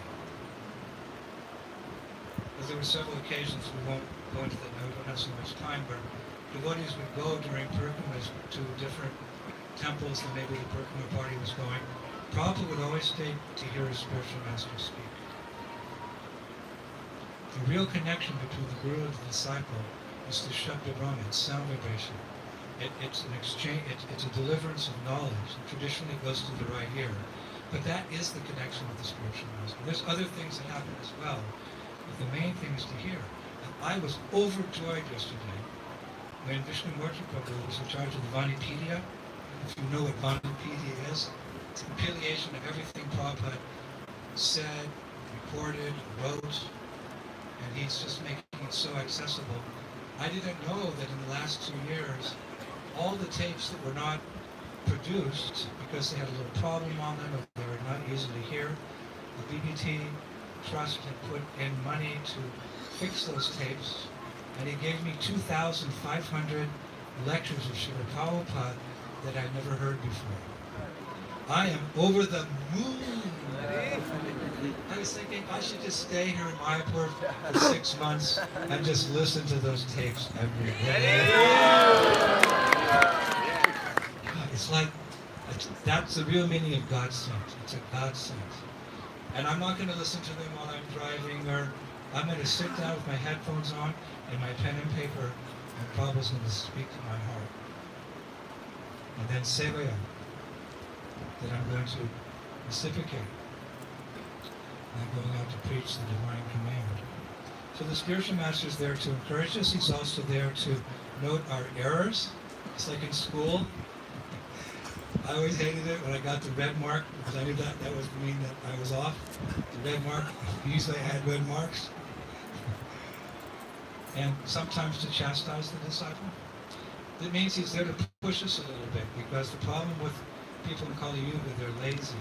But there were several occasions, we won't go into that now, we don't have so much time, where devotees would go during pilgrimage to different temples that maybe the Purkama party was going. Prabhupada would always stay to hear his spiritual master speak. The real connection between the guru and the disciple is the Shabda Brahma, it's sound vibration. It's an exchange, it's a deliverance of knowledge. Traditionally it goes to the right ear. But that is the connection with the spiritual master. There's other things that happen as well, but the main thing is to hear. And I was overjoyed yesterday when Vishnumurti Prabhu was in charge of the Vanipedia. If you know what Vanipedia is, it's a compilation of everything Prabhupada said, recorded, wrote, and he's just making it so accessible. I didn't know that in the last 2 years, all the tapes that were not produced because they had a little problem on them, or they were not easily here, the BBT Trust had put in money to fix those tapes, and he gave me 2,500 lectures of Srila Prabhupada that I'd never heard before. I am over the moon. I was thinking I should just stay here in Mayapur for 6 months and just listen to those tapes every day. It's like, that's the real meaning of God sent. It's a God sent. And I'm not going to listen to them while I'm driving, or I'm going to sit down with my headphones on and my pen and paper, and Prabhupada's going to speak to my heart. And then Sevaya, that I'm going to reciprocate. I'm going out to preach the divine command. So the spiritual master is there to encourage us. He's also there to note our errors. It's like in school. I always hated it when I got the red mark, because I knew that would mean that I was off. The red mark, usually I had red marks. And sometimes to chastise the disciple. That means he's there to push us a little bit, because the problem with people in Kali Yuga, they're lazy.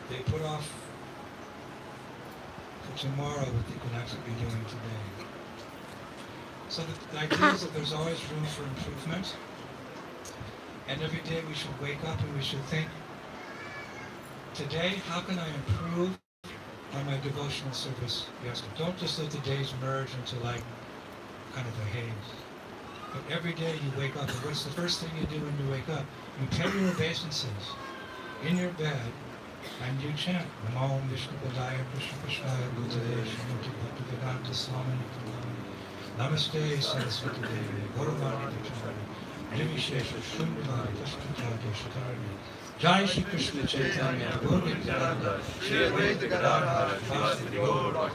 They put off for tomorrow what they could actually be doing today. So the idea is that there's always room for improvement. And every day we should wake up and we should think, today, how can I improve on my devotional service yesterday? Don't just let the days merge into like kind of a haze. But every day you wake up, and what's the first thing you do when you wake up? You pay your obeisances in your bed, And you chant, Namo Vishnu Padaya Krishna Krishnaya Bhutale Srimati Bhaktivedanta Swami Namaste Saraswati Devi Gauravani Pacharani Nirvishesha Shundari Tashtutade Shakarani Jai Shri Krishna Chaitanya Gaur Nityananda Shri Advaita Gadadhara Vasudeva Gaur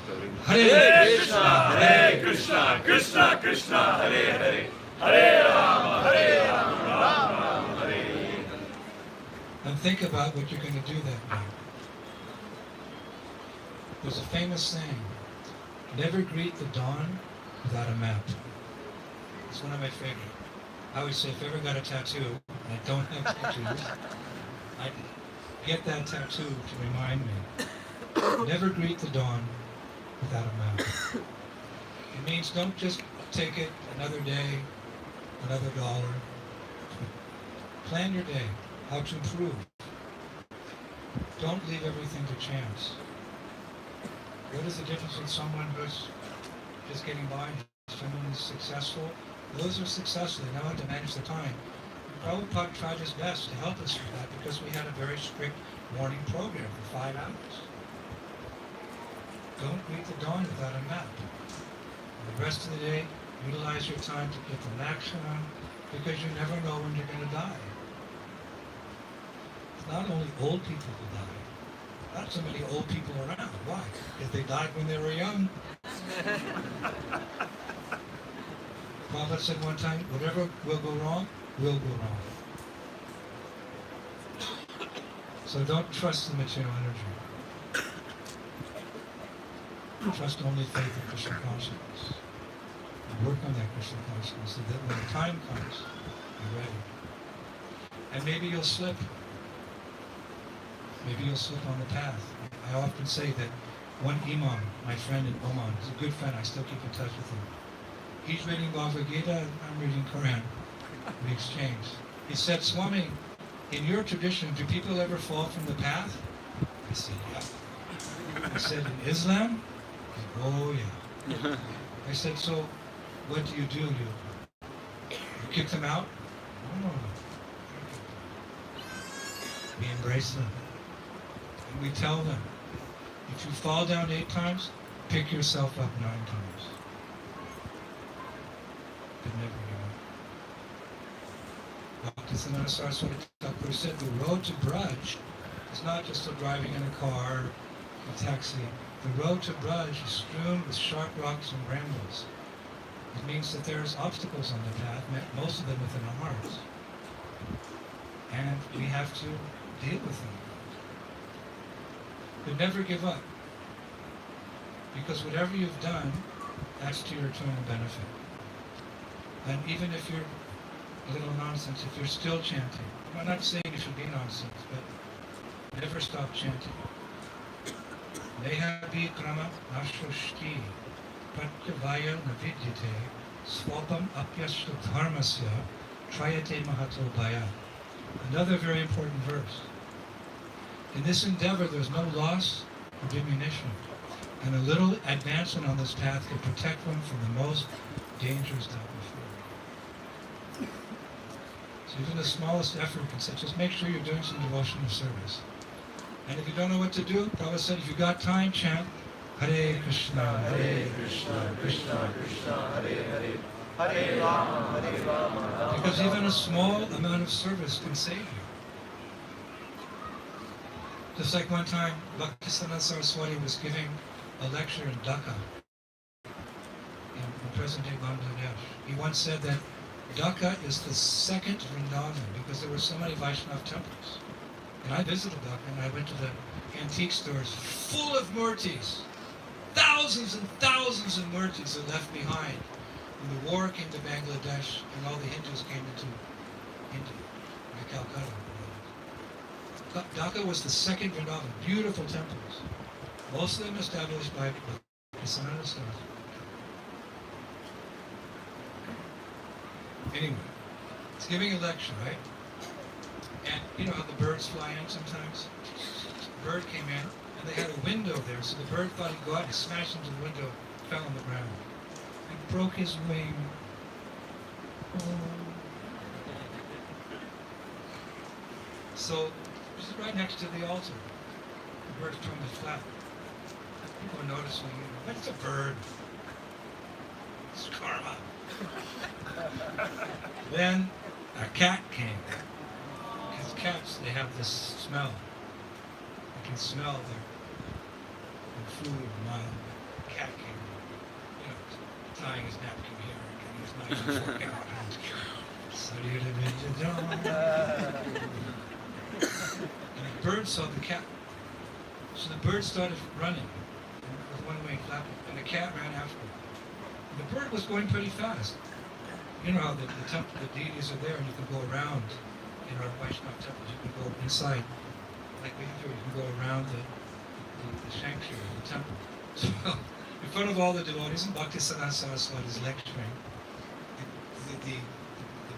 Hare Krishna Hare Krishna Krishna Krishna Hare Hare Hare Rama Rama Hare. And think about what you're going to do that night. There's a famous saying, never greet the dawn without a map. It's one of my favorite. I always say if I ever got a tattoo, and I don't have tattoos, I'd get that tattoo to remind me. Never greet the dawn without a map. It means don't just take it another day, another dollar. Plan your day, how to improve. Don't leave everything to chance. What is the difference with someone who's just getting by, someone who's successful? Those who are successful, they know how to manage their time. Prabhupada tried his best to help us with that because we had a very strict morning program for 5 hours. Don't greet the dawn without a map. And the rest of the day, utilize your time to get the maximum because you never know when you're going to die. It's not only old people who die. Not so many old people around. Why? Because they died when they were young. Prabhupada said one time, whatever will go wrong, will go wrong. So don't trust the material energy. Trust only faith in Krishna consciousness. And work on that Krishna consciousness so that when the time comes, you're ready. And maybe you'll slip. Maybe you'll slip on the path. I often say that one imam, my friend in Oman, is a good friend, I still keep in touch with him. He's reading Bhagavad Gita, and I'm reading Quran. We exchange. He said, Swami, in your tradition, do people ever fall from the path? I said, yeah. I said, in Islam? He said, oh, yeah. I said, so what do? You kick them out? No. We embrace them. And we tell them, if you fall down 8 times, pick yourself up 9 times. But never give up. Bhaktisiddhanta Saraswati Thakur said the road to Braj is not just for driving in a car, a taxi. The road to Braj is strewn with sharp rocks and brambles. It means that there's obstacles on the path, most of them within our hearts. And we have to deal with them. But never give up. Because whatever you've done, that's to your eternal benefit. And even if you're a little nonsense, if you're still chanting, I'm not saying you should be nonsense, but never stop chanting. Neha krama nashrushti pratyavaya navidyate swapam apyashta dharmasya trayate mahato bhaya. Another very important verse. In this endeavor, there's no loss or diminution, and a little advancement on this path can protect one from the most dangerous doubt before. So even the smallest effort can say, just make sure you're doing some devotional service. And if you don't know what to do, Prabhupada said, if you got time, chant Hare Krishna, Hare Krishna, Krishna Krishna, Hare Hare, Hare Rama, Hare Rama. Because even a small amount of service can save you. Just like one time, Bhaktisiddhanta Saraswati was giving a lecture in Dhaka, in present-day Bangladesh. He once said that Dhaka is the second Vrindavan because there were so many Vaishnava temples. And I visited Dhaka and I went to the antique stores full of murtis. Thousands and thousands of murtis are left behind. When the war came to Bangladesh and all the Hindus came into India, like Calcutta. Dhaka was the second Vrindavan, beautiful temples. Most of them established by Bhaktisiddhanta Swami. Anyway, it's giving a lecture, right? And you know how the birds fly in sometimes? The bird came in, and they had a window there, so the bird thought he'd go out and smash into the window, fell on the ground. He broke his wing. So, this is right next to the altar. the bird turned it flat. People were noticing, what's a bird? It's karma. Then a cat came. Because cats, they have this smell. They can smell their food a mile away. Cat came, tying his napkin here, getting his knife and fork out. And the bird saw the cat. So the bird started running with one wing flapping, and the cat ran after him. The bird was going pretty fast. You know how the deities are there and you can go around in our Vaishnava temples. You can go inside, like we do, you can go around the sanctuary, the temple. So in front of all the devotees, and Bhaktisiddhanta Saraswati is lecturing, the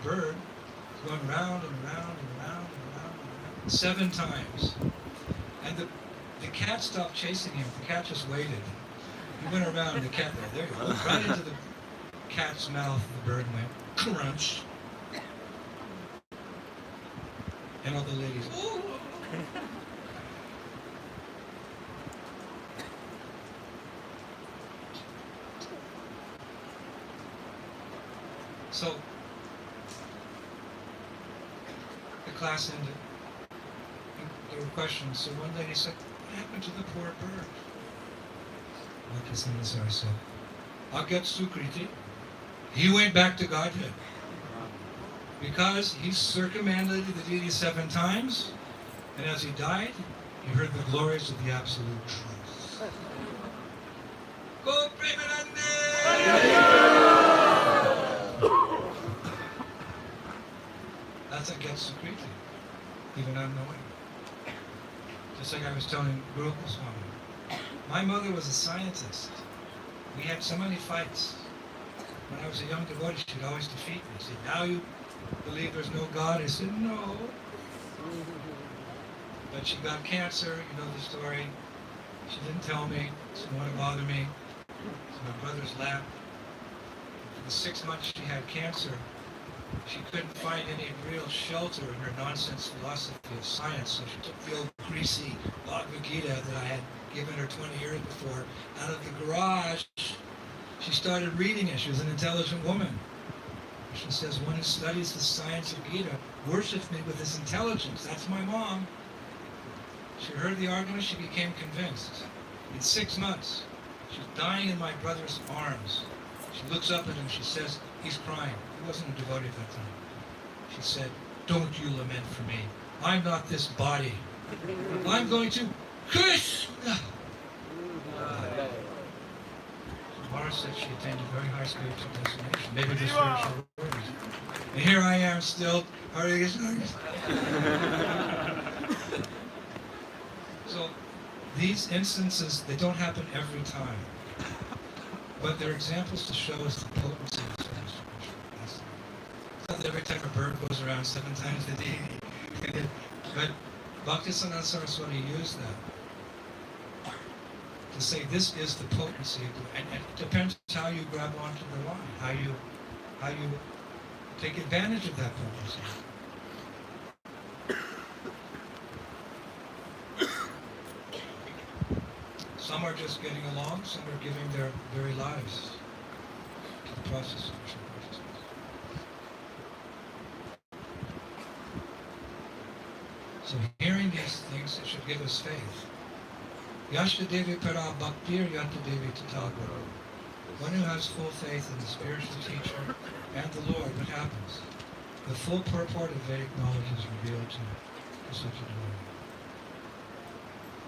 bird is going round and round and round and round and round 7 times. And the cat stopped chasing him. The cat just waited. He went around and the cat, there you go, right into the cat's mouth, the bird went, crunch. And all the ladies, oh! So, the class ended. There were questions. So one lady said, what happened to the poor bird? I said, Agyat Sukriti. He went back to Godhead. Because he circumambulated the deity 7 times, and as he died, he heard the glories of the absolute truth. Go That's Agyat Sukriti, even unknowing. Just like I was telling Guru Swami. My mother was a scientist. We had so many fights. When I was a young devotee, she'd always defeat me. She'd say, now you believe there's no God? I said, no. But she got cancer, you know the story. She didn't tell me. She didn't want to bother me. It's my brother's lap. For the 6 months she had cancer, she couldn't find any real shelter in her nonsense philosophy of science, so she took the old greasy Bhagavad Gita that I had given her 20 years before out of the garage. She started reading it. She was an intelligent woman. She says, one who studies the science of Gita worships me with his intelligence. That's my mom. She heard the argument. She became convinced. In 6 months, she's dying in my brother's arms. She looks up at him. She says, he's crying. He wasn't a devotee at that time. She said, don't you lament for me. I'm not this body. I'm going to Krishna. Mara said she attained a very high spiritual destination. Maybe the spiritual world. And here I am still. Hare Krishna. So these instances, they don't happen every time. But they're examples to show us the potency of service to Krishna. It's not that every time a bird goes around 7 times a day. But Bhaktisiddhanta Saraswati used that to say this is the potency, and it depends how you grab onto the line, how you take advantage of that potency. Some are just getting along, some are giving their very lives to the process of Krishna consciousness. So hearing these things, it should give us faith. Yashta Devi Para Bhaktir Yata Devi Tata Guru. One who has full faith in the spiritual teacher and the Lord, what happens? The full purport of Vedic knowledge is revealed to such a devotee.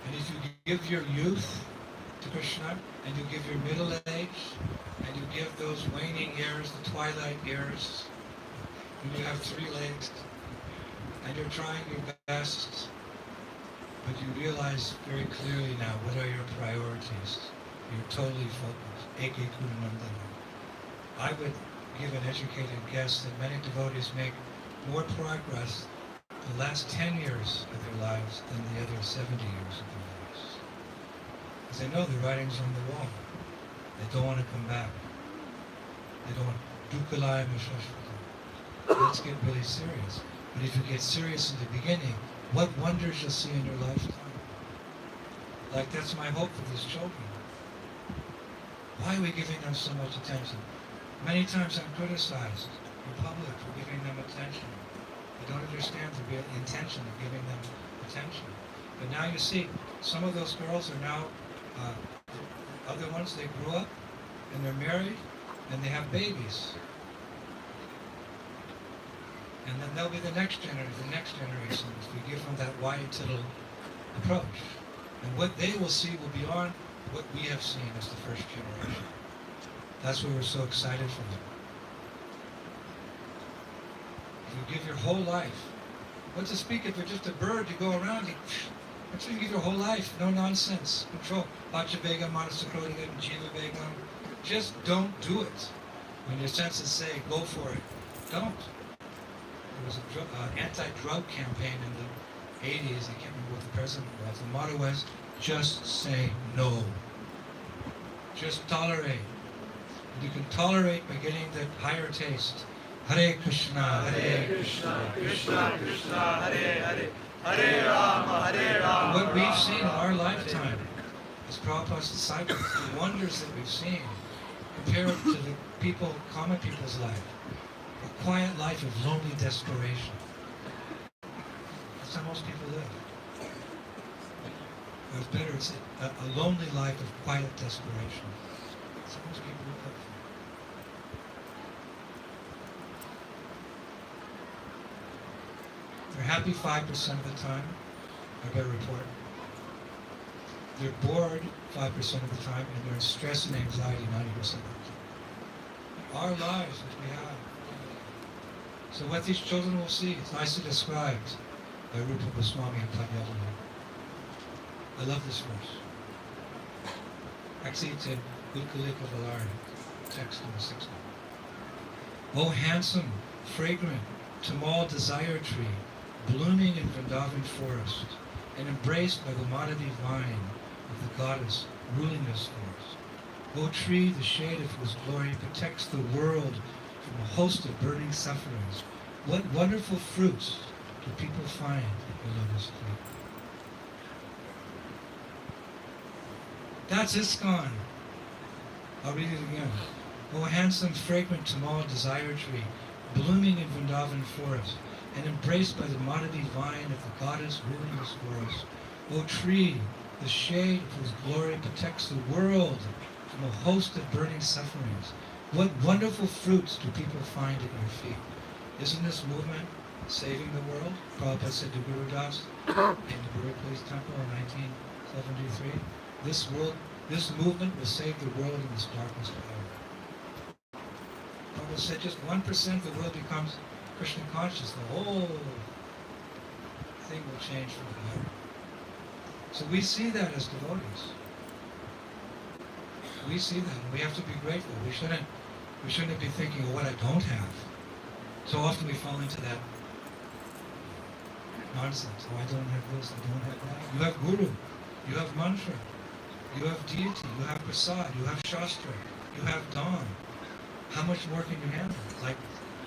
And if you give your youth to Krishna, and you give your middle age, and you give those waning years, the twilight years, and you have 3 legs, and you're trying your best, but you realize very clearly now what are your priorities. You're totally focused. Eke Kudanandana. I would give an educated guess that many devotees make more progress the last 10 years of their lives than the other 70 years of their lives. Because they know the writing's on the wall. They don't want to come back. They don't want Dukalaya Mashashvata. Let's get really serious. But if you get serious in the beginning, what wonders you'll see in your lifetime. Like, that's my hope for these children. Why are we giving them so much attention? Many times I'm criticized in public for giving them attention. I don't understand the real intention of giving them attention. But now you see, some of those girls are now, other ones, they grew up and they're married and they have babies. And then they'll be the next generation if we give them that wide tittle approach. And what they will see will be beyond what we have seen as the first generation. That's why we're so excited for them. If you give your whole life, what to speak if you're just a bird, you go around, you give your whole life, no nonsense, control. Bhakti-vegam, Manasakrodhigam, Jiva-vegam. Just don't do it. When your senses say, go for it, don't. There was an anti-drug campaign in the 80s, I can't remember what the president was. The motto was, just say no. Just tolerate. And you can tolerate by getting the higher taste. Hare Krishna, Hare Krishna, Krishna Krishna, Hare Hare, Hare Rama, Hare Rama. What we've seen in our lifetime as Prabhupada's disciples, the wonders that we've seen, compared to the people, common people's life, a quiet life of lonely desperation. That's how most people live. Or it's better, it's a lonely life of quiet desperation. That's how most people live. They're happy 5% of the time, I better report. They're bored 5% of the time, and they're in stress and anxiety 90% of the time. Our lives that we have. So what these children will see is nicely described by Rupa Goswami and Panyavana. I love this verse. Actually, it's in Gulkulika Valari, text number 60. O handsome, fragrant, Tamal desire tree, blooming in Vrindavan forest, and embraced by the Madhavi vine of the goddess ruling this forest. O tree, the shade of whose glory protects the world from a host of burning sufferings. What wonderful fruits do people find at the lotus feet? That's ISKCON. I'll read it again. O handsome, fragrant Tamal desire tree, blooming in Vrindavan forest, and embraced by the Madhavi vine of the goddess ruling this forest. O tree, the shade of whose glory protects the world from a host of burning sufferings. What wonderful fruits do people find at your feet? Isn't this movement saving the world? Prabhupada said to Guru Das in the Guru Place Temple in 1973. This movement will save the world in this darkest hour. Prabhupada said just 1% of the world becomes Krishna conscious, the whole thing will change for the better. So we see that as devotees. We see that, and we have to be grateful. We shouldn't be thinking of what I don't have. So often we fall into that nonsense. Oh, I don't have this, I don't have that. You have Guru, you have mantra, you have deity, you have prasad, you have shastra, you have Dham. How much more can you handle? Like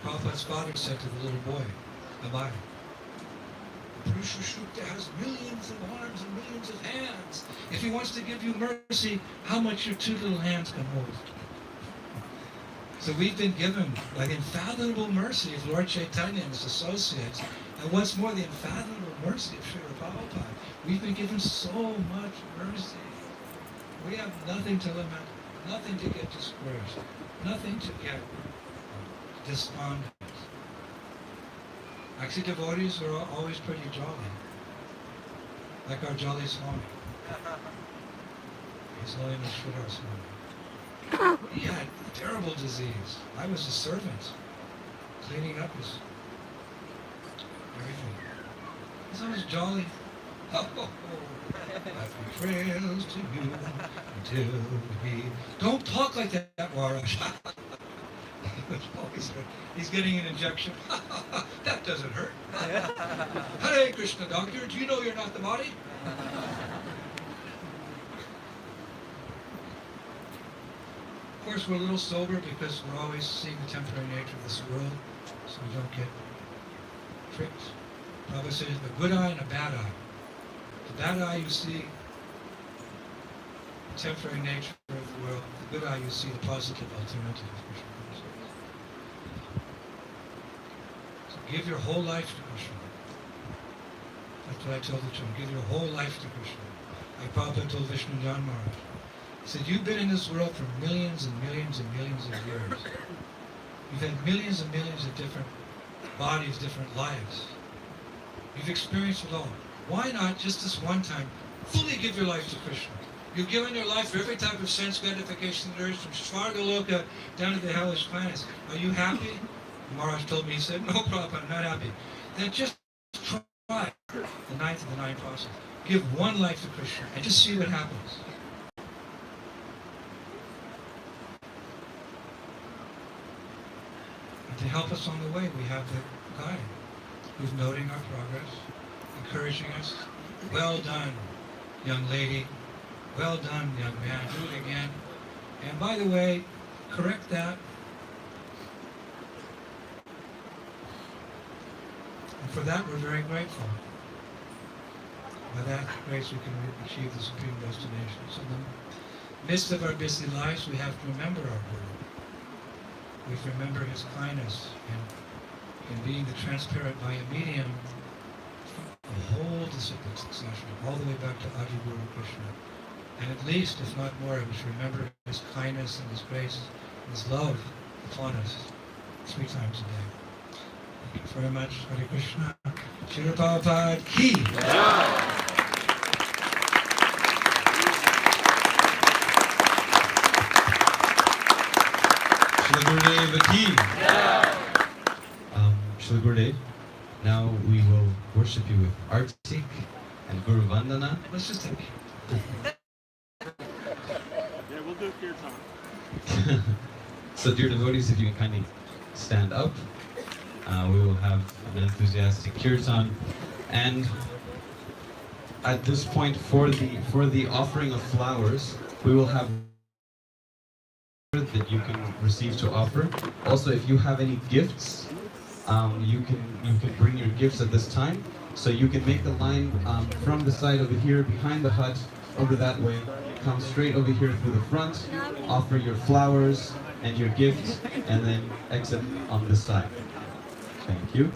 Prabhupada's father said to the little boy, Abai, Purusha Shukta has millions of arms and millions of hands. If he wants to give you mercy, how much your two little hands can hold? So we've been given like unfathomable mercy of Lord Chaitanya and his associates, and what's more, the unfathomable mercy of Srila Prabhupada. We've been given so much mercy. We have nothing to lament, nothing to get discouraged, nothing to get despondent. Actually, devotees are always pretty jolly, like our jolly Swami. His Holiness Sridhar Swami. He had a terrible disease. I was a servant, cleaning up his everything. He's always jolly. Oh, happy trails to you until we... Don't talk like that, Warash. He's getting an injection. That doesn't hurt. Hare Krishna, doctor. Do you know you're not the body? Of course, we're a little sober because we're always seeing the temporary nature of this world, so we don't get tricked. Prabhupada says a good eye and a bad eye. The bad eye you see the temporary nature of the world. The good eye, you see the positive alternative of Krishna consciousness. So give your whole life to Krishna. That's what I told the children. Give your whole life to Krishna. Like Prabhupada told Vishnu Jan Maharaj. He said, you've been in this world for millions and millions and millions of years. You've had millions and millions of different bodies, different lives. You've experienced it all. Why not just this one time fully give your life to Krishna? You've given your life for every type of sense gratification there is, from Svargaloka down to the hellish planets. Are you happy? Maharaj told me, he said, no problem, I'm not happy. Then just try the ninth of the nine process. Give one life to Krishna and just see what happens. And to help us on the way, we have the guide who's noting our progress, encouraging us. Well done, young lady. Well done, young man. Do it again. And by the way, correct that. And for that, we're very grateful. By that grace, we can achieve the supreme destination. So in the midst of our busy lives, we have to remember our Guru. We have to remember his kindness and in being the transparent Maya medium, the whole disciplic succession, all the way back to Adi Guru Krishna. And at least, if not more, we should remember his kindness and his grace and his love upon us 3 times a day. Thank you very much. Hare Krishna. Srila Prabhupada ki. Srila Gurudev ki. Srila Gurudev, now we will worship you with Artik and Guru Vandana. Let's just take So dear devotees, if you can kindly stand up, we will have an enthusiastic kirtan, and at this point for the offering of flowers, we will have that you can receive to offer. Also, if you have any gifts, you can bring your gifts at this time. So you can make the line from the side over here behind the hut over that way. Come straight over here through the front, offer your flowers and your gifts, and then exit on this side. Thank you.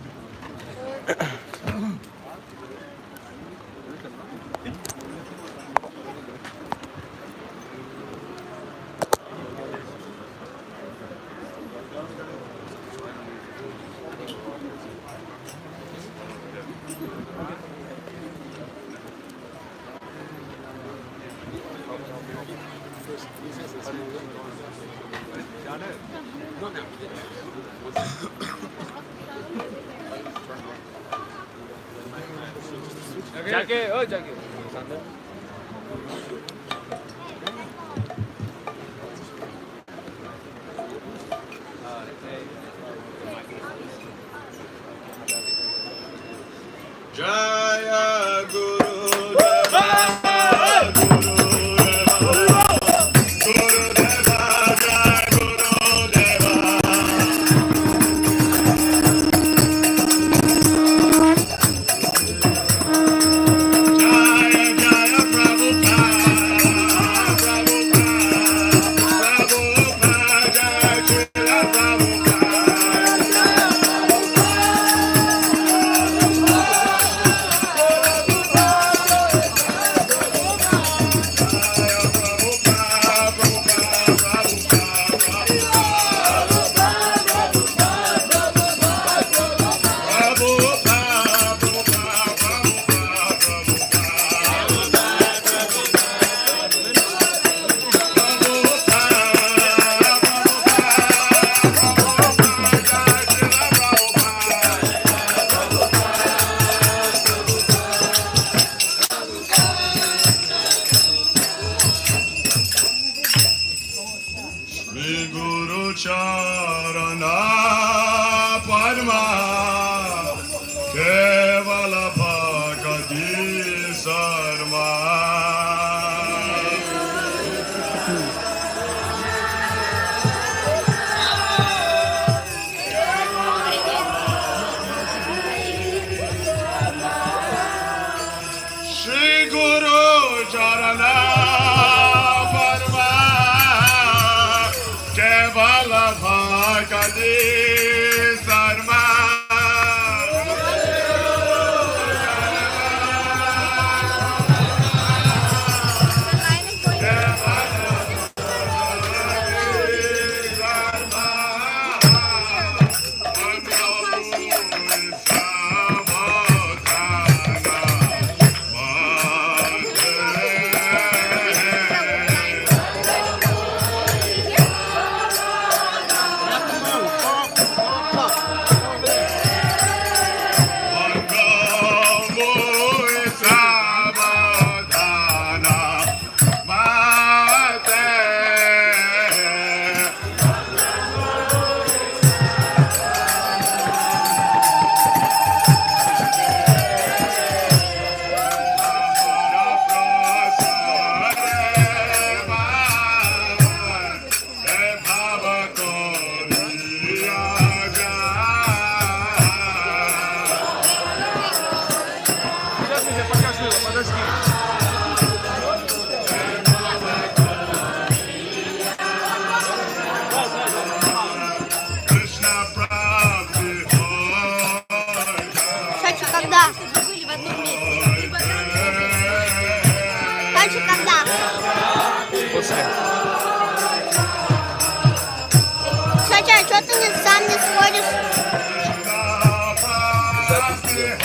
자기 자기 Jaya Guru Shri Guru Charana Дальше когда? После. Кстати, а что ты сам не сходишь? Запись в интернет.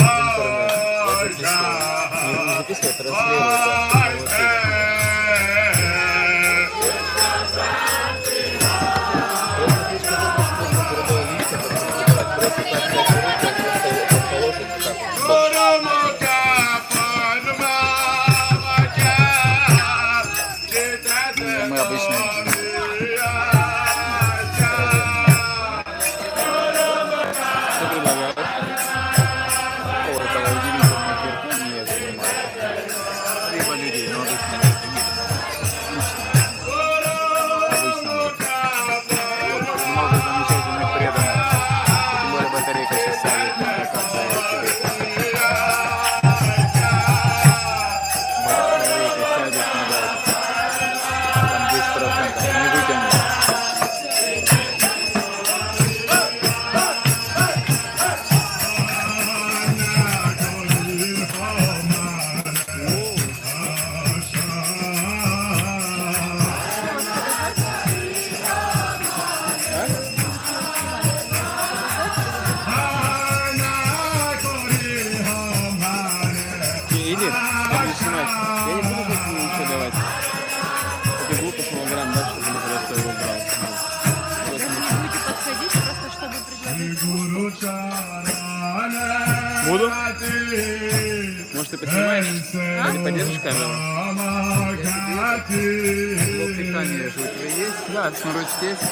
Я записываю. Не записываю, а транслирую. Мы обычно либо людей, но обычно много замечательных преданных. Тем более батарейка сейчас ставит на как-то тебе. Батарейка сядет на там 10% не вытянет. Или, я снимать. Я не буду больше ничего давать. Это глупо, килограмм, да, чтобы не просто его брал. Будете подходить просто, чтобы предложить. Буду? Может, ты поснимаешь? Или подержишь камеру? Блок питания же у тебя есть? Да, шнурочек есть,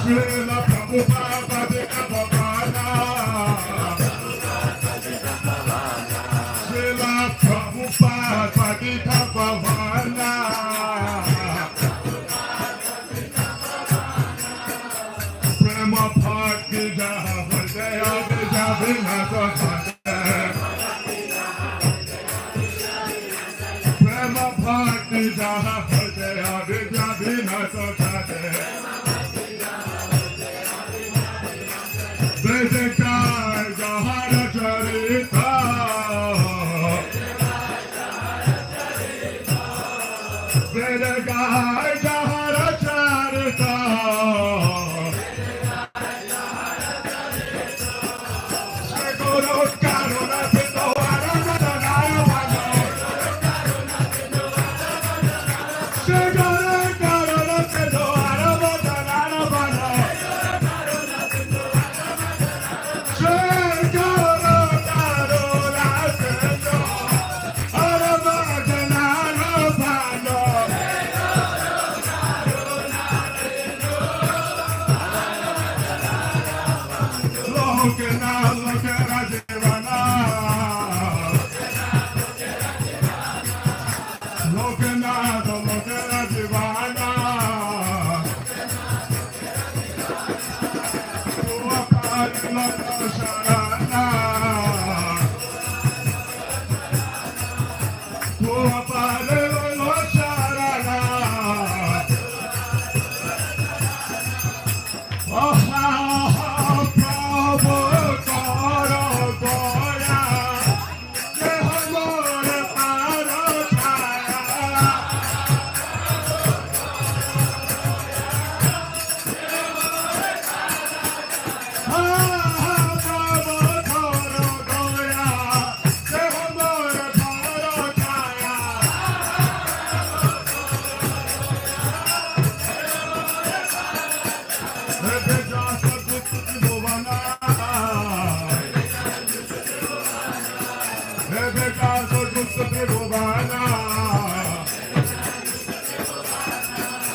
Srila Prabhupada Padika Bhavana. Srila Prabhupada Padika Bhavana. Prema Bhakti Jaha Vajaya Vijaya Vinata Bhakti. Prema Bhakti Jaha Vajaya Vijaya Vinata Bhakti. Vedekar Jahara Charita. Vedekar Jahara Charita. Seguro Karuna Pito Aranadana Vano. Seguro Karuna Pito Aranadana Vano.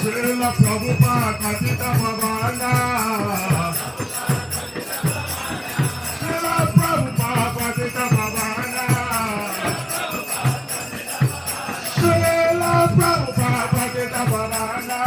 Srila Prabhupada Padita Bhavana. Srila Prabhupada Padita Bhavana. Srila Prabhupada Padita Bhavana.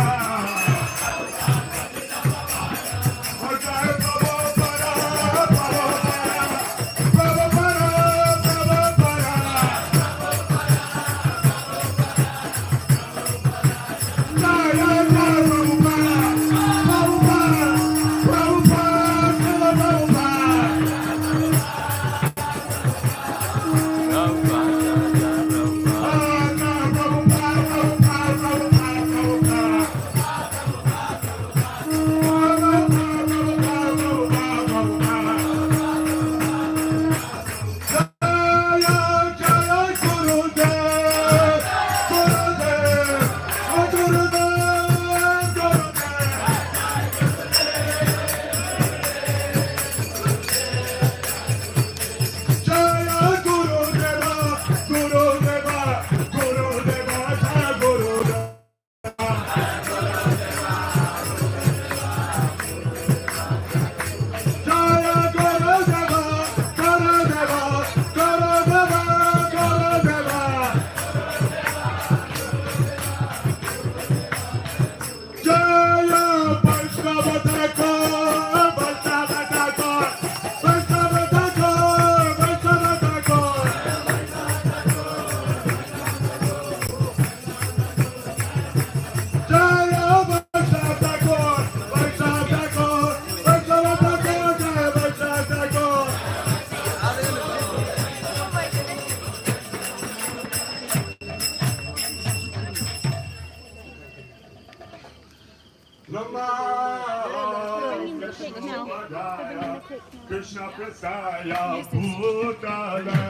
Krishna Prasaya Bhutala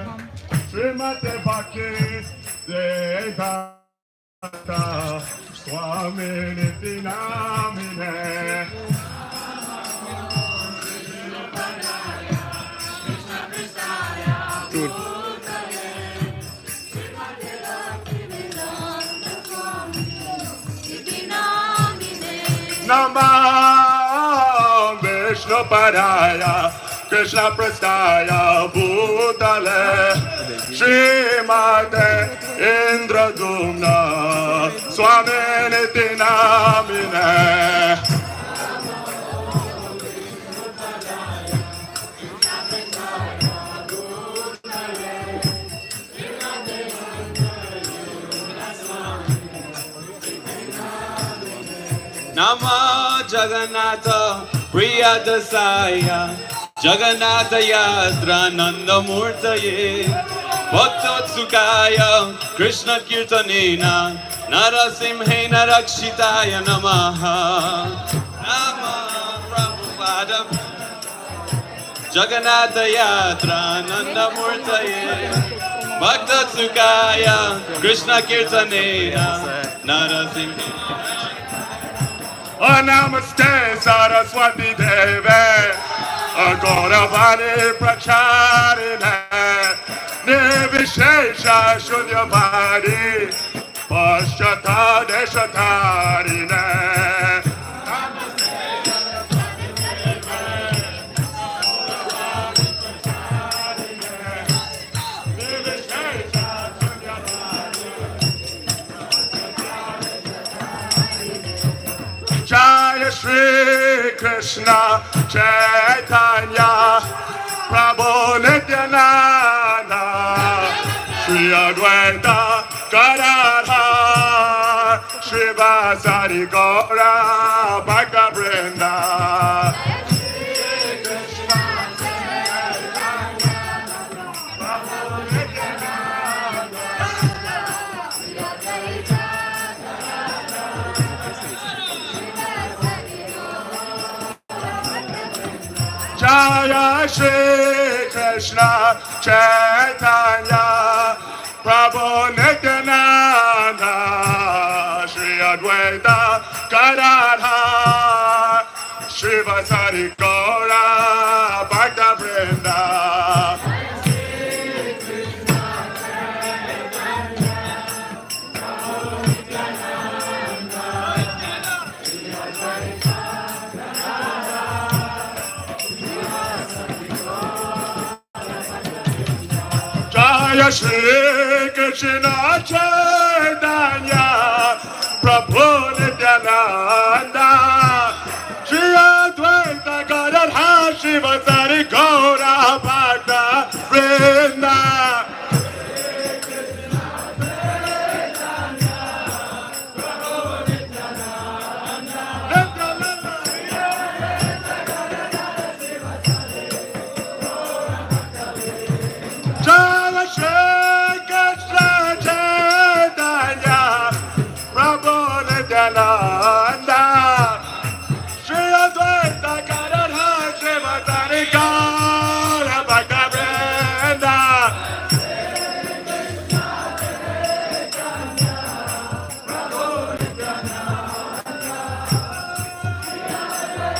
Srimate Bhakti Vedanta Swami Niti Namine Namah Vishnu Padaya Krishna Prastaya Bhutale Srimate Indradyumna Swami Niti Namine. Nama Jagannatha Priya Dasaya Jagannatha Yatra Nanda Murtaye Bhaktotsukaya Krishna Kirtanena Narasimhena Rakshitaya Namaha Nama Prabhupada Jagannatha Yatra Nanda Murtaye Bhaktotsukaya Krishna Kirtanena Narasimhena Namaste Saraswati Deve Gauravani Pracharine Nivishesha Shunyavadi Paschata Deshatarine Jaya Shri Krishna Chaitanya Prabhu Nityananda Shri Advaita Gadadhar Shri Vasari Gaura Bhakta Vrinda Jaya Shri Krishna Chaitanya Prabhu Nityananda Shri Advaita Gadadhar Shri Vasari Gaura Bhakta Vrinda Jaya Shri Krishna Chaitanya Prabhu Nityananda Shri Advaita Gadadhar Shri Vasari Gaura Bhakta Vrinda Jaya Shri Krishna Chaitanya Prabhu Nityananda Shri Advaita Gadadhar Shri Vasari Gaura Bhakta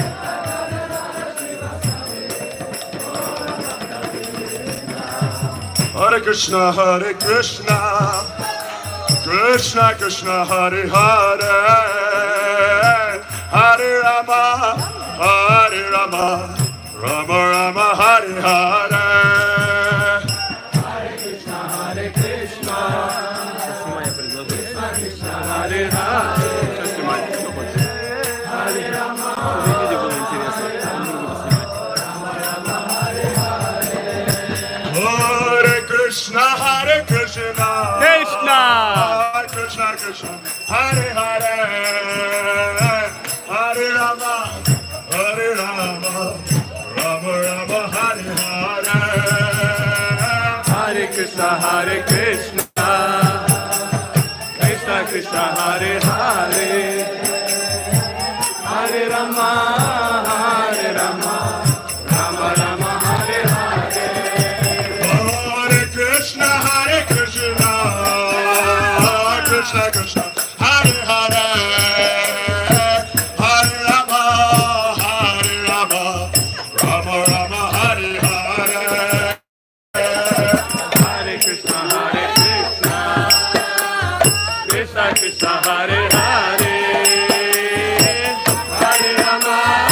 Vrinda Hare Krishna, Krishna Krishna, Hare Hare, Hare Rama, Rama Rama, Hare Hare. Hare Krishna, Krishna Krishna, Hare Hare. Hare Rama, видео было интересно, он друг друга Hare Krishna, Krishna Krishna, Hare Hare, Hare Rama, Rama Rama, Hare Hare. Hare Krishna, Krishna Krishna, Hare Hare, Hare Rama, Rama Rama, Hare Hare. Hare Krishna, Krishna Krishna, Hare Hare, Hare Rama, Rama Rama, Hare Hare. Hare Krishna, Krishna Krishna, Hare Hare, Hare Rama.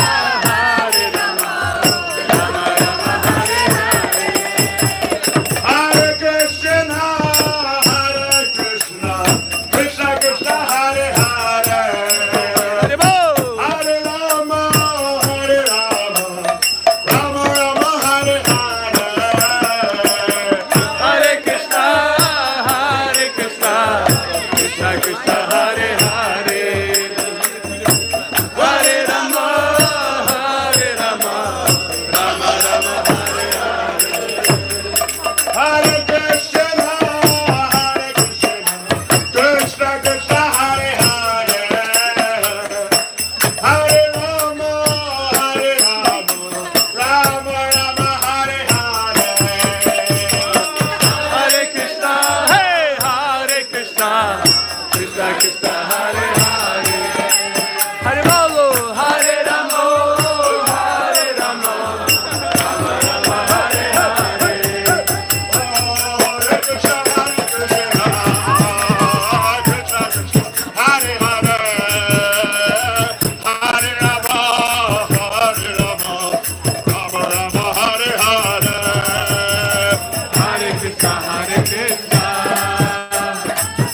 Hare Rama, Hare Rama, Rama Rama, Hare Hare. Hare Krishna, hey, Hare Krishna, Krishna Krishna, Hare Hare. Hare Bolo, Hare Rama, Hare Rama, Rama Rama, Hare Hare. Hare Krishna, Hare Krishna, Krishna Krishna, Hare Hare. Hare Rama, Hare Rama, Rama Rama, Hare Hare. Hare Krishna, Hare Krishna,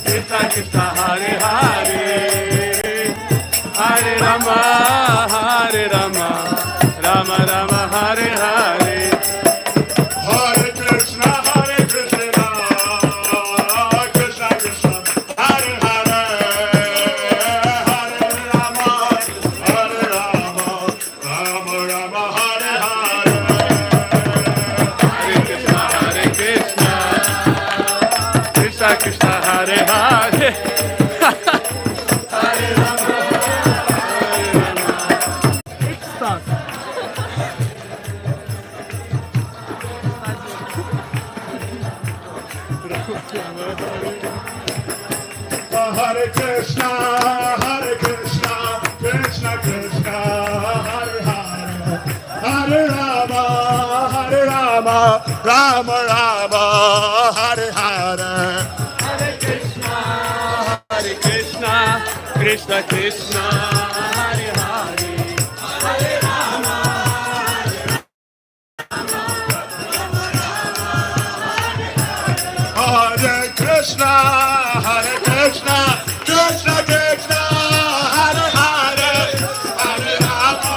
Krishna Krishna, Hare Hare. Hare Rama, Hare Rama, Rama Rama, Hare Hare. Hare Krishna, Hare Krishna, Krishna Krishna, Hare Hare. Hare Rama, Hare Rama, Rama Rama, Hare Hare. Hare Krishna, Hare Krishna, Krishna Krishna, Hare Hare. Hare Rama, Hare Krishna, Hare Krishna, Krishna Krishna, Hare Hare. Hare Rama, Hare Rama, Rama Rama, Hare Hare. Hare Krishna, Krishna Krishna, Hare Hare. Hare Rama, Hare Krishna, Hare Krishna, Krishna Krishna, Hare Hare. Hare Rama,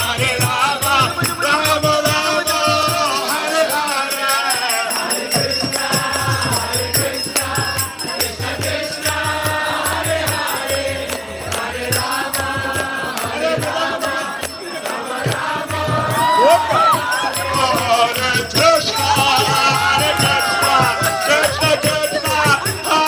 Hare Rama, Rama Rama, Hare Hare. Hare Krishna, Krishna Krishna, Hare Hare. Hare Rama, Hare Rama, Rama Rama. Hare Krishna, Hare Krishna, Krishna Krishna, Hare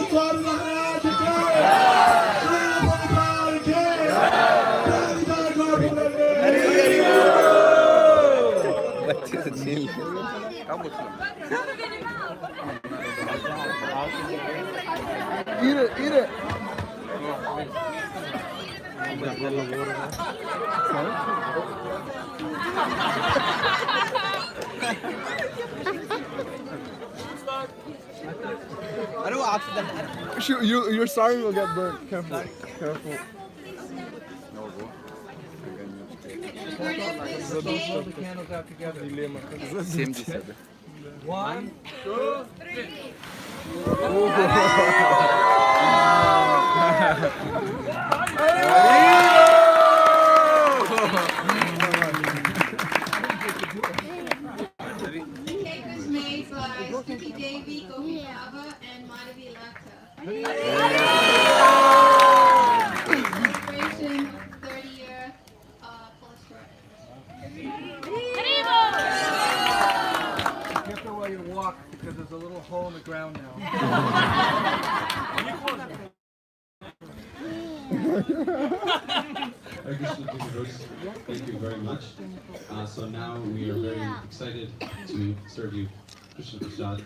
Swami Maharaj ki बच्चे से छीन कब उठना इरे अरे वो आपसे your siren will get burnt. Careful. Careful. Hold the candles out together. 70. 1, 2, 3. The cake was made by Stuti Devi, Gopi Baba, and Madhavi Lata. Celebration 30-year Careful while you walk because there's a little hole in the ground now. Thank you very much. So now we are very excited to serve you Krishna Prasad.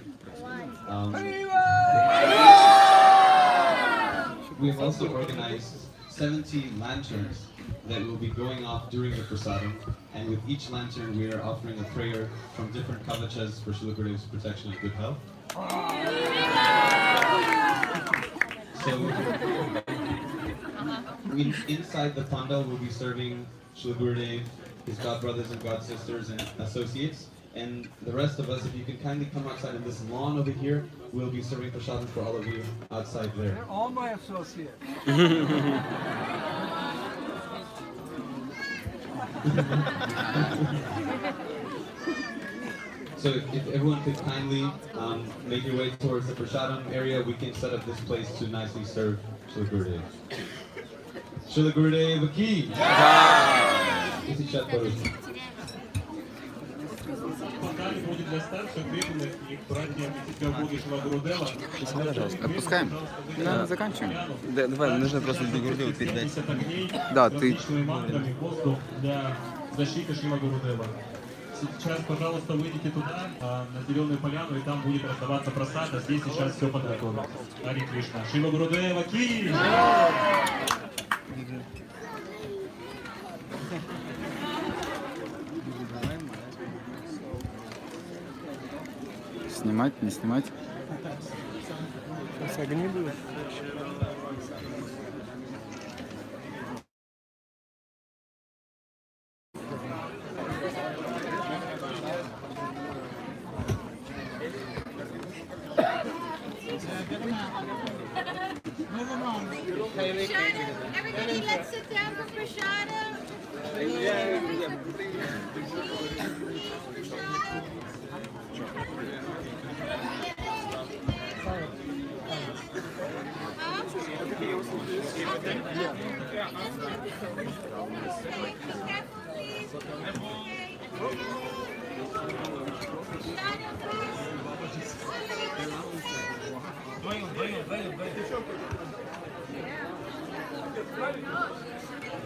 We have also organized 70 lanterns that will be going off during the prasadam, and with each lantern we are offering a prayer from different kavachas for Srila Gurudev's protection and good health. So inside the pandal we'll be serving Srila Gurudev, his godbrothers and godsisters and associates, and the rest of us, if you can kindly come outside in this lawn over here, we'll be serving prasadam for all of you outside there. They're all my associates. So if everyone could kindly make your way towards the prasadam area, we can set up this place to nicely serve Srila Gurudev. Srila Gurudev ki Isi Shat Baruch. Будет для старших преданных и братьев и сестер будущего Гурудева. Пожалуйста, отпускаем. Не надо, заканчиваем. Да, давай, нужно просто для Гурудева передать. Да, ты... Мантрами воздух для защиты Шрила Гурудева. Сейчас, пожалуйста, выйдите туда, на зеленую поляну, и там будет раздаваться просад, а здесь сейчас все подготовлено. Хари Кришна. Шрила Гурудева ки! Снимать, не снимать? Сейчас огни будут. Everybody, let's sit down for prasadam.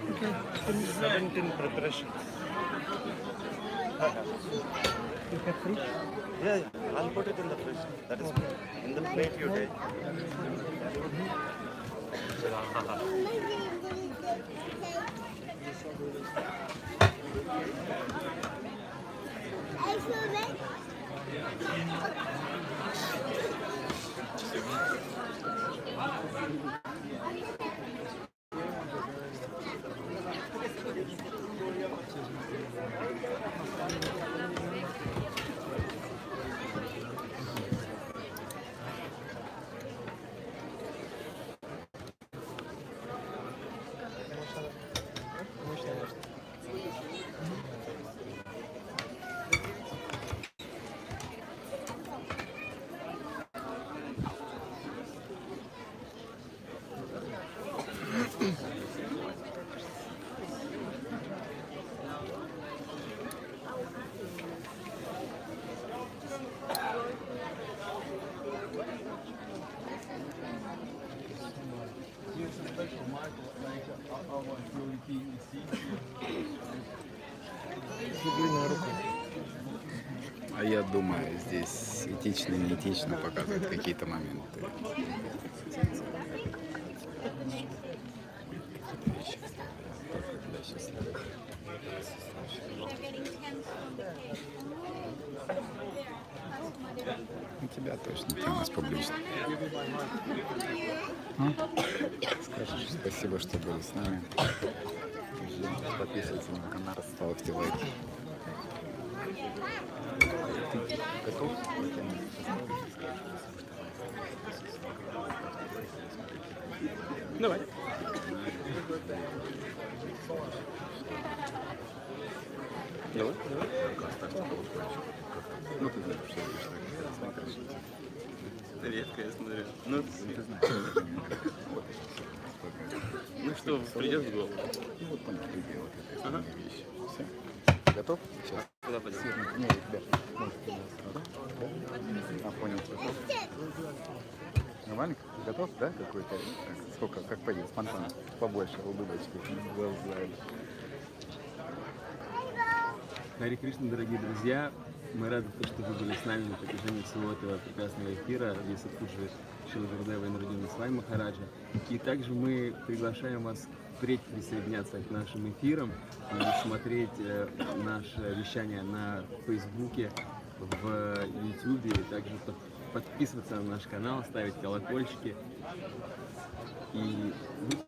Okay. 17 preparations. You have fruit? Yeah, I'll put it in the fridge. That is in the plate you take. А я думаю, здесь этично и неэтично показывать какие-то моменты. У тебя точно, ты у нас публичный. Скажешь спасибо, что были с нами. Подписывайтесь на канал, ставьте лайки. Ты готов? Давай. Давай. Ну, ты знаешь, что видишь, так смотришь. Редко я смотрю. Ну, ты знаешь. Ну что, придет в голову. И вот понял, ты делаешь эти основные вещи. Все. Готов? Сейчас. Куда пойдем? Не, у тебя. А, понял. Готов? Нормально? Готов, да? Какой-то? Так, сколько? Как пойдет? Спонтанно. Побольше улыбочки. Хари Кришна, дорогие друзья, мы рады, что вы были с нами на протяжении всего этого прекрасного эфира Vyasa Puja Шрила Гурудева Indradyumna Swami Махараджа. И также мы приглашаем вас впредь присоединяться к нашим эфирам и смотреть наше вещание на Фейсбуке, в Ютубе, также подписываться на наш канал, ставить колокольчики и быть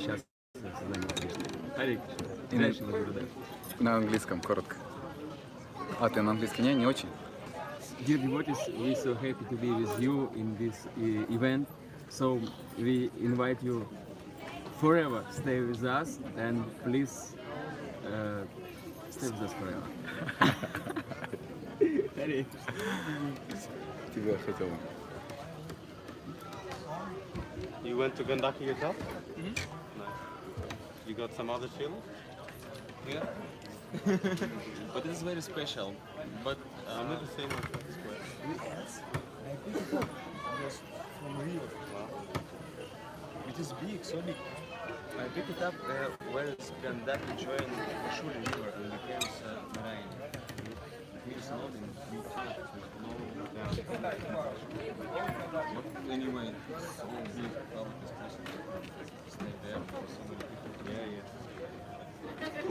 счастливы в создании Кришны. Хари Кришна, Шрила Гурудева. На английском, коротко. А, ты на английском не очень? Dear devotees, we're so happy to be with you in this event. So we invite you forever, stay with us and please stay with us forever. Тебя хотел. You went to Gandaki yourself? Mm-hmm. Nice. You got some other chili? Yeah. But it's very special. But never seen one like this place. I picked it up just from Rio. Wow. It is big, so big. I picked it up where Gandaki joined the Shuli River and became Narayan. He is not in YouTube, But anyway, so big, how it is possible to stay there for so many